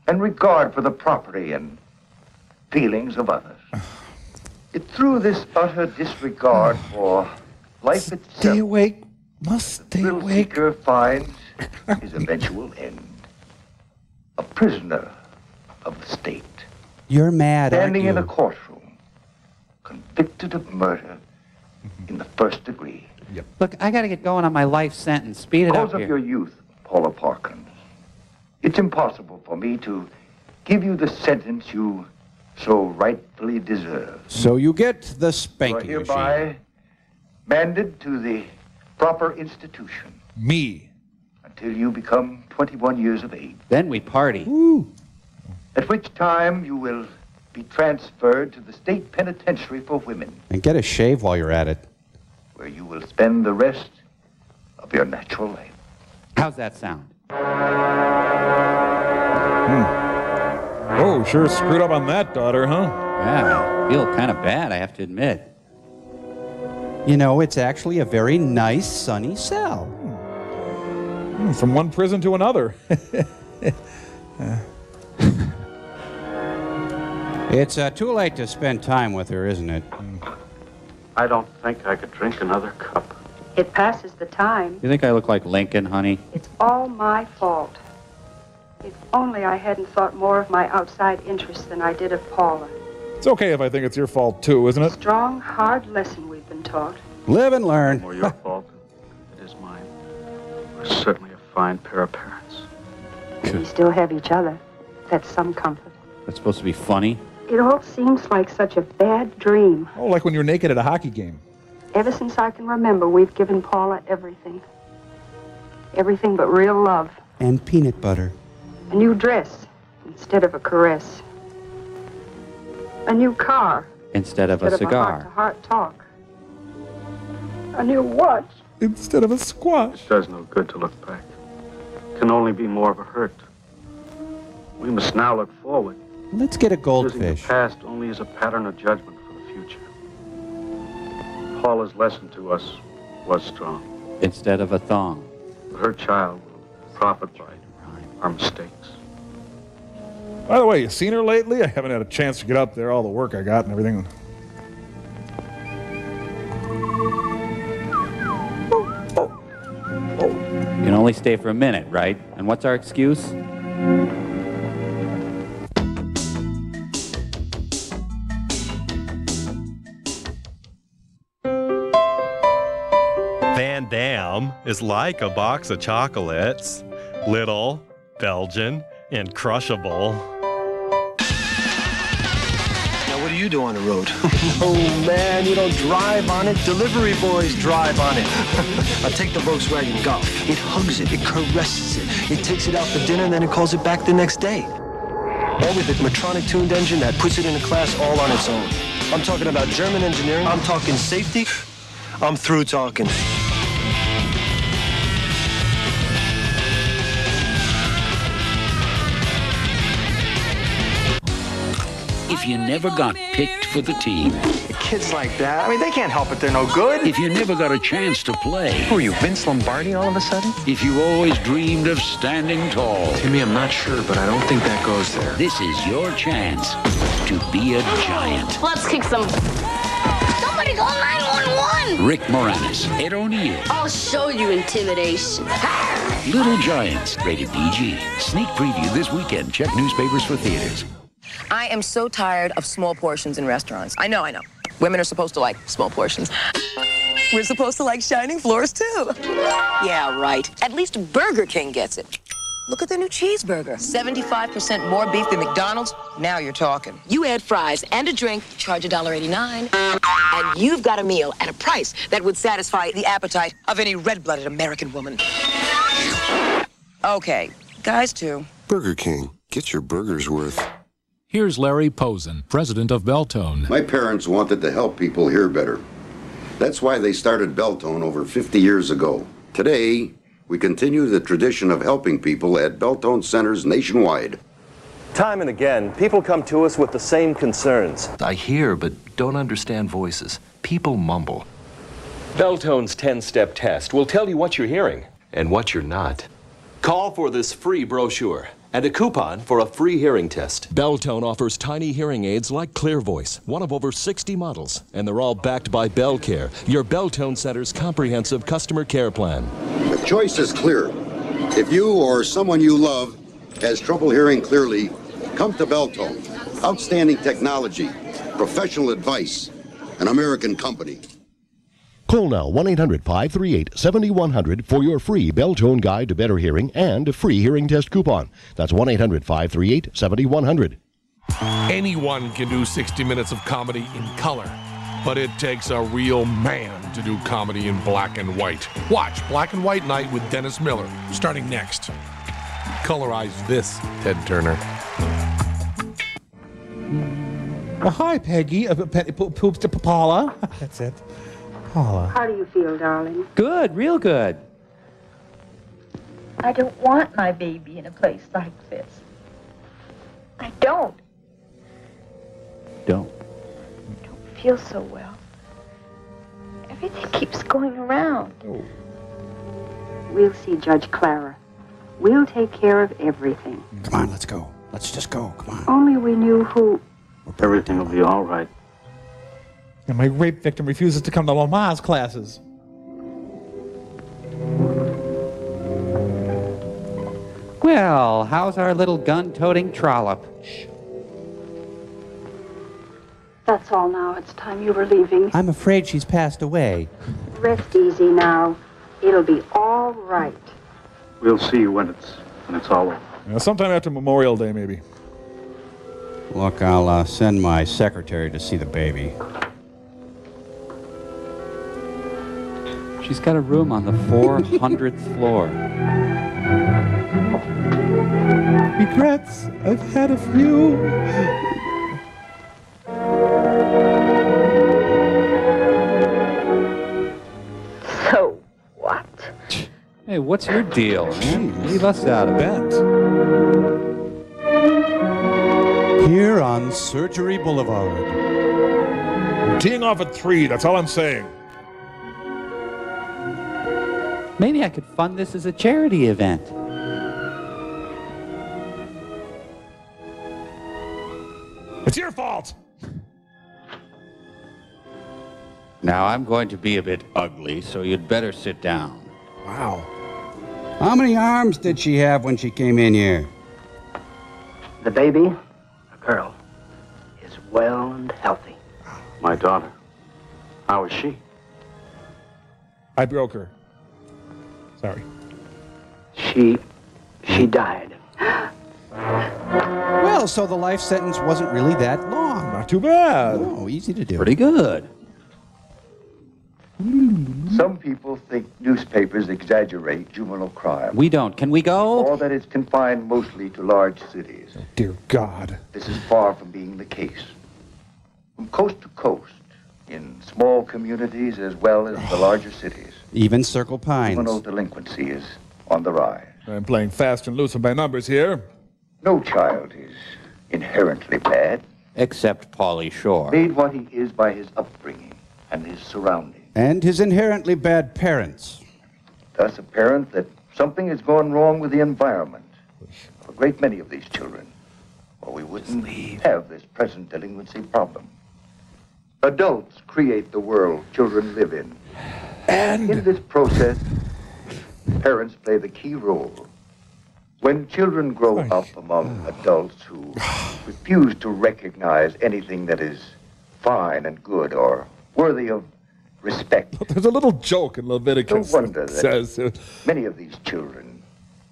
S22: And regard for the property and feelings of others. It's through this utter disregard for life itself.
S18: Stay awake. Must stay
S22: the
S18: awake.
S22: seeker finds his eventual end. A prisoner of the state.
S5: You're mad, aren't
S22: Standing
S5: you?
S22: in a courtroom, convicted of murder in the first degree.
S2: Look, I got to get going on my life sentence. Speed it
S22: Because
S2: up
S22: of
S2: here.
S22: your youth, Paula Parkins, it's impossible for me to give you the sentence you so rightfully deserve.
S5: So you get the
S22: You are
S5: spanking
S22: hereby
S5: machine.
S22: manded to the proper institution
S6: Me.
S22: until you become 21 years of age,
S2: Then we party.
S22: at which time you will be transferred to the state penitentiary for women,
S5: And get a shave while you're at it.
S22: where you will spend the rest of your natural life.
S2: How's that sound?
S6: Oh, sure screwed up on that, daughter, huh?
S2: Yeah, I feel kind of bad, I have to admit.
S5: You know, it's actually a very nice, sunny cell.
S6: From one prison to another.
S5: It's too late to spend time with her, isn't it?
S11: I don't think I could drink another cup.
S24: It passes the time.
S2: You think I look like Lincoln, honey?
S24: It's all my fault. If only I hadn't thought more of my outside interests than I did of Paula.
S6: It's okay if I think it's your fault, too, isn't it?
S24: Strong, hard lesson we've been taught.
S5: Live and learn.
S11: More your fault than it is mine. We're certainly a fine pair of parents.
S24: We still have each other. That's some comfort.
S2: That's supposed to be funny.
S24: It all seems like such a bad dream.
S6: Oh, like when you're naked at a hockey game.
S24: Ever since I can remember, we've given Paula everything. Everything but real love.
S5: And peanut butter.
S24: A new dress instead of a caress. A new car
S2: Instead of a
S24: instead
S2: cigar.
S24: of a heart-to-heart talk. A new watch.
S6: Instead of a squash.
S11: It does no good to look back. It can only be more of a hurt. We must now look forward.
S5: Let's get a
S11: Using
S5: goldfish.
S11: the past only as a pattern of judgment for the future. Paula's lesson to us was strong.
S2: Instead of a thong.
S11: But her child will profit by our mistakes.
S6: By the way, you seen her lately? I haven't had a chance to get up there, all the work I got and everything.
S2: You can only stay for a minute, right? And what's our excuse?
S8: Van Dam is like a box of chocolates. Little, Belgian, and crushable.
S14: Now, what do you do on the road? Oh, man, you don't drive on it. Delivery boys drive on it. I take the Volkswagen Golf. It hugs it. It caresses it. It takes it out for dinner, and then it calls it back the next day. All with a Metronic tuned engine that puts it in a class all on its own. I'm talking about German engineering. I'm talking safety. I'm through talking.
S15: If you never got picked for the team.
S14: Kids like that, I mean, they can't help it. They're no good.
S15: If you never got a chance to play.
S14: Who are you, Vince Lombardi all of a sudden?
S15: If you always dreamed of standing tall.
S14: Timmy, I'm not sure, but I don't think that goes there.
S15: This is your chance to be a giant.
S17: Let's kick some. Somebody call 911!
S15: Rick Moranis, Ed O'Neill.
S17: I'll show you intimidation.
S15: Little Giants, rated PG. Sneak preview this weekend. Check newspapers for theaters.
S23: I am so tired of small portions in restaurants. I know. Women are supposed to like small portions. We're supposed to like shining floors, too. Yeah, right. At least Burger King gets it. Look at the new cheeseburger. 75% more beef than McDonald's. Now you're talking. You add fries and a drink, charge $1.89, and you've got a meal at a price that would satisfy the appetite of any red-blooded American woman. Okay, guys too.
S1: Burger King. Get your burger's worth.
S10: Here's Larry Posen, president of Beltone.
S16: My parents wanted to help people hear better. That's why they started Beltone over 50 years ago. Today, we continue the tradition of helping people at Beltone centers nationwide.
S20: Time and again, people come to us with the same concerns.
S25: I hear but don't understand voices. People mumble.
S20: Beltone's 10-step test will tell you what you're hearing
S25: And what you're not.
S20: Call for this free brochure and a coupon for a free hearing test.
S26: Beltone offers tiny hearing aids like Clear Voice, one of over 60 models, and they're all backed by BellCare, your Beltone Center's comprehensive customer care plan.
S16: The choice is clear. If you or someone you love has trouble hearing clearly, come to Beltone. Outstanding technology, professional advice, an American company.
S27: Call now 1-800-538-7100 for your free Beltone guide to better hearing and a free hearing test coupon. That's 1-800-538-7100.
S19: Anyone can do 60 minutes of comedy in color, but it takes a real man to do comedy in black and white. Watch Black and White Night with Dennis Miller, starting next. Colorize this, Ted Turner.
S18: Oh, hi, Peggy. Poops to Paula. That's it. Paula.
S24: How do you feel, darling?
S2: Good, real good.
S3: I don't want my baby in a place like this. I don't.
S2: Don't.
S3: I don't feel so well. Everything keeps going around.
S2: Oh.
S24: We'll see Judge Clara. We'll take care of everything.
S5: Come on, let's go. Let's just go. Come on.
S24: Only we knew who...
S11: Everything will be all right.
S18: And my rape victim refuses to come to Lamaze classes.
S2: Well, how's our little gun-toting trollop?
S24: That's all now. It's time you were leaving.
S5: I'm afraid she's passed away.
S24: Rest easy now. It'll be all right.
S11: We'll see you when it's all over.
S6: Yeah, sometime after Memorial Day, maybe.
S5: Look, I'll send my secretary to see the baby.
S2: She's got a room on the 400th floor.
S18: Regrets. I've had a few.
S3: So what?
S2: Hey, what's your deal, man? Leave us out of it.
S5: Here on Surgery Boulevard.
S6: I'm teeing off at 3, that's all I'm saying.
S2: Maybe I could fund this as a charity event.
S6: It's your fault!
S2: Now, I'm going to be a bit ugly, so you'd better sit down.
S5: Wow. How many arms did she have when she came in here?
S11: The baby, a girl, is well and healthy. My daughter, how is she?
S6: I broke her. Sorry.
S11: She died.
S5: Well, so the life sentence wasn't really that long.
S6: Not too bad.
S5: Oh, easy to do.
S2: Pretty good.
S22: Some people think newspapers exaggerate juvenile crime.
S2: We don't. Can we go?
S22: Or that it's confined mostly to large cities.
S6: Oh, dear God.
S22: This is far from being the case. From coast to coast, in small communities as well as the larger cities,
S5: even Circle Pines,
S22: juvenile delinquency is on the rise.
S6: I'm playing fast and loose with my numbers here.
S22: No child is inherently bad.
S2: Except Pauly Shore.
S22: Made what he is by his upbringing and his surroundings.
S5: And his inherently bad parents.
S22: Thus apparent that something has gone wrong with the environment for a great many of these children, or we wouldn't have this present delinquency problem. Adults create the world children live in. And in this process, parents play the key role. When children grow up among adults who refuse to recognize anything that is fine and good or worthy of respect.
S6: There's a little joke in Leviticus
S22: No wonder
S6: that says...
S22: many of these children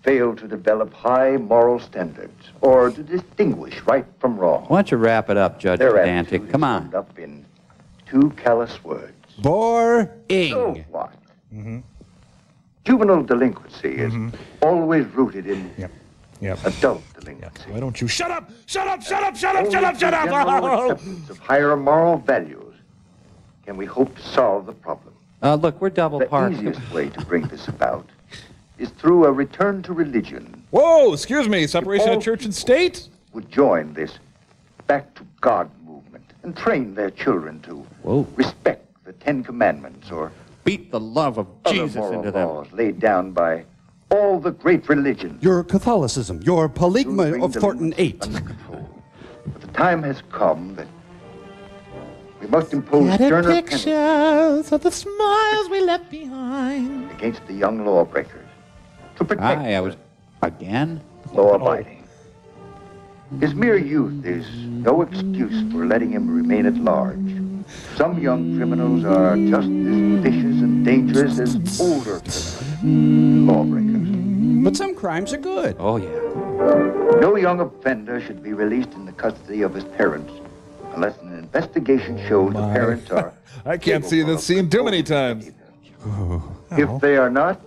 S22: fail to develop high moral standards or to distinguish right from wrong.
S2: Why don't you wrap it up, Judge
S22: Their
S2: Pedantic?
S22: attitude
S2: Come
S22: is
S2: on.
S22: summed up in two callous words.
S5: Boring.
S22: So what? Juvenile delinquency is always rooted in adult delinquency.
S19: Why don't you shut up? Shut up! Shut up! Shut up! Shut up! Shut up!
S22: General acceptance of higher moral values can we hope to solve the problem.
S2: Look, we're double parked.
S22: The easiest way to bring this about is through a return to religion.
S6: Whoa, excuse me, separation of church and state?
S22: Would join this back to God movement and train their children to respect the Ten Commandments or
S2: beat the love of Jesus into them.
S22: Laws laid down by all the great religions.
S5: Your Catholicism, your polygamy of Thornton 8.
S22: But the time has come that we must impose sterner penalties
S18: pictures of the smiles we left behind.
S22: against the young lawbreakers to protect
S2: I was again
S22: law-abiding. His mere youth is no excuse for letting him remain at large. Some young criminals are just as vicious and dangerous as older criminals and lawbreakers.
S5: But some crimes are good.
S2: Oh, yeah.
S22: No young offender should be released in the custody of his parents unless an investigation shows the parents are
S6: I can't see this scene too many times.
S22: If they are not,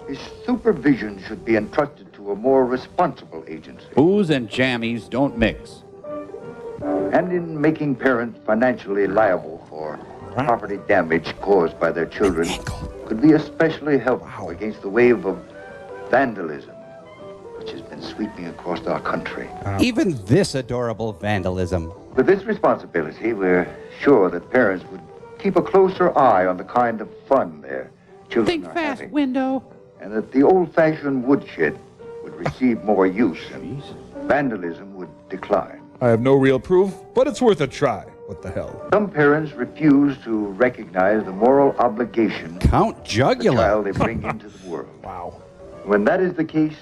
S22: his supervision should be entrusted to a more responsible agency.
S2: Booze and jammies don't mix.
S22: And in making parents financially liable for property damage caused by their children could be especially helpful against the wave of vandalism which has been sweeping across our country.
S5: Even this adorable vandalism.
S22: With this responsibility, we're sure that parents would keep a closer eye on the kind of fun their children are having.
S2: Window.
S22: And that the old-fashioned woodshed would receive more use and vandalism would decline.
S6: I have no real proof, but it's worth a try. What the hell?
S22: Some parents refuse to recognize the moral obligation
S5: Count Jugular.
S22: the child they bring into the world. Wow. When that is the case,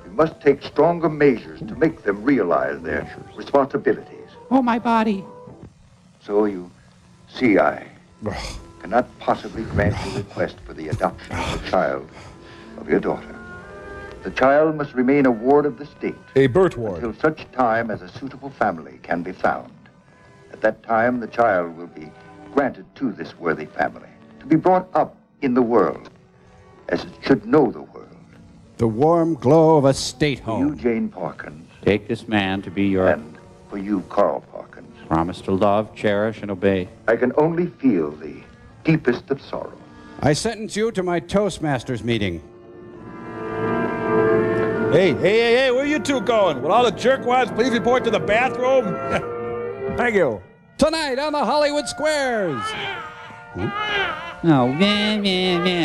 S22: we must take stronger measures to make them realize their responsibilities.
S2: Oh, my body.
S22: So you see, I cannot possibly grant your request for the adoption of the child of your daughter. The child must remain a ward of the state.
S6: A Burt ward.
S22: Until such time as a suitable family can be found. At that time, the child will be granted to this worthy family, to be brought up in the world, as it should know the world.
S5: The warm glow of a state
S22: For
S5: home.
S22: you, Jane Parkins,
S2: Take this man to be your...
S22: and for you, Carl Parkins,
S2: promise to love, cherish, and obey.
S22: I can only feel the deepest of sorrow.
S5: I sentence you to my Toastmasters meeting.
S6: Hey, where are you two going? Will all the jerkwads please report to the bathroom? Thank you.
S5: Tonight on the Hollywood Squares.
S2: No, man.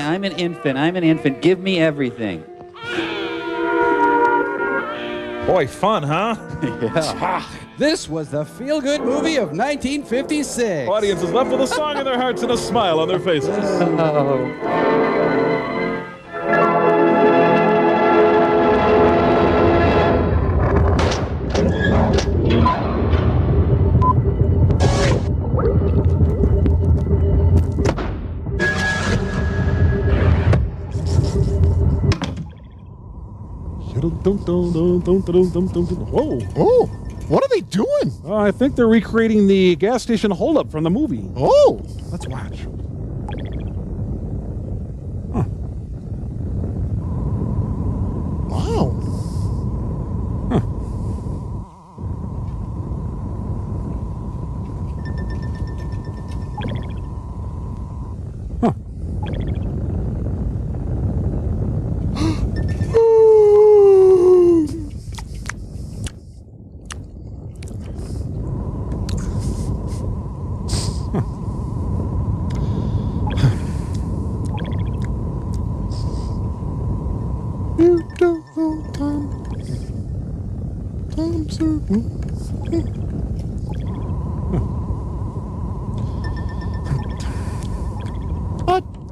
S2: I'm an infant. Give me everything.
S6: Boy, fun, huh?
S2: Yeah.
S5: This was the feel-good movie of 1956.
S6: Audience is left with a song in their hearts and a smile on their faces.
S19: Whoa. Oh, what are they doing?
S6: I think they're recreating the gas station holdup from the movie.
S19: Oh.
S6: Let's watch.
S19: Wow.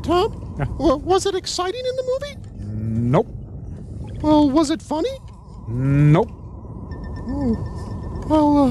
S19: Tom? Was it exciting in the movie?
S6: Nope.
S19: Well, was it funny?
S6: Nope.
S19: Well,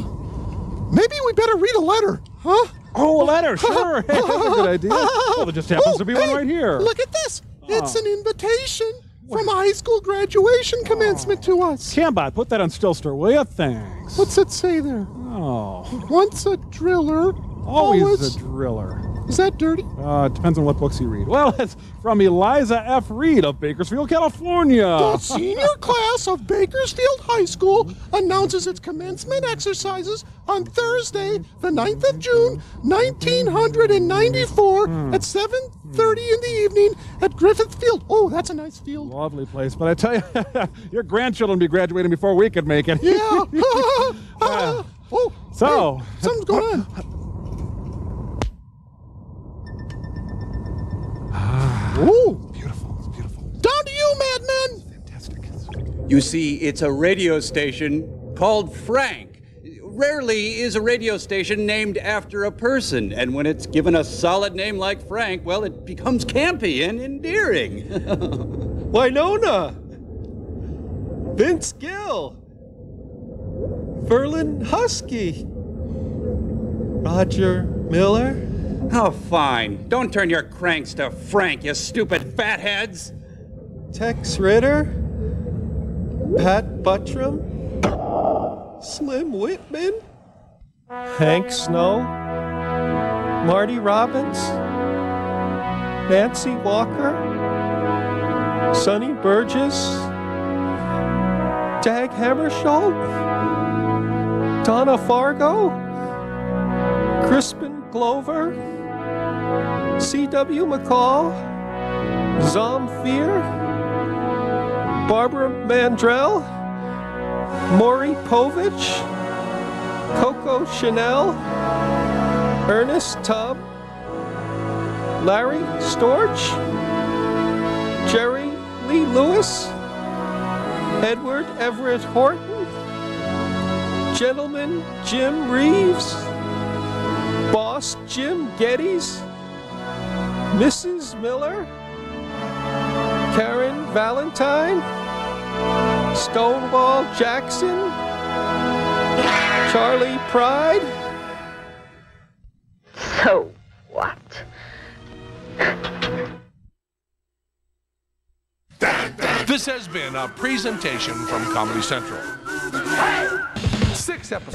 S19: maybe we better read a letter, huh?
S6: Oh, a letter, sure. Hey, that's a good idea. Well, there just happens to be one right here.
S19: Look at this. It's an invitation.
S4: from a high school graduation commencement to us.
S6: Cambot, put that on Stillster, will you? Thanks.
S4: What's it say there?
S6: Oh.
S4: Once a driller,
S6: Always a driller.
S4: Is that dirty?
S6: It depends on what books you read. Well, it's from Eliza F. Reed of Bakersfield, California.
S4: The senior class of Bakersfield High School announces its commencement exercises on Thursday, the 9th of June, 1994 at 7:30 in the evening at Griffith Field. Oh, that's a nice field.
S6: Lovely place. But I tell you, your grandchildren will be graduating before we could make it.
S4: Yeah.
S6: So.
S4: Hey, something's going on.
S6: Ooh, beautiful. It's beautiful.
S4: Down to you, madman.
S6: Fantastic.
S7: You see, it's a radio station called Frank. Rarely is a radio station named after a person, and when it's given a solid name like Frank, well, it becomes campy and endearing.
S8: Winona! Vince Gill! Verlin Husky! Roger Miller?
S7: Oh, fine. Don't turn your cranks to Frank, you stupid fatheads.
S8: Tex Ritter? Pat Buttram? Slim Whitman? Hank Snow? Marty Robbins? Nancy Walker? Sonny Burgess? Dag Hammarskjöld? Donna Fargo? Crispin Glover? C.W. McCall? Zamfir? Barbara Mandrell? Maury Povich? Coco Chanel? Ernest Tubb? Larry Storch? Jerry Lee Lewis? Edward Everett Horton? Gentleman Jim Reeves? Boss Jim Geddes? Mrs. Miller? Karen Valentine? Stonewall Jackson? Charlie Pride?
S24: So what?
S19: This has been a presentation from Comedy Central. 6 episodes.